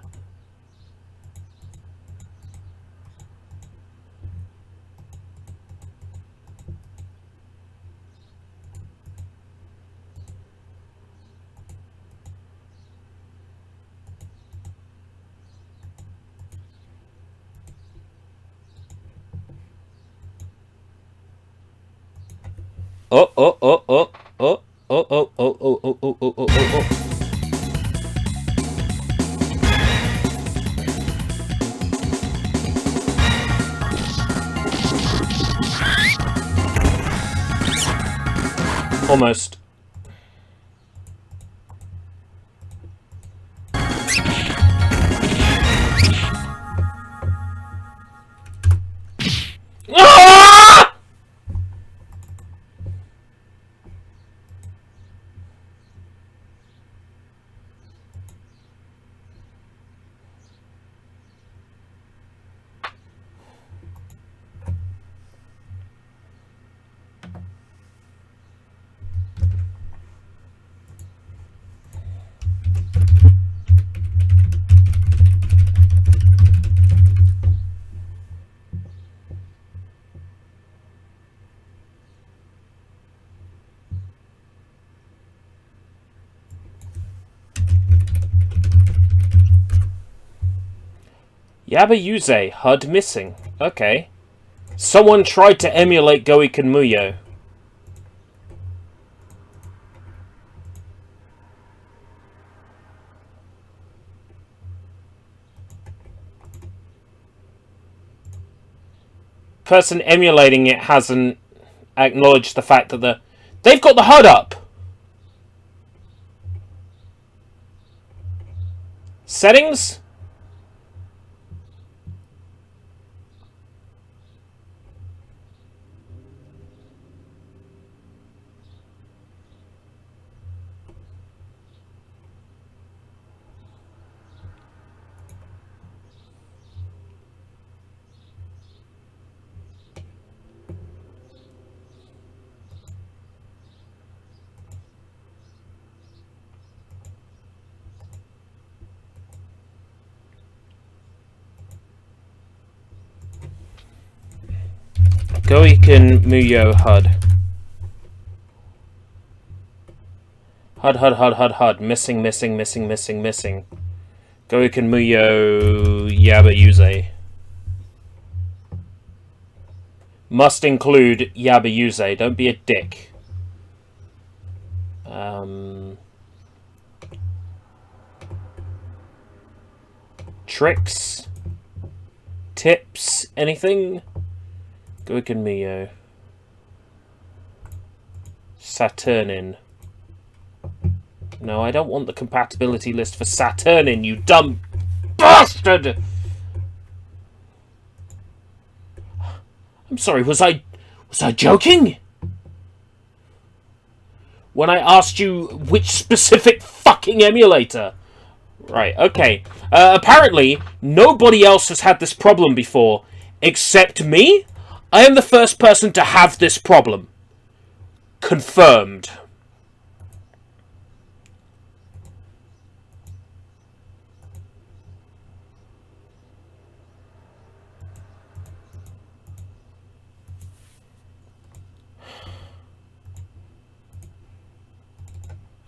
Oh, oh, oh, oh, oh, oh, oh, oh, oh, oh, oh, oh, oh, oh. Almost. Ah! Yabayuze, HUD missing. Okay. Someone tried to emulate Goiken Muyo. Person emulating it hasn't acknowledged the fact that they've got the HUD up. Settings? Goiken Muyo HUD. HUD. Missing. Goiken Muyo Yabayuze. Must include Yabayuze. Don't be a dick. Tricks? Tips? Anything? Goiken Muyo. Saturnin. No, I don't want the compatibility list for Saturnin, you dumb bastard! I'm sorry, was I joking? When I asked you which specific fucking emulator? Right, okay. Apparently, nobody else has had this problem before, except me? I am the first person to have this problem. Confirmed.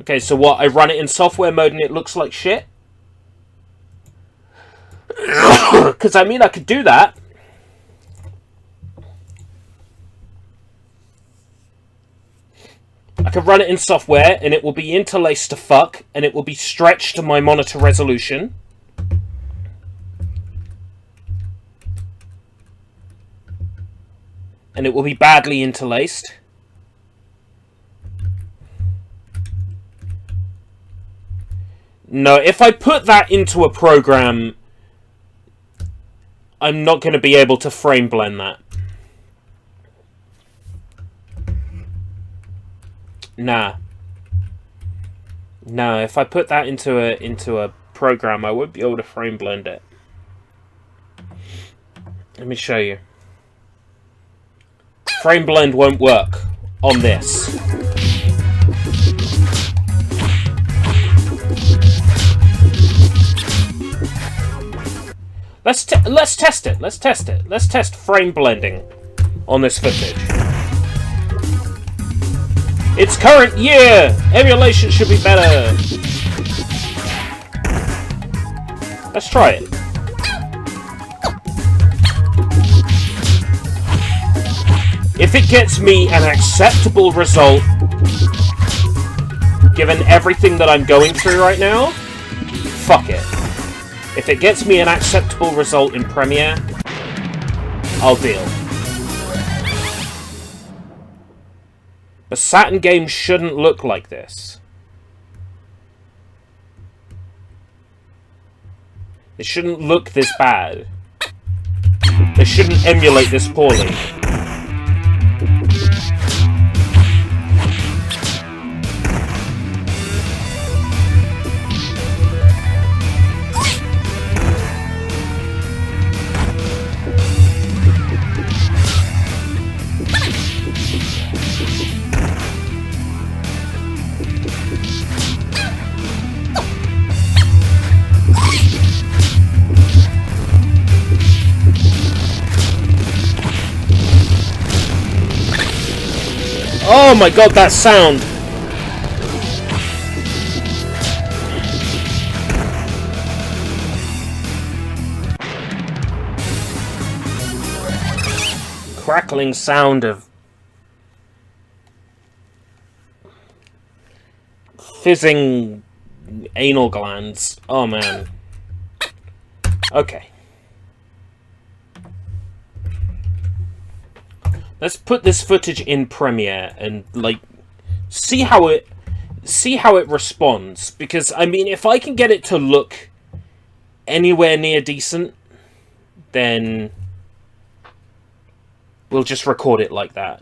Okay, so what? I run it in software mode and it looks like shit? Because, I mean, I could do that. I could run it in software and it will be interlaced to fuck and it will be stretched to my monitor resolution. And it will be badly interlaced. No, if I put that into a program, I'm not going to be able to frame blend that. Nah. No, if I put that into a program, I won't be able to frame blend it. Let me show you. Frame blend won't work on this. Let's test it. Let's test it. Let's test frame blending on this footage. It's current year! Emulation should be better! Let's try it. If it gets me an acceptable result, given everything that I'm going through right now, fuck it. If it gets me an acceptable result in Premiere, I'll deal. But Saturn games shouldn't look like this. They shouldn't look this bad. They shouldn't emulate this poorly. Oh my god, that sound! Crackling sound of fizzing anal glands. Oh man. Okay. Let's put this footage in Premiere and like see how it responds, because I mean if I can get it to look anywhere near decent, then we'll just record it like that.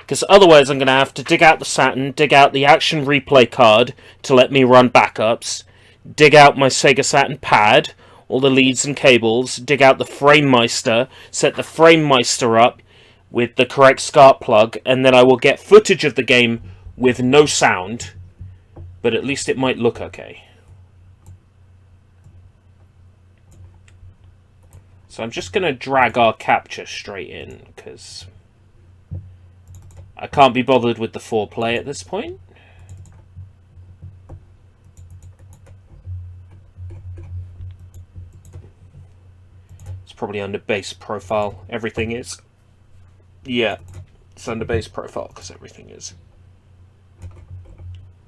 Because otherwise I'm going to have to dig out the Saturn, dig out the action replay card to let me run backups, dig out my Sega Saturn pad, all the leads and cables, dig out the FrameMeister, set the FrameMeister up with the correct SCART plug, and then I will get footage of the game with no sound, but at least it might look okay. So I'm just going to drag our capture straight in, because I can't be bothered with the foreplay at this point. It's probably under base profile. Everything is. Yeah, it's under base profile, because everything is.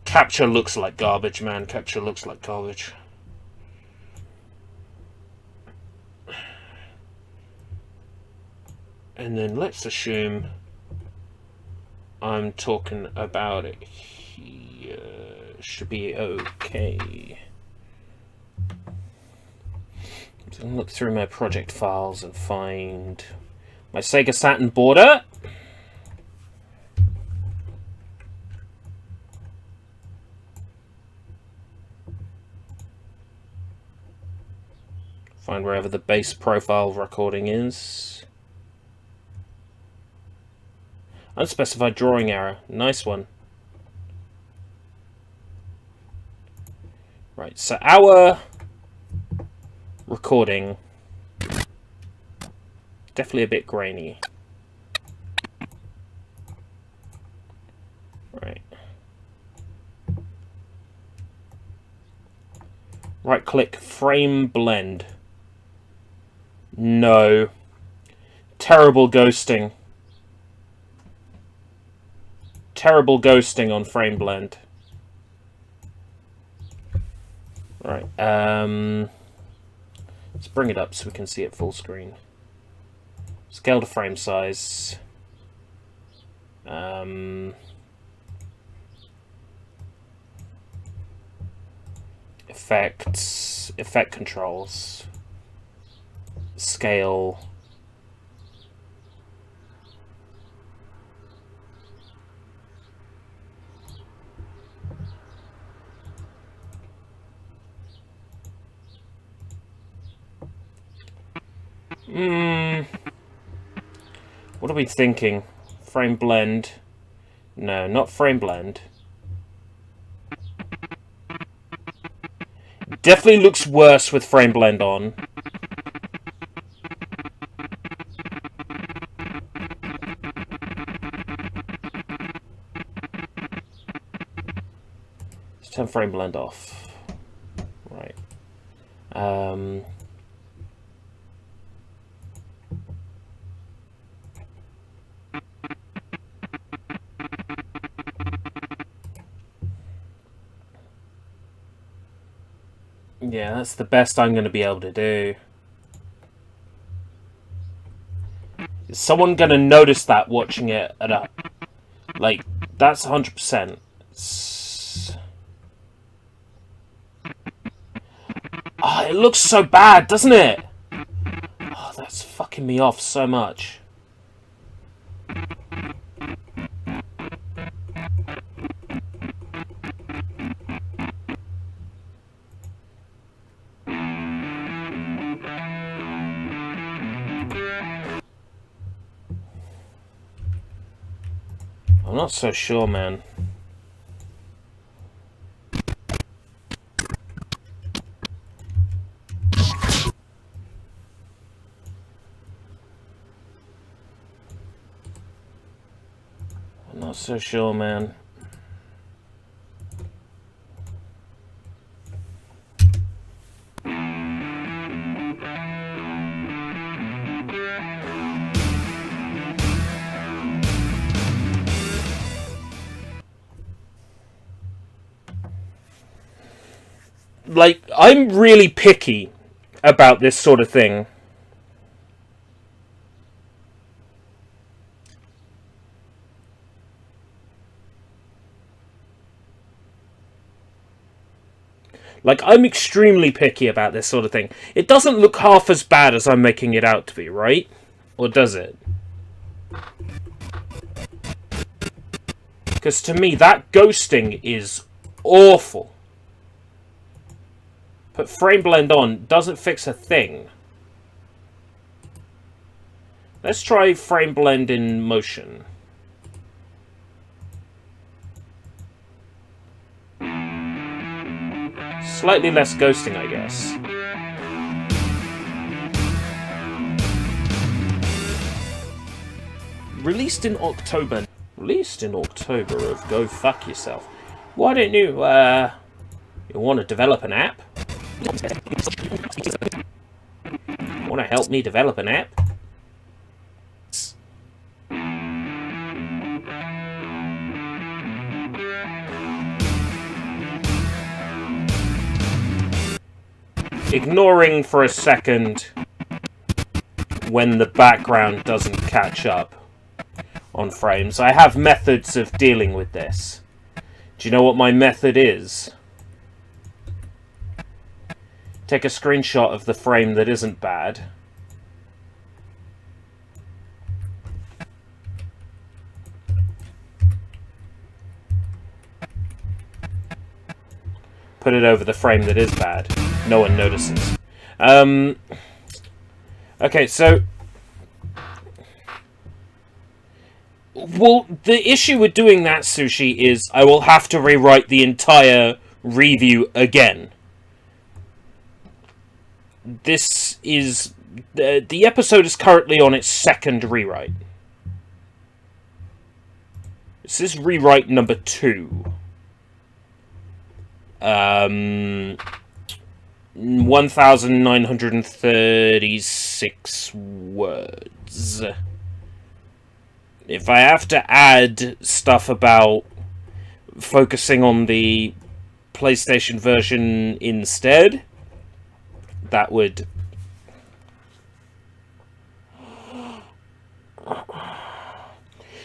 Capture looks like garbage, man. Capture looks like garbage. And then let's assume I'm talking about it here. Should be okay. So I'm gonna look through my project files and find my Sega Saturn border. Find wherever the base profile recording is. Unspecified drawing error. Nice one. Right, so our recording definitely a bit grainy. Right. Right click, frame blend. No. Terrible ghosting. Terrible ghosting on frame blend. Right, let's bring it up so we can see it full screen. Scale to frame size. Effects, effect controls, scale. What are we thinking? Frame blend? No, not frame blend. Definitely looks worse with frame blend on. Let's turn frame blend off. Right. Yeah, that's the best I'm going to be able to do. Is someone going to notice that watching it at a... Like, that's 100%. Oh, it looks so bad, doesn't it? Oh, that's fucking me off so much. I'm not so sure, man. I'm not so sure, man. Like, I'm really picky about this sort of thing. Like, I'm extremely picky about this sort of thing. It doesn't look half as bad as I'm making it out to be, right? Or does it? Because to me, that ghosting is awful. Put frame blend on, doesn't fix a thing. Let's try frame blend in motion. Slightly less ghosting, I guess. Released in October. Released in October of Go Fuck Yourself. Why don't you want to develop an app? Want to help me develop an app? Ignoring for a second when the background doesn't catch up on frames. I have methods of dealing with this. Do you know what my method is? Take a screenshot of the frame that isn't bad. Put it over the frame that is bad. No one notices. Okay, so... Well, the issue with doing that, Sushi, is I will have to rewrite the entire review again. This is... The episode is currently on its second rewrite. This is rewrite number 2. 1936 words. If I have to add stuff about focusing on the PlayStation version instead, that would...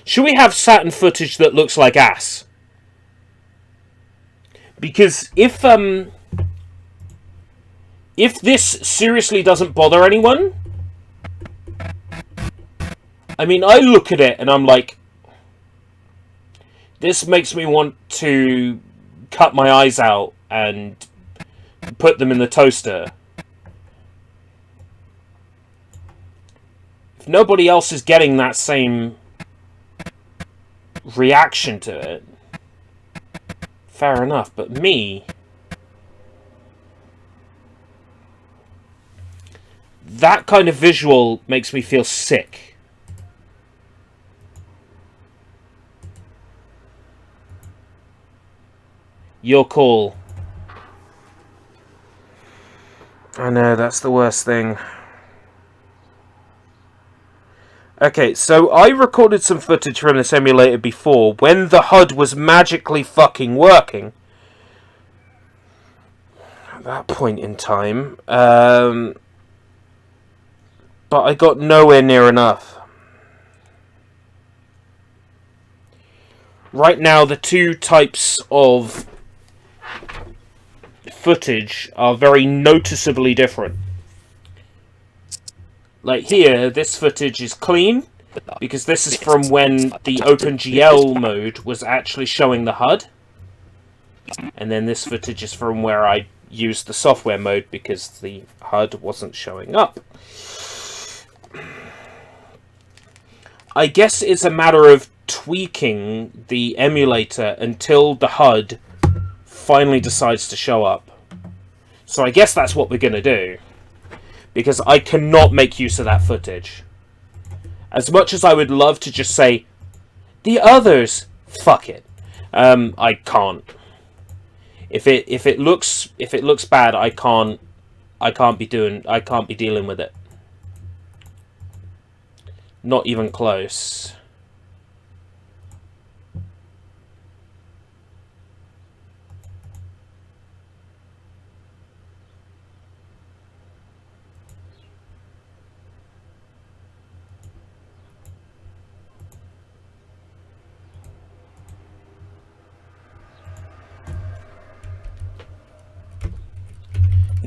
Should we have Saturn footage that looks like ass? Because if this seriously doesn't bother anyone, I mean, I look at it and I'm like, this makes me want to cut my eyes out and put them in the toaster. If nobody else is getting that same reaction to it, fair enough, but me... That kind of visual makes me feel sick. Your call. I know, that's the worst thing. Okay, so I recorded some footage from this emulator before, when the HUD was magically fucking working. At that point in time, but I got nowhere near enough. Right now, the two types of footage are very noticeably different. Like here, this footage is clean, because this is from when the OpenGL mode was actually showing the HUD. And then this footage is from where I used the software mode, because the HUD wasn't showing up. I guess it's a matter of tweaking the emulator until the HUD finally decides to show up. So I guess that's what we're going to do. Because I cannot make use of that footage. As much as I would love to just say, the others, fuck it. I can't. If it looks bad, I can't be dealing with it. Not even close.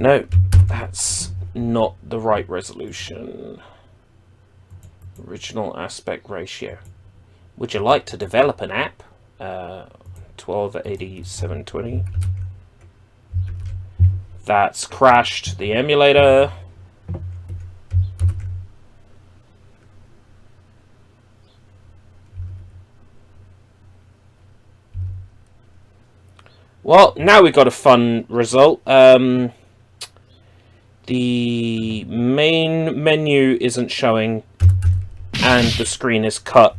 No, that's not the right resolution. Original aspect ratio. Would you like to develop an app? 1280 720. That's crashed the emulator. Well, now we got a fun result. The main menu isn't showing, and the screen is cut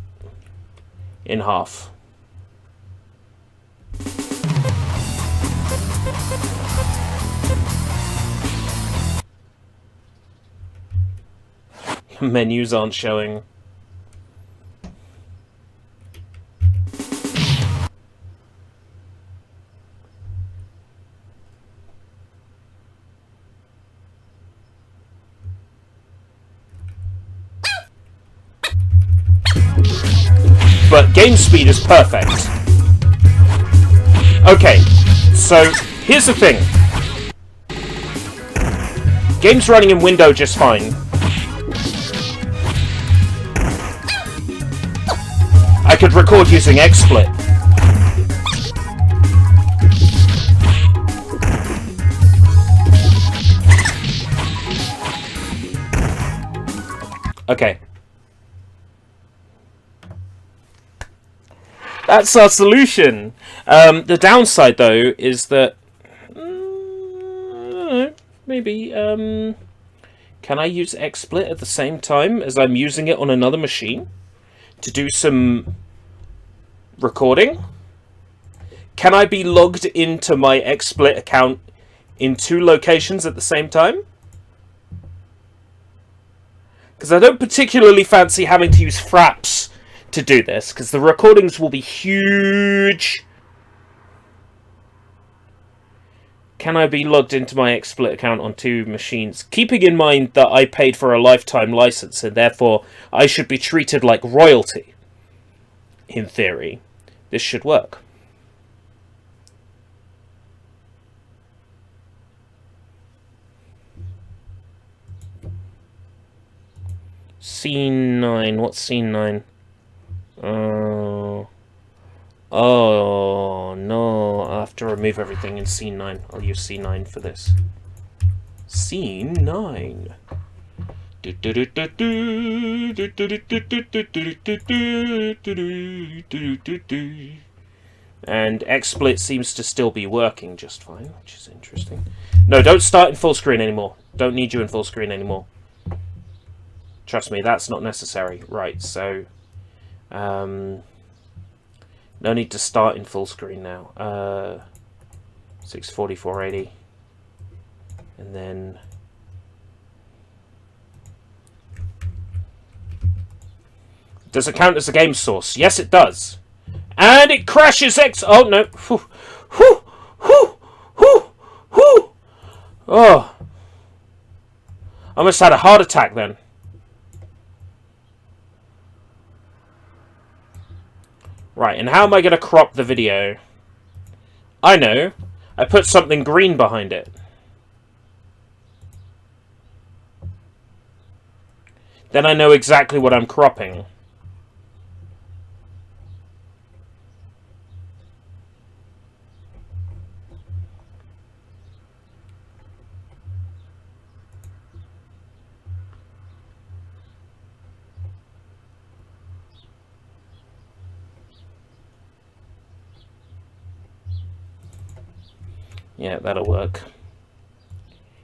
in half. Menus aren't showing. But game speed is perfect. Okay, so here's the thing. Game's running in window just fine. I could record using XSplit. Okay. That's our solution. The downside, though, is that... maybe... can I use XSplit at the same time as I'm using it on another machine? To do some recording? Can I be logged into my XSplit account in 2 locations at the same time? Because I don't particularly fancy having to use Fraps to do this, because the recordings will be huge. Can I be logged into my XSplit account on 2 machines? Keeping in mind that I paid for a lifetime license, and therefore I should be treated like royalty. In theory, this should work. Scene 9. What's scene 9? Oh no, I have to remove everything in scene 9. I'll use scene 9 for this. Scene 9. And XSplit seems to still be working just fine, which is interesting. No, don't start in full screen anymore. Don't need you in full screen anymore. Trust me, that's not necessary. Right, so... no need to start in full screen now. 640, 480. And then... Does it count as a game source? Yes, it does. And it crashes Oh, no. Whew. Whew. Whew. Whew. Whew. Oh. I almost had a heart attack then. Right, and how am I going to crop the video? I know. I put something green behind it. Then I know exactly what I'm cropping. Yeah, that'll work.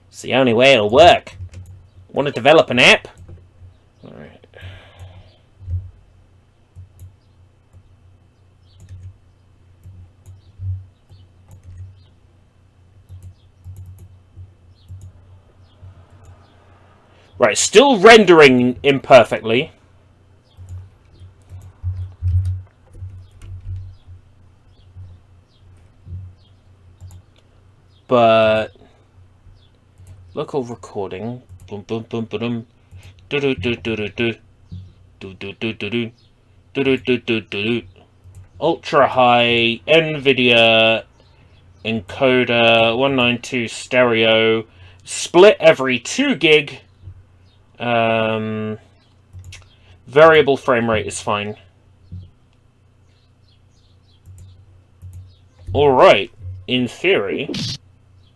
It's the only way it'll work. Want to develop an app? Alright. Right, still rendering imperfectly. But local recording, boom boom boom boom, do do do do do do do do do do do do do do, ultra high NVIDIA encoder 192 stereo, split every 2 gig. Variable frame rate is fine. All right, in theory.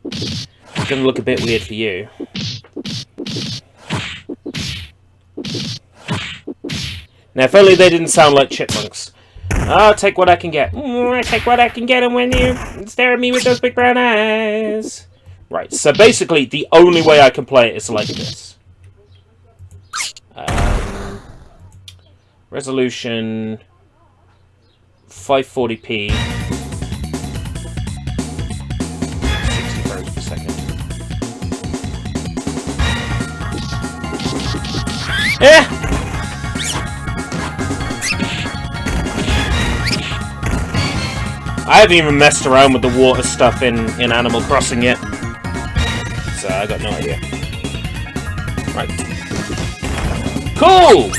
It's gonna look a bit weird for you. Now, if only they didn't sound like chipmunks. I'll take what I can get. I take what I can get, and when you stare at me with those big brown eyes. Right, so basically, the only way I can play it is like this. Resolution 540p. 60 frames per second. Yeah! I haven't even messed around with the water stuff in Animal Crossing yet. So I got no idea. Right. Cool!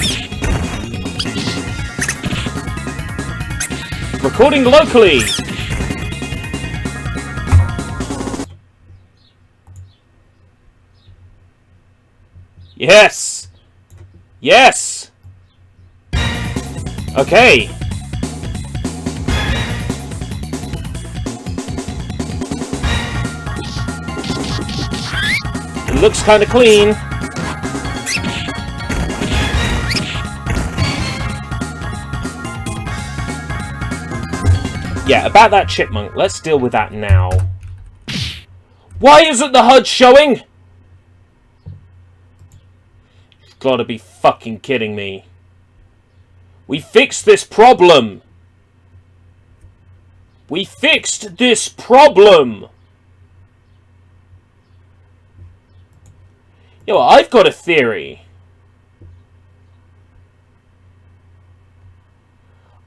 Recording locally! Yes! Yes! Okay. It looks kind of clean. Yeah, about that chipmunk. Let's deal with that now. Why isn't the HUD showing? You've got to be fucking kidding me. We fixed this problem. We fixed this problem. Yo, I've got a theory.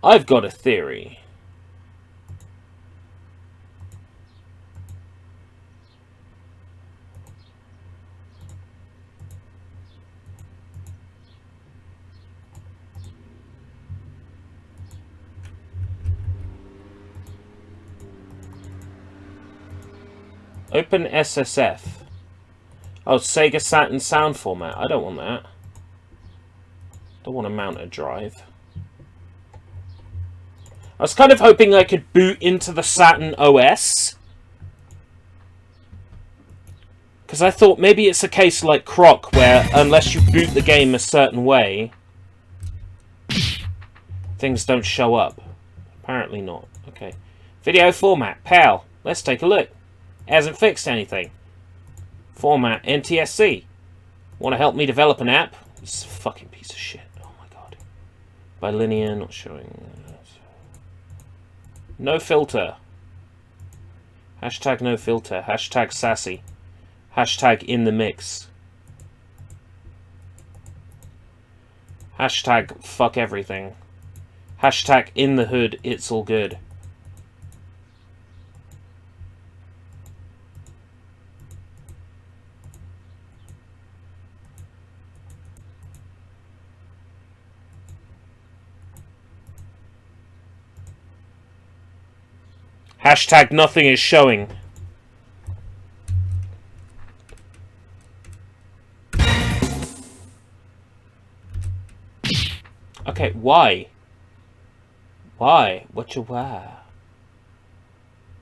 I've got a theory. Open SSF. Oh, Sega Saturn sound format. I don't want that. Don't want to mount a drive. I was kind of hoping I could boot into the Saturn OS. Because I thought maybe it's a case like Croc, where unless you boot the game a certain way, things don't show up. Apparently not. Okay. Video format. PAL. Let's take a look. Hasn't fixed anything. Format NTSC. Want to help me develop an app? This is a fucking piece of shit. Oh my god. Bilinear, not showing. No filter. Hashtag no filter. Hashtag sassy. Hashtag in the mix. Hashtag fuck everything. Hashtag in the hood, it's all good. Hashtag nothing is showing. Okay, why? Why? What's your why?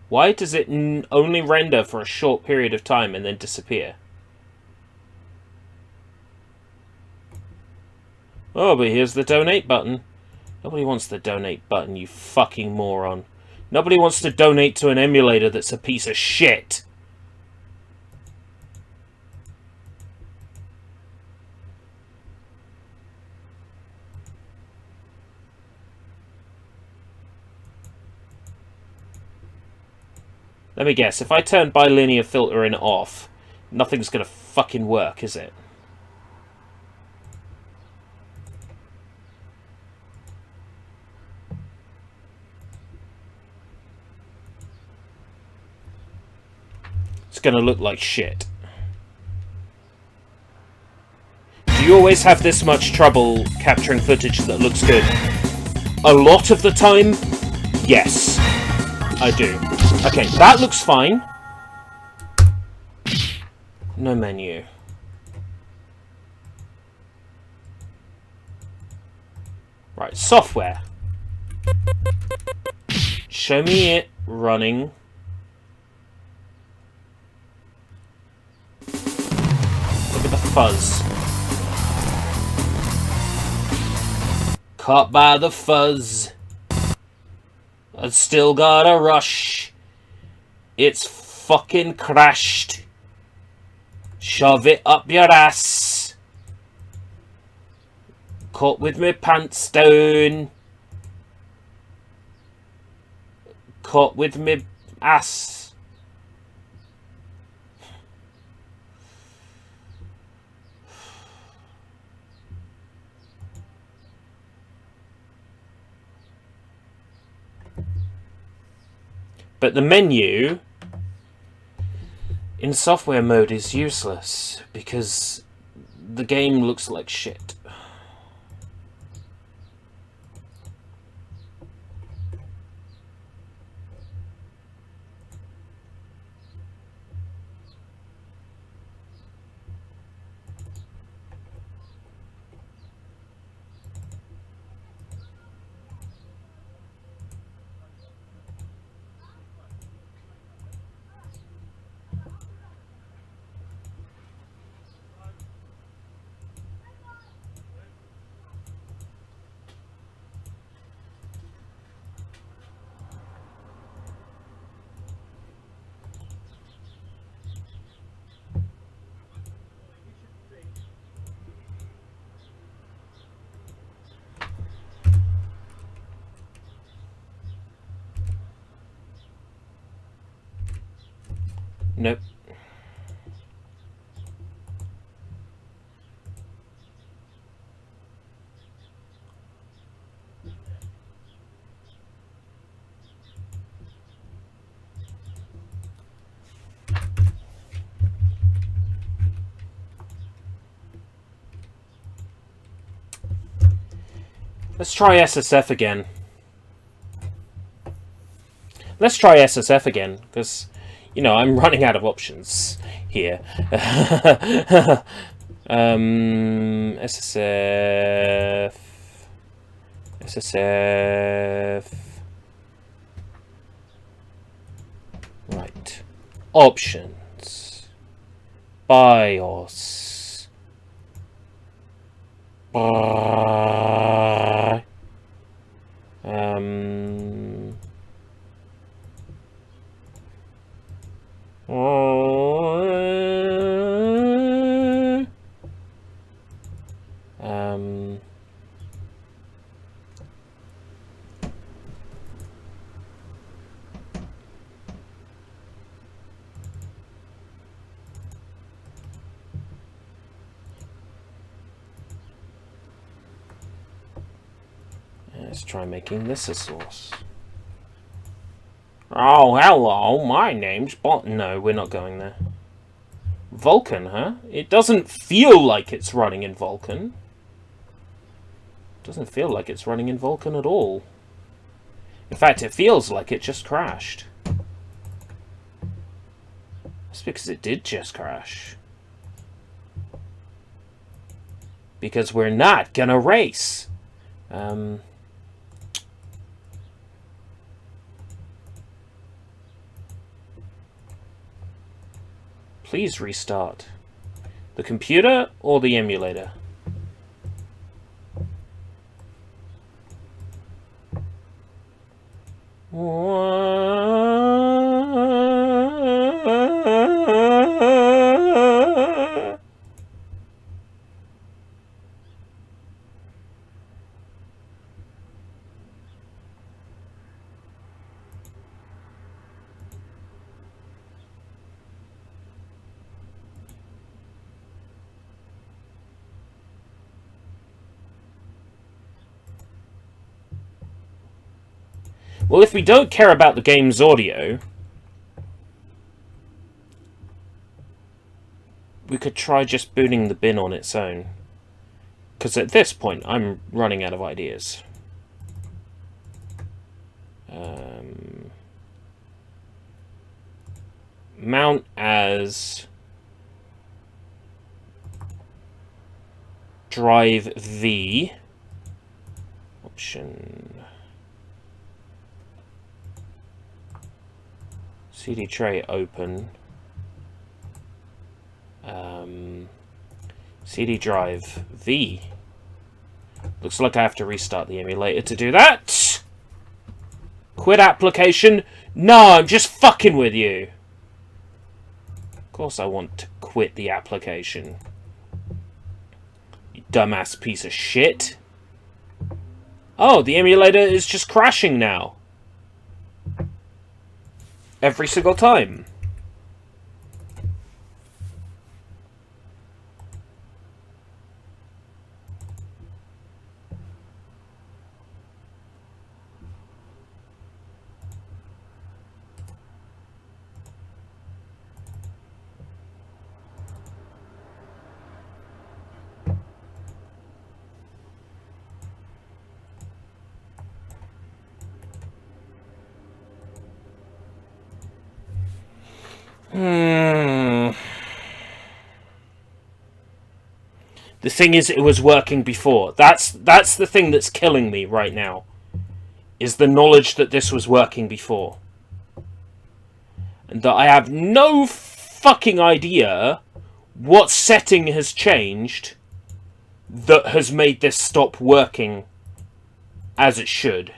Why does it only render for a short period of time and then disappear? Oh, but here's the donate button. Nobody wants the donate button, you fucking moron. Nobody wants to donate to an emulator that's a piece of shit. Let me guess, if I turn bilinear filtering off, nothing's gonna fucking work, is it? It's gonna look like shit. Do you always have this much trouble capturing footage that looks good? A lot of the time, yes, I do. Okay, that looks fine. No menu. Right, software. Show me it running. Look at the fuzz. Caught by the fuzz. I still gotta rush. It's fucking crashed. Shove it up your ass. Caught with me pants down. Caught with me ass. But the menu in software mode is useless because the game looks like shit. Nope. Let's try SSF again. Let's try SSF again, because, you know, I'm running out of options here. SSF... SSF... Right. Options. BIOS. Let's try making this a source. Oh, hello, my name's No, we're not going there. Vulkan, huh? It doesn't feel like it's running in Vulkan. Doesn't feel like it's running in Vulkan at all. In fact, it feels like it just crashed. That's because it did just crash. Because we're not gonna race. Please restart. The computer or the emulator? Well, if we don't care about the game's audio, we could try just booting the bin on its own. Because at this point, I'm running out of ideas. Mount as drive V. Option. CD tray open. CD drive V. Looks like I have to restart the emulator to do that. Quit application? No, I'm just fucking with you. Of course I want to quit the application. You dumbass piece of shit. Oh, the emulator is just crashing now. Every single time. The thing is, it was working before. That's the thing that's killing me right now. Is the knowledge that this was working before. And that I have no fucking idea what setting has changed that has made this stop working as it should.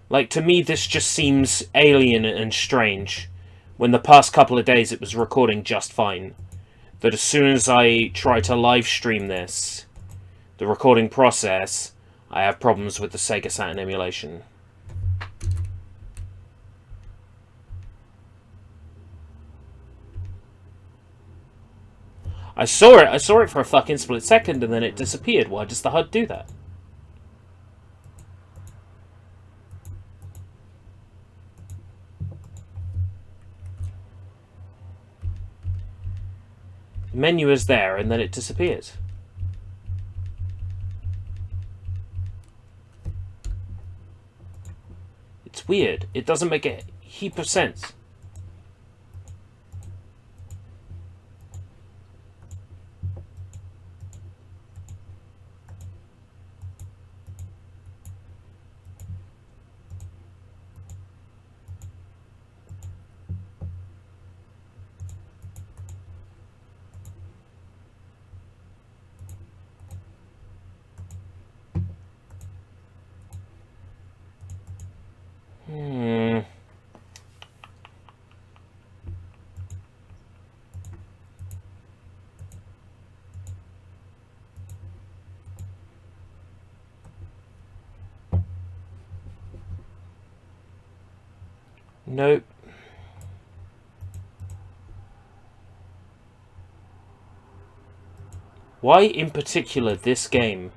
Like, to me, this just seems alien and strange, when the past couple of days it was recording just fine. That as soon as I try to live stream this, the recording process, I have problems with the Sega Saturn emulation. I saw it for a fucking split second and then it disappeared. Why does the HUD do that? The menu is there and then it disappears. It's weird. It doesn't make a heap of sense. Nope. Why in particular this game?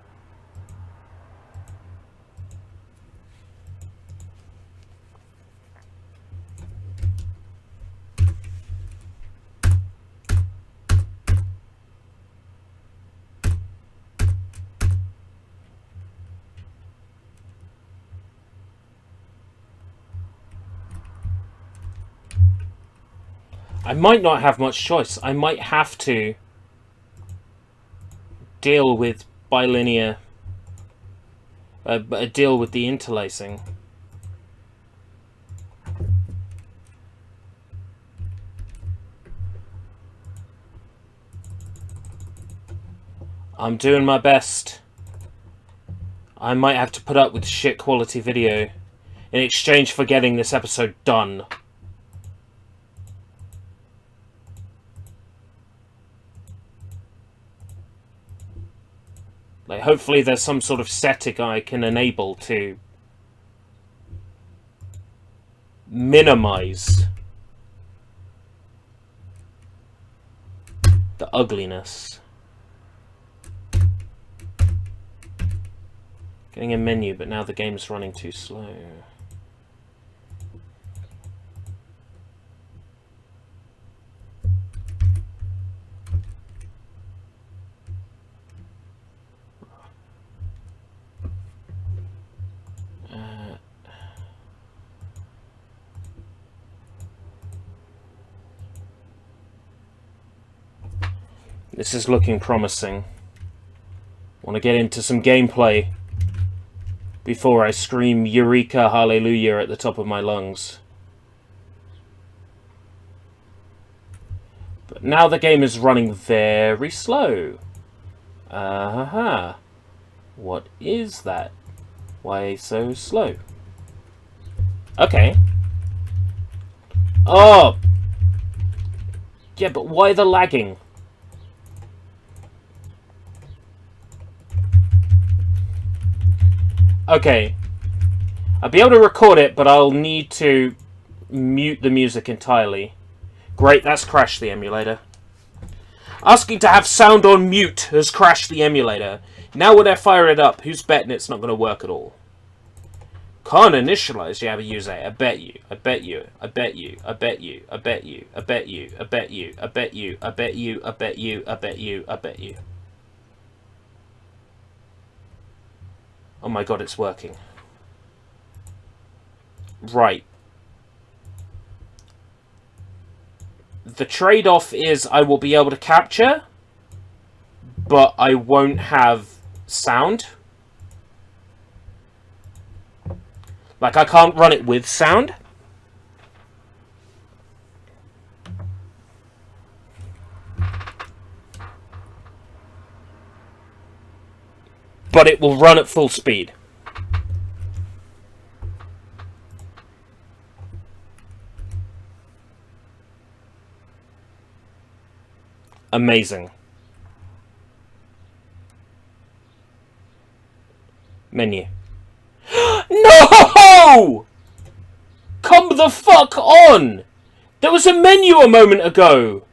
I might not have much choice. I might have to deal with bilinear, deal with the interlacing. I'm doing my best. I might have to put up with shit quality video in exchange for getting this episode done. Like, hopefully there's some sort of setting I can enable to minimize the ugliness. Getting a menu, but now the game's running too slow. This is looking promising. Want to get into some gameplay before I scream Eureka Hallelujah at the top of my lungs. But now the game is running very slow. What is that? Why so slow? Okay. Oh! Yeah, but why the lagging? Okay. I'll be able to record it, but I'll need to mute the music entirely. Great, that's crashed the emulator. Asking to have sound on mute has crashed the emulator. Now when I fire it up, who's betting it's not going to work at all? Can't initialize Java user. I bet you. I bet you. I bet you. I bet you. I bet you. I bet you. I bet you. I bet you. I bet you. I bet you. I bet you. I bet you. Oh my god, it's working. Right. The trade-off is I will be able to capture, but I won't have sound. Like, I can't run it with sound. But it will run at full speed. Amazing. Menu. No! Come the fuck on! There was a menu a moment ago!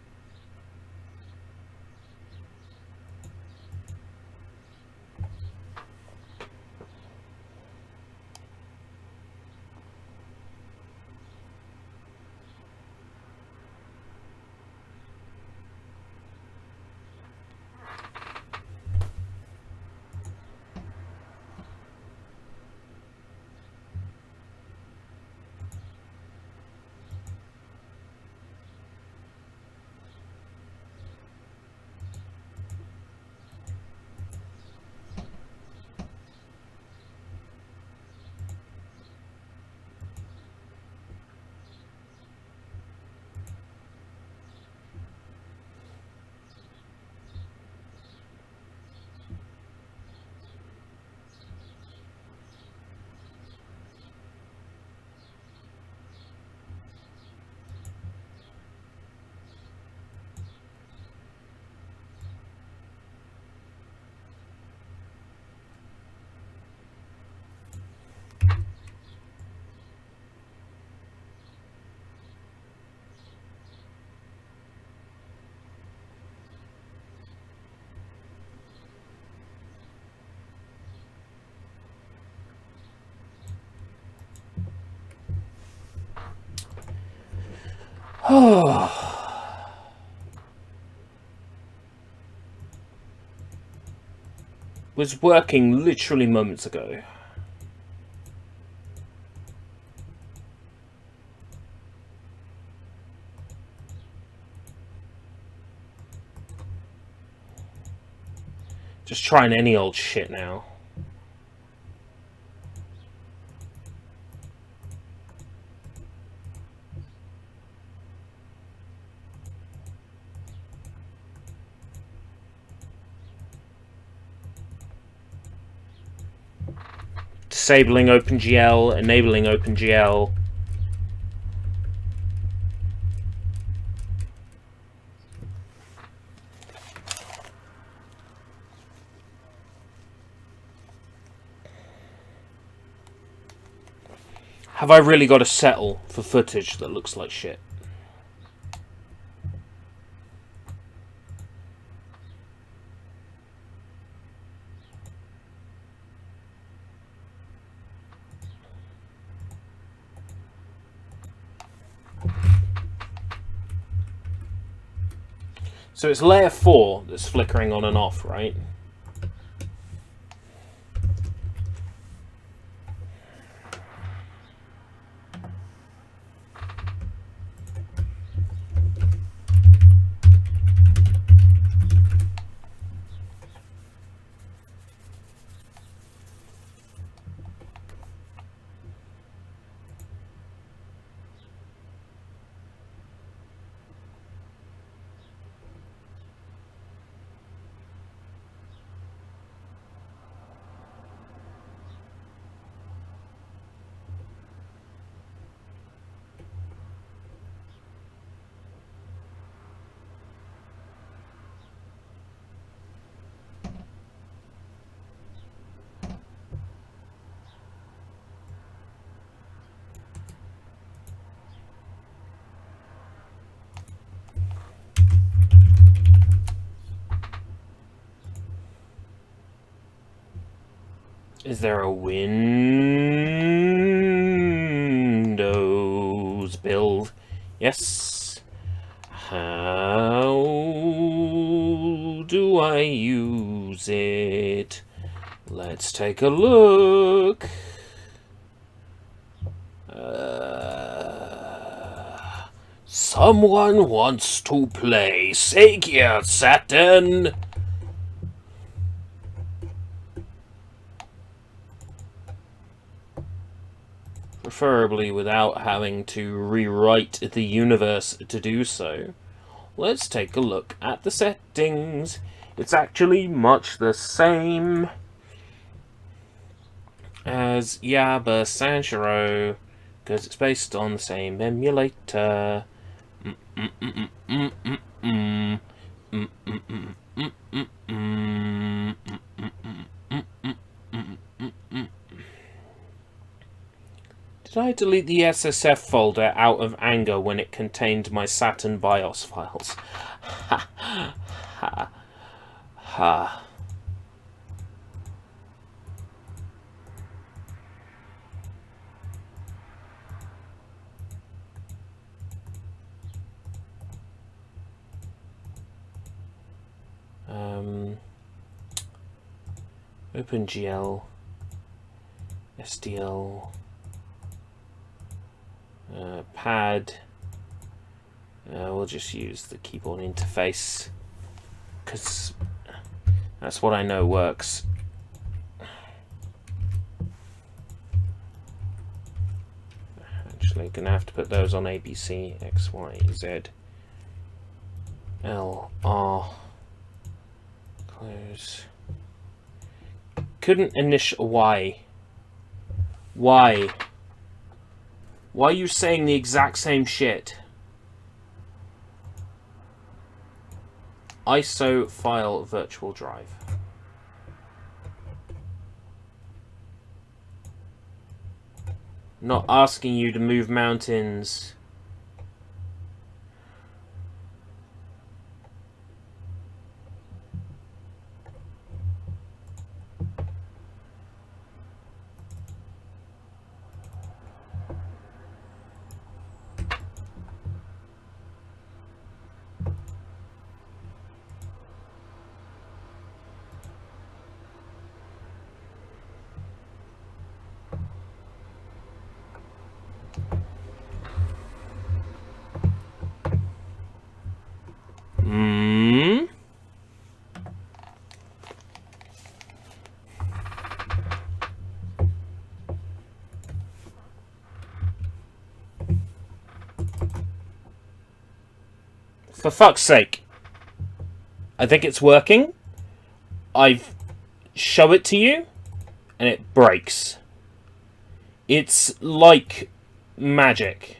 Was working literally moments ago. Just trying any old shit now. Disabling OpenGL, enabling OpenGL. Have I really got to settle for footage that looks like shit? So it's layer 4 that's flickering on and off, right? Is there a Windows build? Yes. How do I use it? Let's take a look. Someone wants to play Sega Saturn. Preferably without having to rewrite the universe to do so. Let's take a look at the settings. It's actually much the same as Yaba Sanshiro, because it's based on the same emulator. Did I delete the SSF folder out of anger when it contained my Saturn BIOS files? Ha ha ha. OpenGL, SDL, pad. We'll just use the keyboard interface because that's what I know works. Actually, gonna have to put those on ABC, X, Y, Z, L, R. Close. Couldn't initial. Why? Why? Why are you saying the exact same shit? ISO file virtual drive. Not asking you to move mountains. For fuck's sake. I think it's working. I've show it to you and it breaks. It's like magic.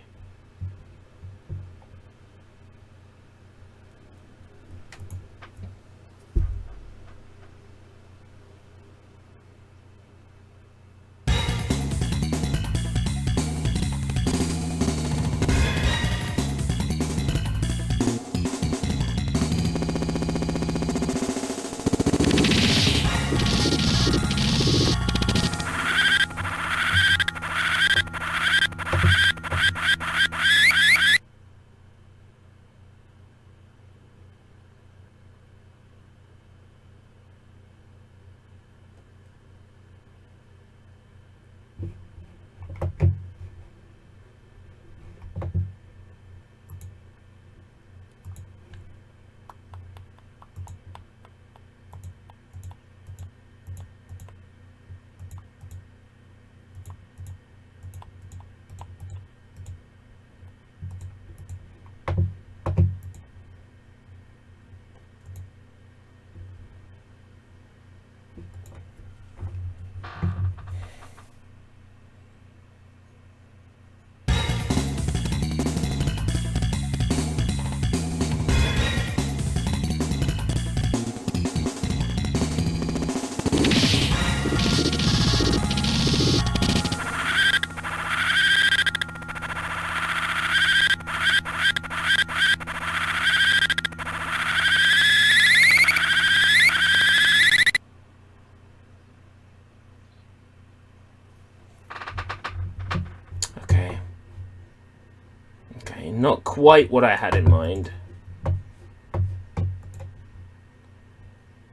quite what I had in mind.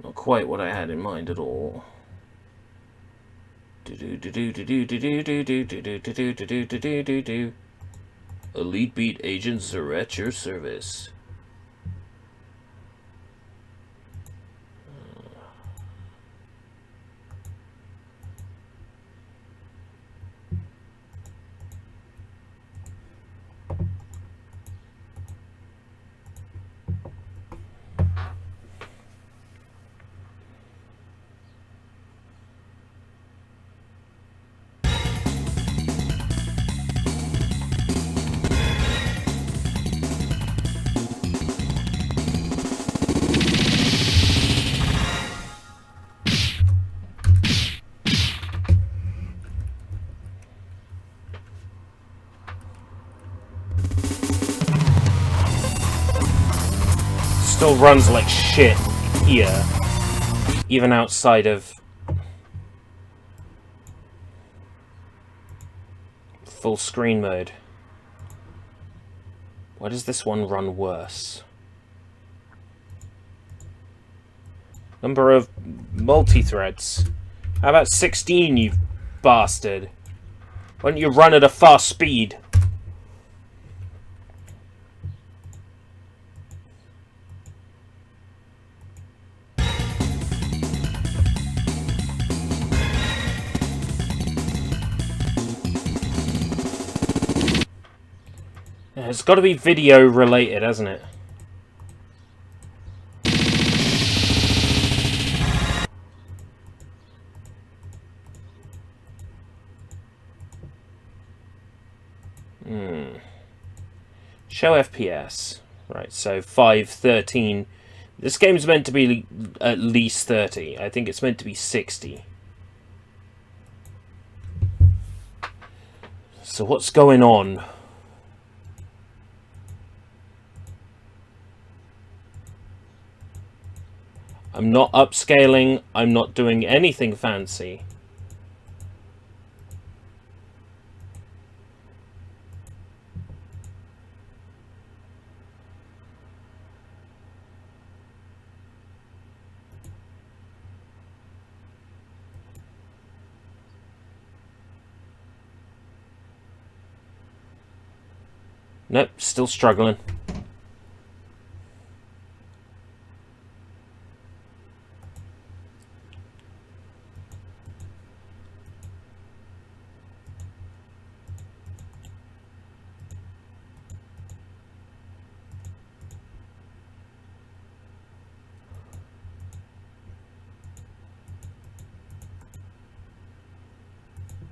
Not quite what I had in mind at all. Elite Beat agents are at your service. Still runs like shit here, even outside of full screen mode. Why does this one run worse? Number of multi-threads. How about 16, you bastard? Why don't you run at a fast speed? It's got to be video related, hasn't it? Show FPS. Right, so 513. This game's meant to be at least 30. I think it's meant to be 60. So what's going on? I'm not upscaling, I'm not doing anything fancy. Nope, still struggling.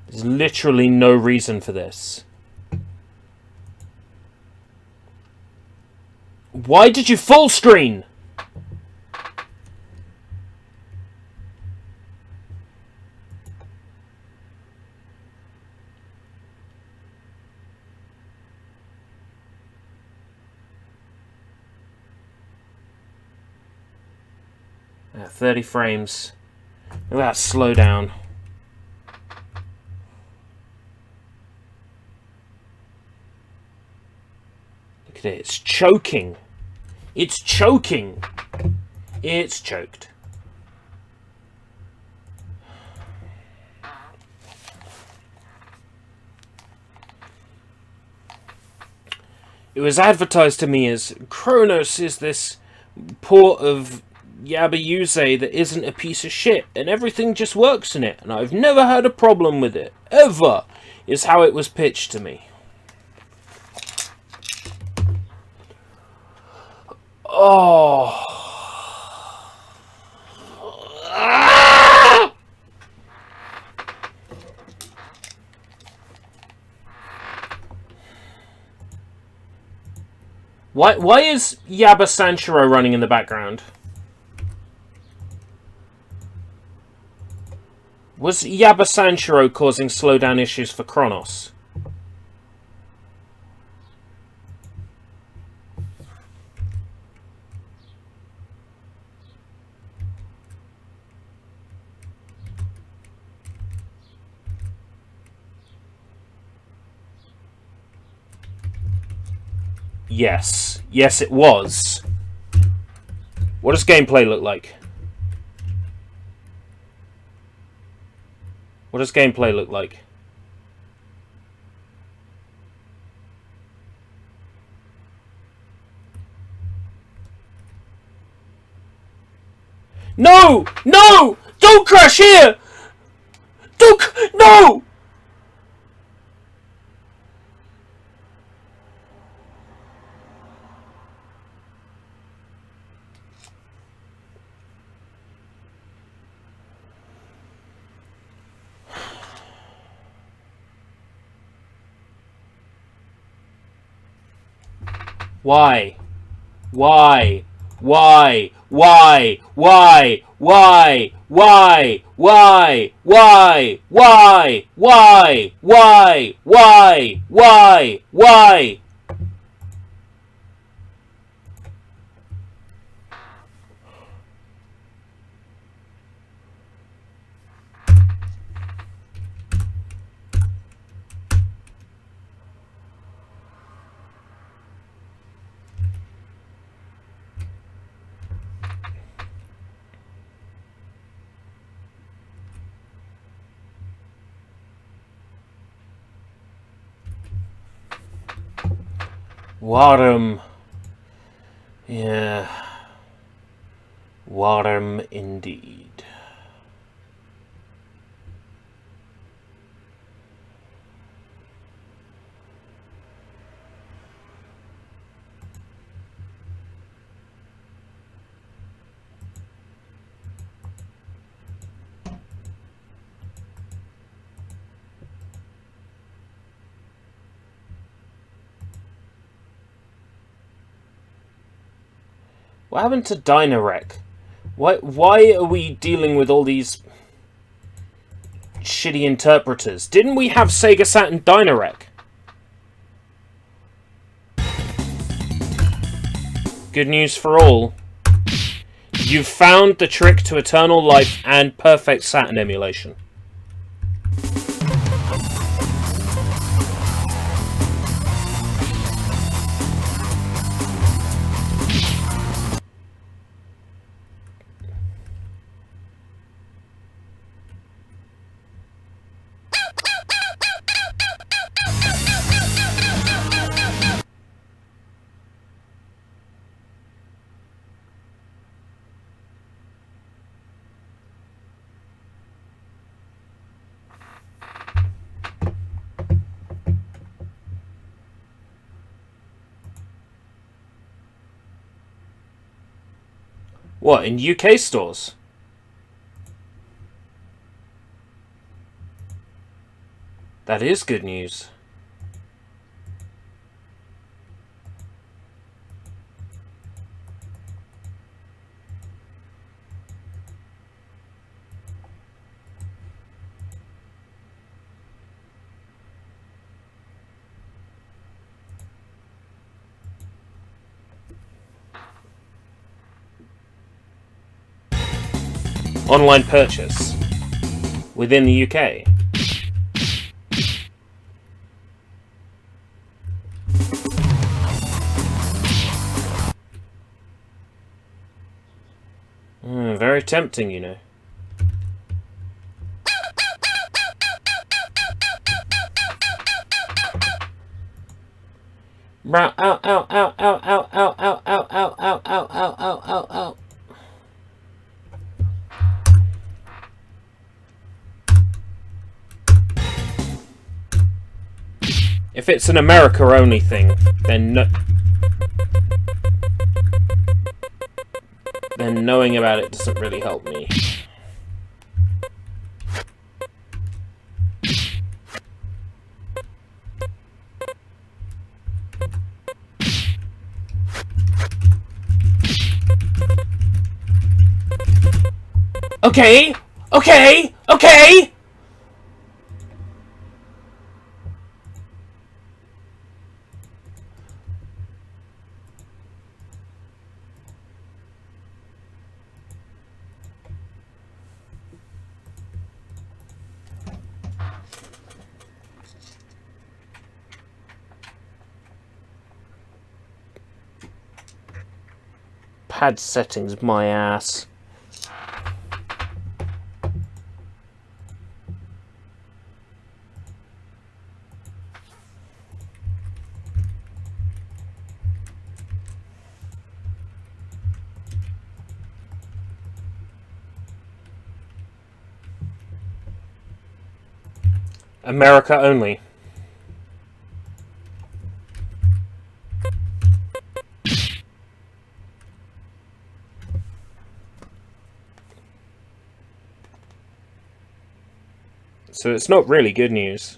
There's literally no reason for this. Why did you full screen? Yeah, 30 frames. Look at that slowdown. Look at it, it's choking. It's choking. It's choked. It was advertised to me as Kronos is this port of Yabayuse that isn't a piece of shit and everything just works in it and I've never had a problem with it. Ever, is how it was pitched to me. Oh. Why is Yaba Sanshiro running in the background? Was Yaba Sanshiro causing slowdown issues for Kronos? Yes. Yes, it was. What does gameplay look like? What does gameplay look like? No! No! Don't crash here! No! Why? Why? Why? Why? Why? Why? Why? Why? Why? Why? Why? Why? Why? Why? Why? Warm. Yeah. Warm indeed. What happened to Dynarec? Why are we dealing with all these shitty interpreters? Didn't we have Sega Saturn Dynarec? Good news for all. You've found the trick to eternal life and perfect Saturn emulation. What, in UK stores? That is good news. Online purchase within the UK. Very tempting, you know. Ow, ow, ow, ow, ow, ow, ow, ow, ow, ow, ow, ow, ow, ow, ow, ow. If it's an America-only thing, then knowing about it doesn't really help me. Okay! Okay! Okay! Pad settings, my ass. America only. So it's not really good news.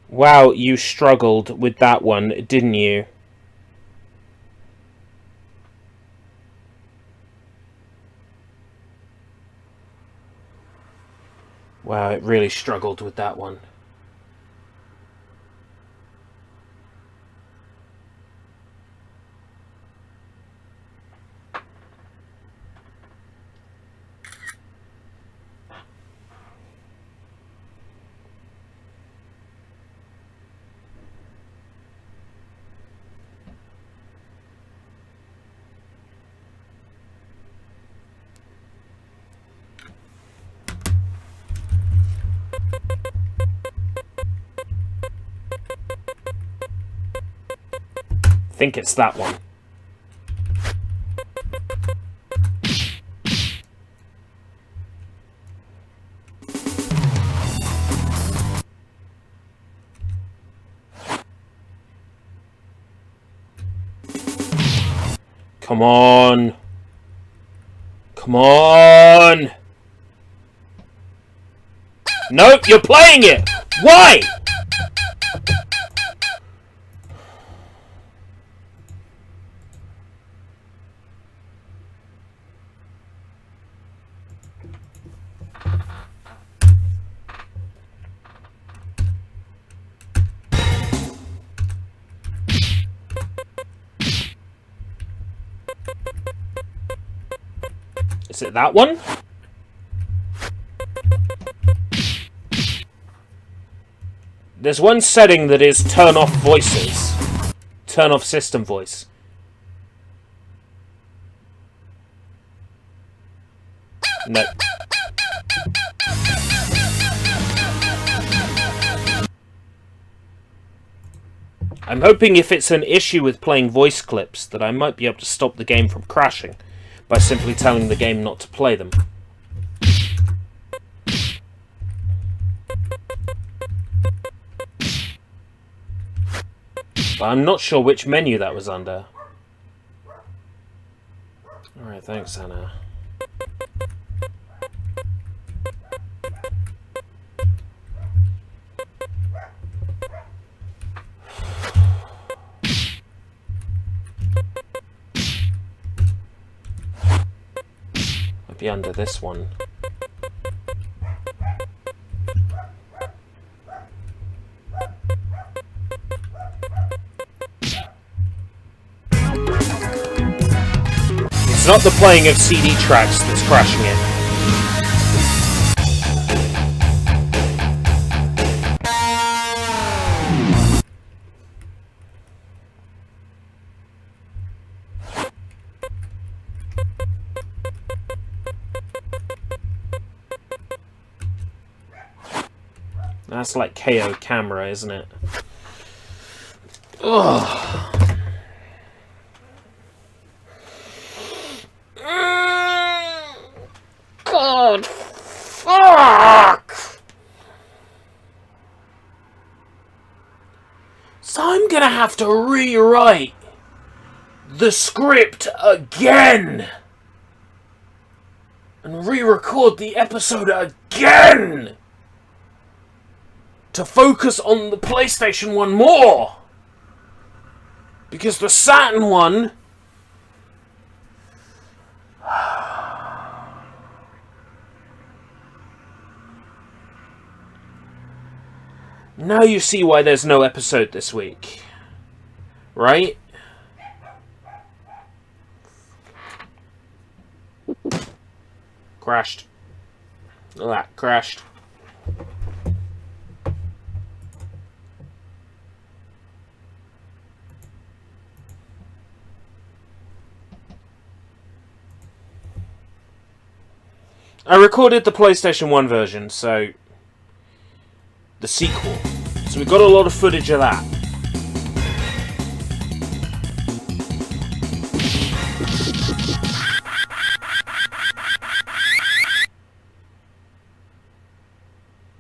Wow, you struggled with that one, didn't you? Wow, it really struggled with that one. I think it's that one. Come on. Come on. Nope, you're playing it. Why? Is it that one? There's one setting that is turn off voices. Turn off system voice. No. I'm hoping if it's an issue with playing voice clips that I might be able to stop the game from crashing by simply telling the game not to play them. But I'm not sure which menu that was under. Alright, thanks, Anna. Might be under this one. It's not the playing of CD tracks that's crashing it. That's like KO camera, isn't it? Ugh. God, fuck! So I'm gonna have to rewrite the script again! And re-record the episode again! To focus on the PlayStation one more! Because the Saturn one... Now you see why there's no episode this week. Right? Crashed. That crashed. I recorded the PlayStation 1 version, so... the sequel. So we got a lot of footage of that.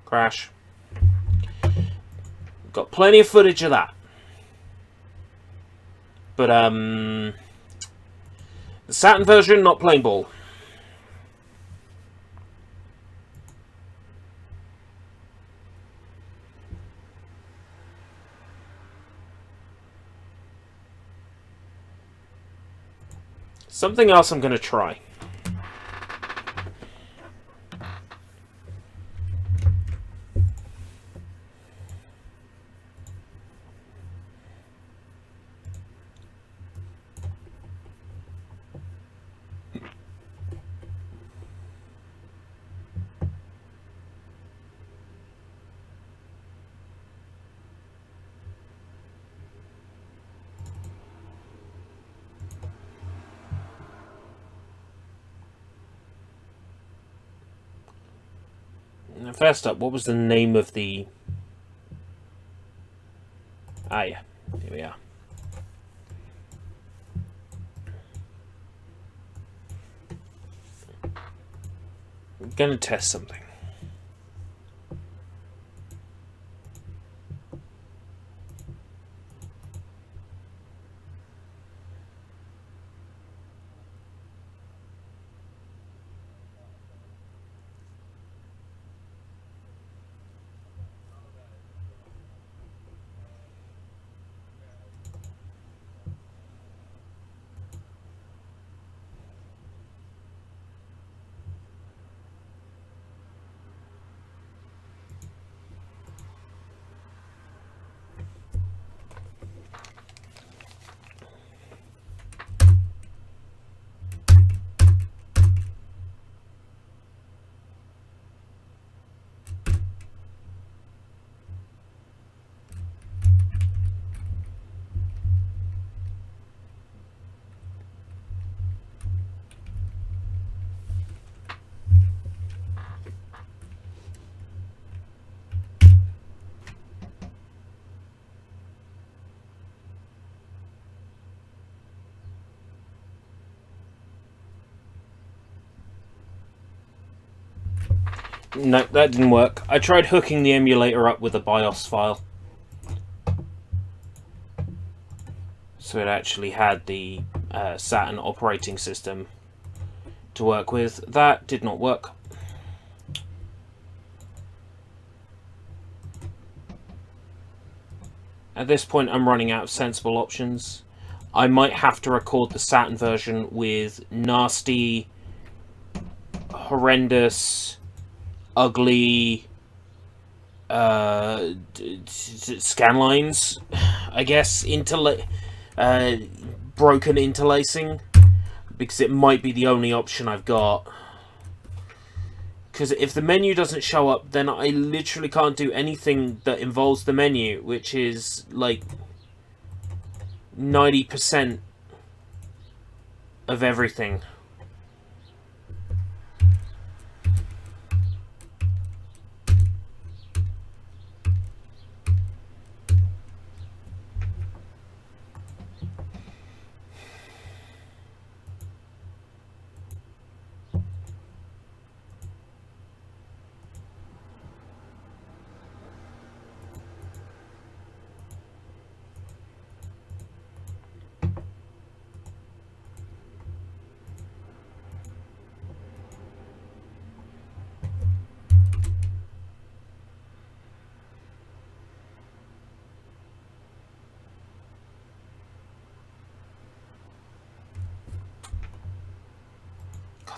Crash. Got plenty of footage of that. But, the Saturn version, not playing ball. Something else I'm going to try. First up, what was the name of the... Ah, yeah. Here we are. I'm gonna test something. No, that didn't work. I tried hooking the emulator up with a BIOS file. So it actually had the Saturn operating system to work with. That did not work. At this point, I'm running out of sensible options. I might have to record the Saturn version with nasty, horrendous, ugly scan lines, I guess, broken interlacing, because it might be the only option I've got. Because if the menu doesn't show up, then I literally can't do anything that involves the menu, which is like 90% of everything.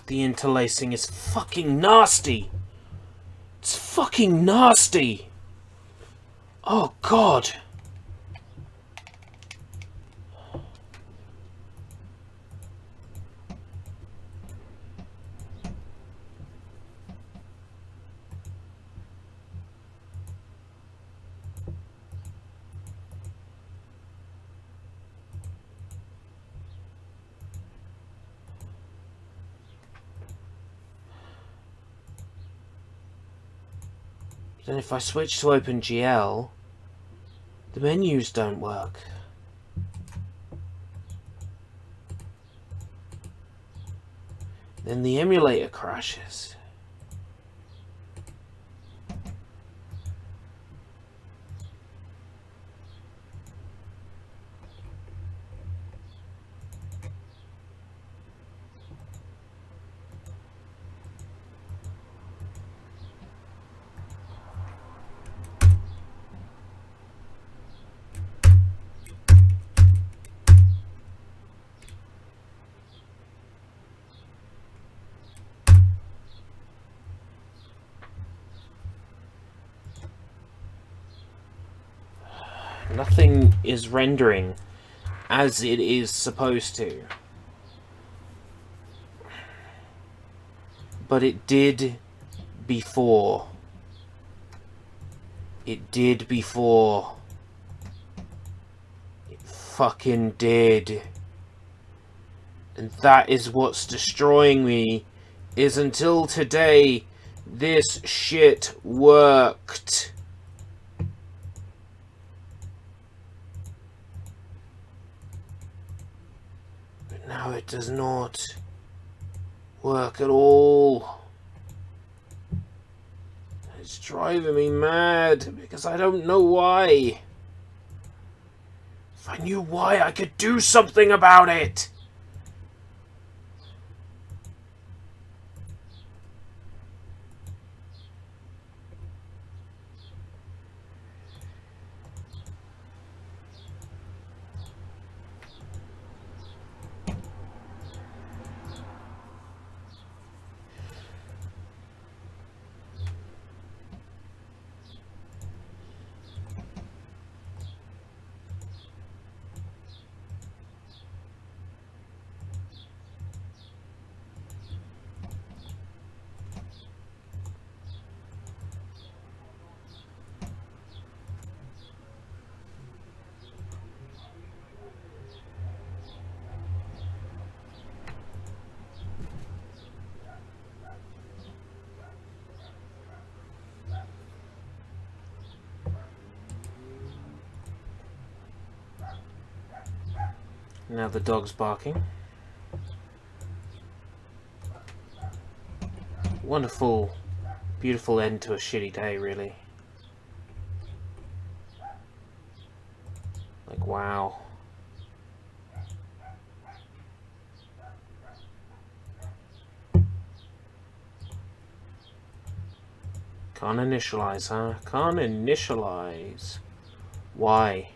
The interlacing is fucking nasty. It's fucking nasty. Oh, God! Then if I switch to OpenGL, the menus don't work. Then the emulator crashes. Nothing is rendering as it is supposed to. But it did before. It did before. It fucking did. And that is what's destroying me, is until today, this shit worked. But now it does not work at all. It's driving me mad because I don't know why. If I knew why, I could do something about it. Now the dog's barking. Wonderful, beautiful end to a shitty day, really. Like, wow. Can't initialize, huh? Can't initialize. Why?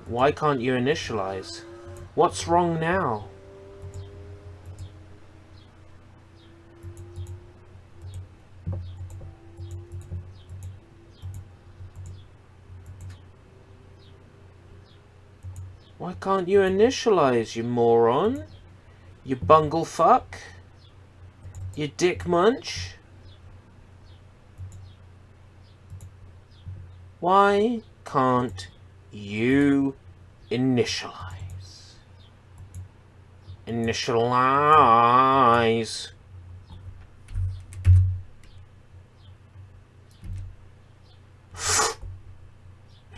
Why can't you initialize? What's wrong now? Why can't you initialize, you moron? You bungle fuck? You dick munch? Why can't you initialize? Initialize.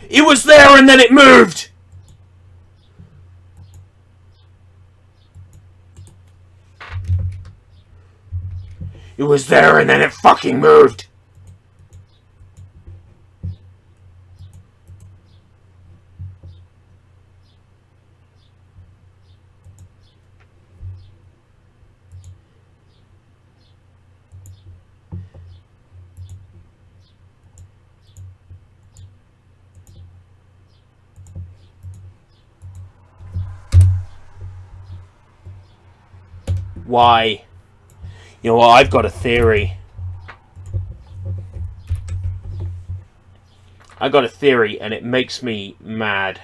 It was there and then it moved! It was there and then it fucking moved! Why? You know what, I've got a theory. I got a theory, and it makes me mad.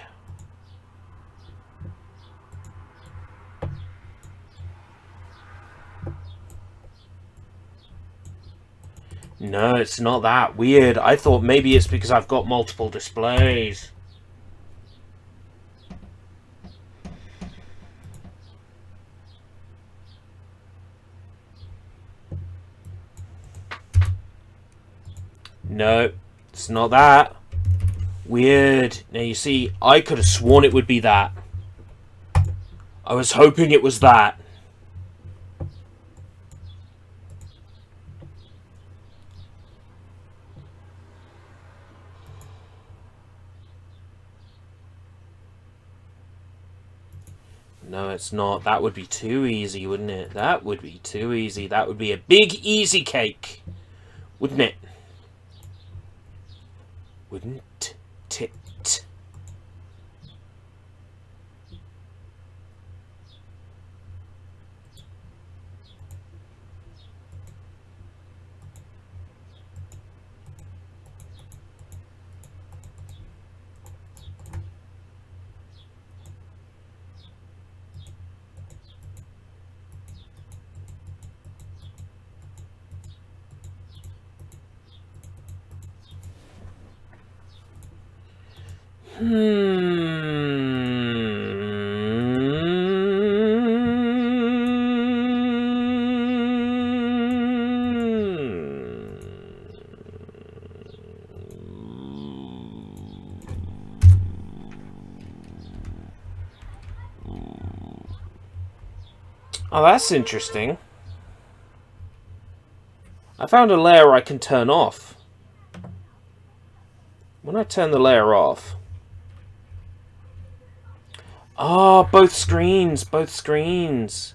No, it's not that. Weird. I thought maybe it's because I've got multiple displays. No, it's not that. Weird. Now you see, I could have sworn it would be that. I was hoping it was that. No, it's not. That would be too easy, wouldn't it? That would be too easy. That would be a big easy cake, wouldn't it? Wouldn't it? Oh, that's interesting. I found a layer I can turn off. When I turn the layer off... Ah, both screens, both screens.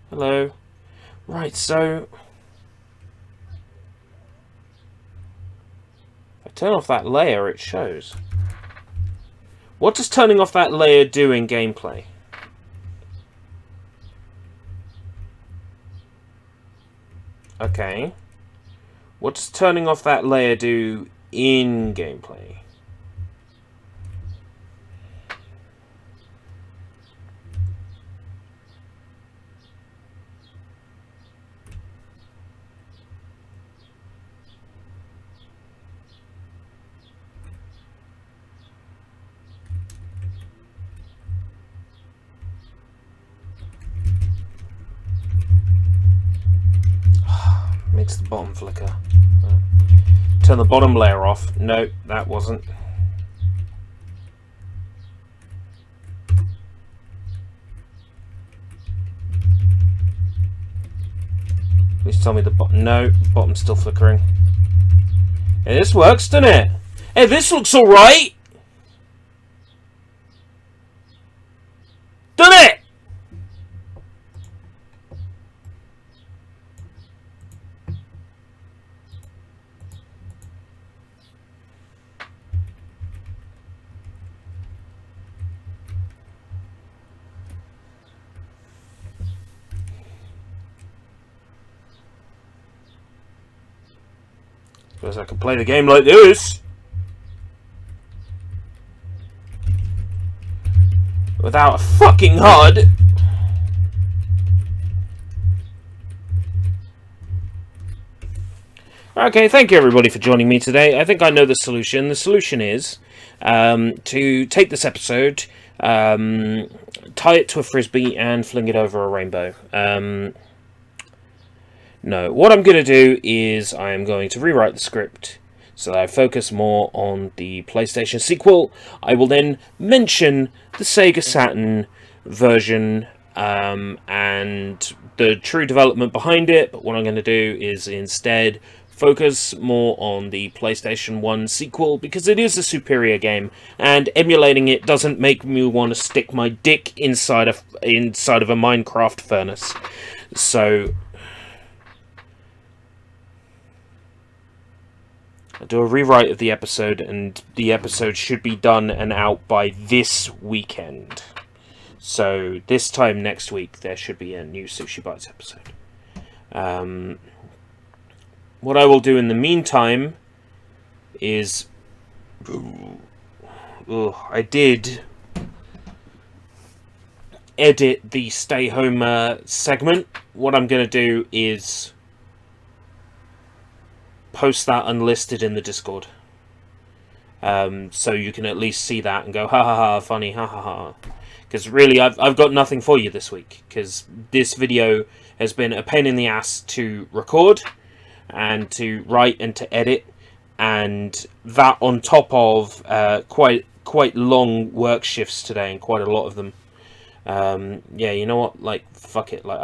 Hello. Right, so... if I turn off that layer, it shows. What does turning off that layer do in gameplay? Okay. What does turning off that layer do in gameplay? Makes the bottom flicker. Turn the bottom layer off. No, that wasn't. Please tell me the bottom. No, bottom's still flickering. Hey, this works, doesn't it? Hey, this looks alright! Doesn't it? Suppose I could play the game like this. Without a fucking HUD. Okay, thank you everybody for joining me today. I think I know the solution. The solution is to take this episode, tie it to a frisbee and fling it over a rainbow. No, what I'm going to do is I am going to rewrite the script so that I focus more on the PlayStation sequel. I will then mention the Sega Saturn version and the true development behind it, but what I'm going to do is instead focus more on the PlayStation 1 sequel because it is a superior game, and emulating it doesn't make me want to stick my dick inside of a Minecraft furnace. So I'll do a rewrite of the episode, and the episode should be done and out by this weekend. So this time next week, there should be a new SushiBites episode. What I will do in the meantime is I did edit the stay home segment. What I'm going to do is post that unlisted in the Discord. So you can at least see that and go, ha ha ha, funny, ha ha ha. Because really, I've got nothing for you this week, because this video has been a pain in the ass to record, and to write, and to edit, and that on top of quite long work shifts today, and quite a lot of them. Yeah, you know what, like, fuck it, like,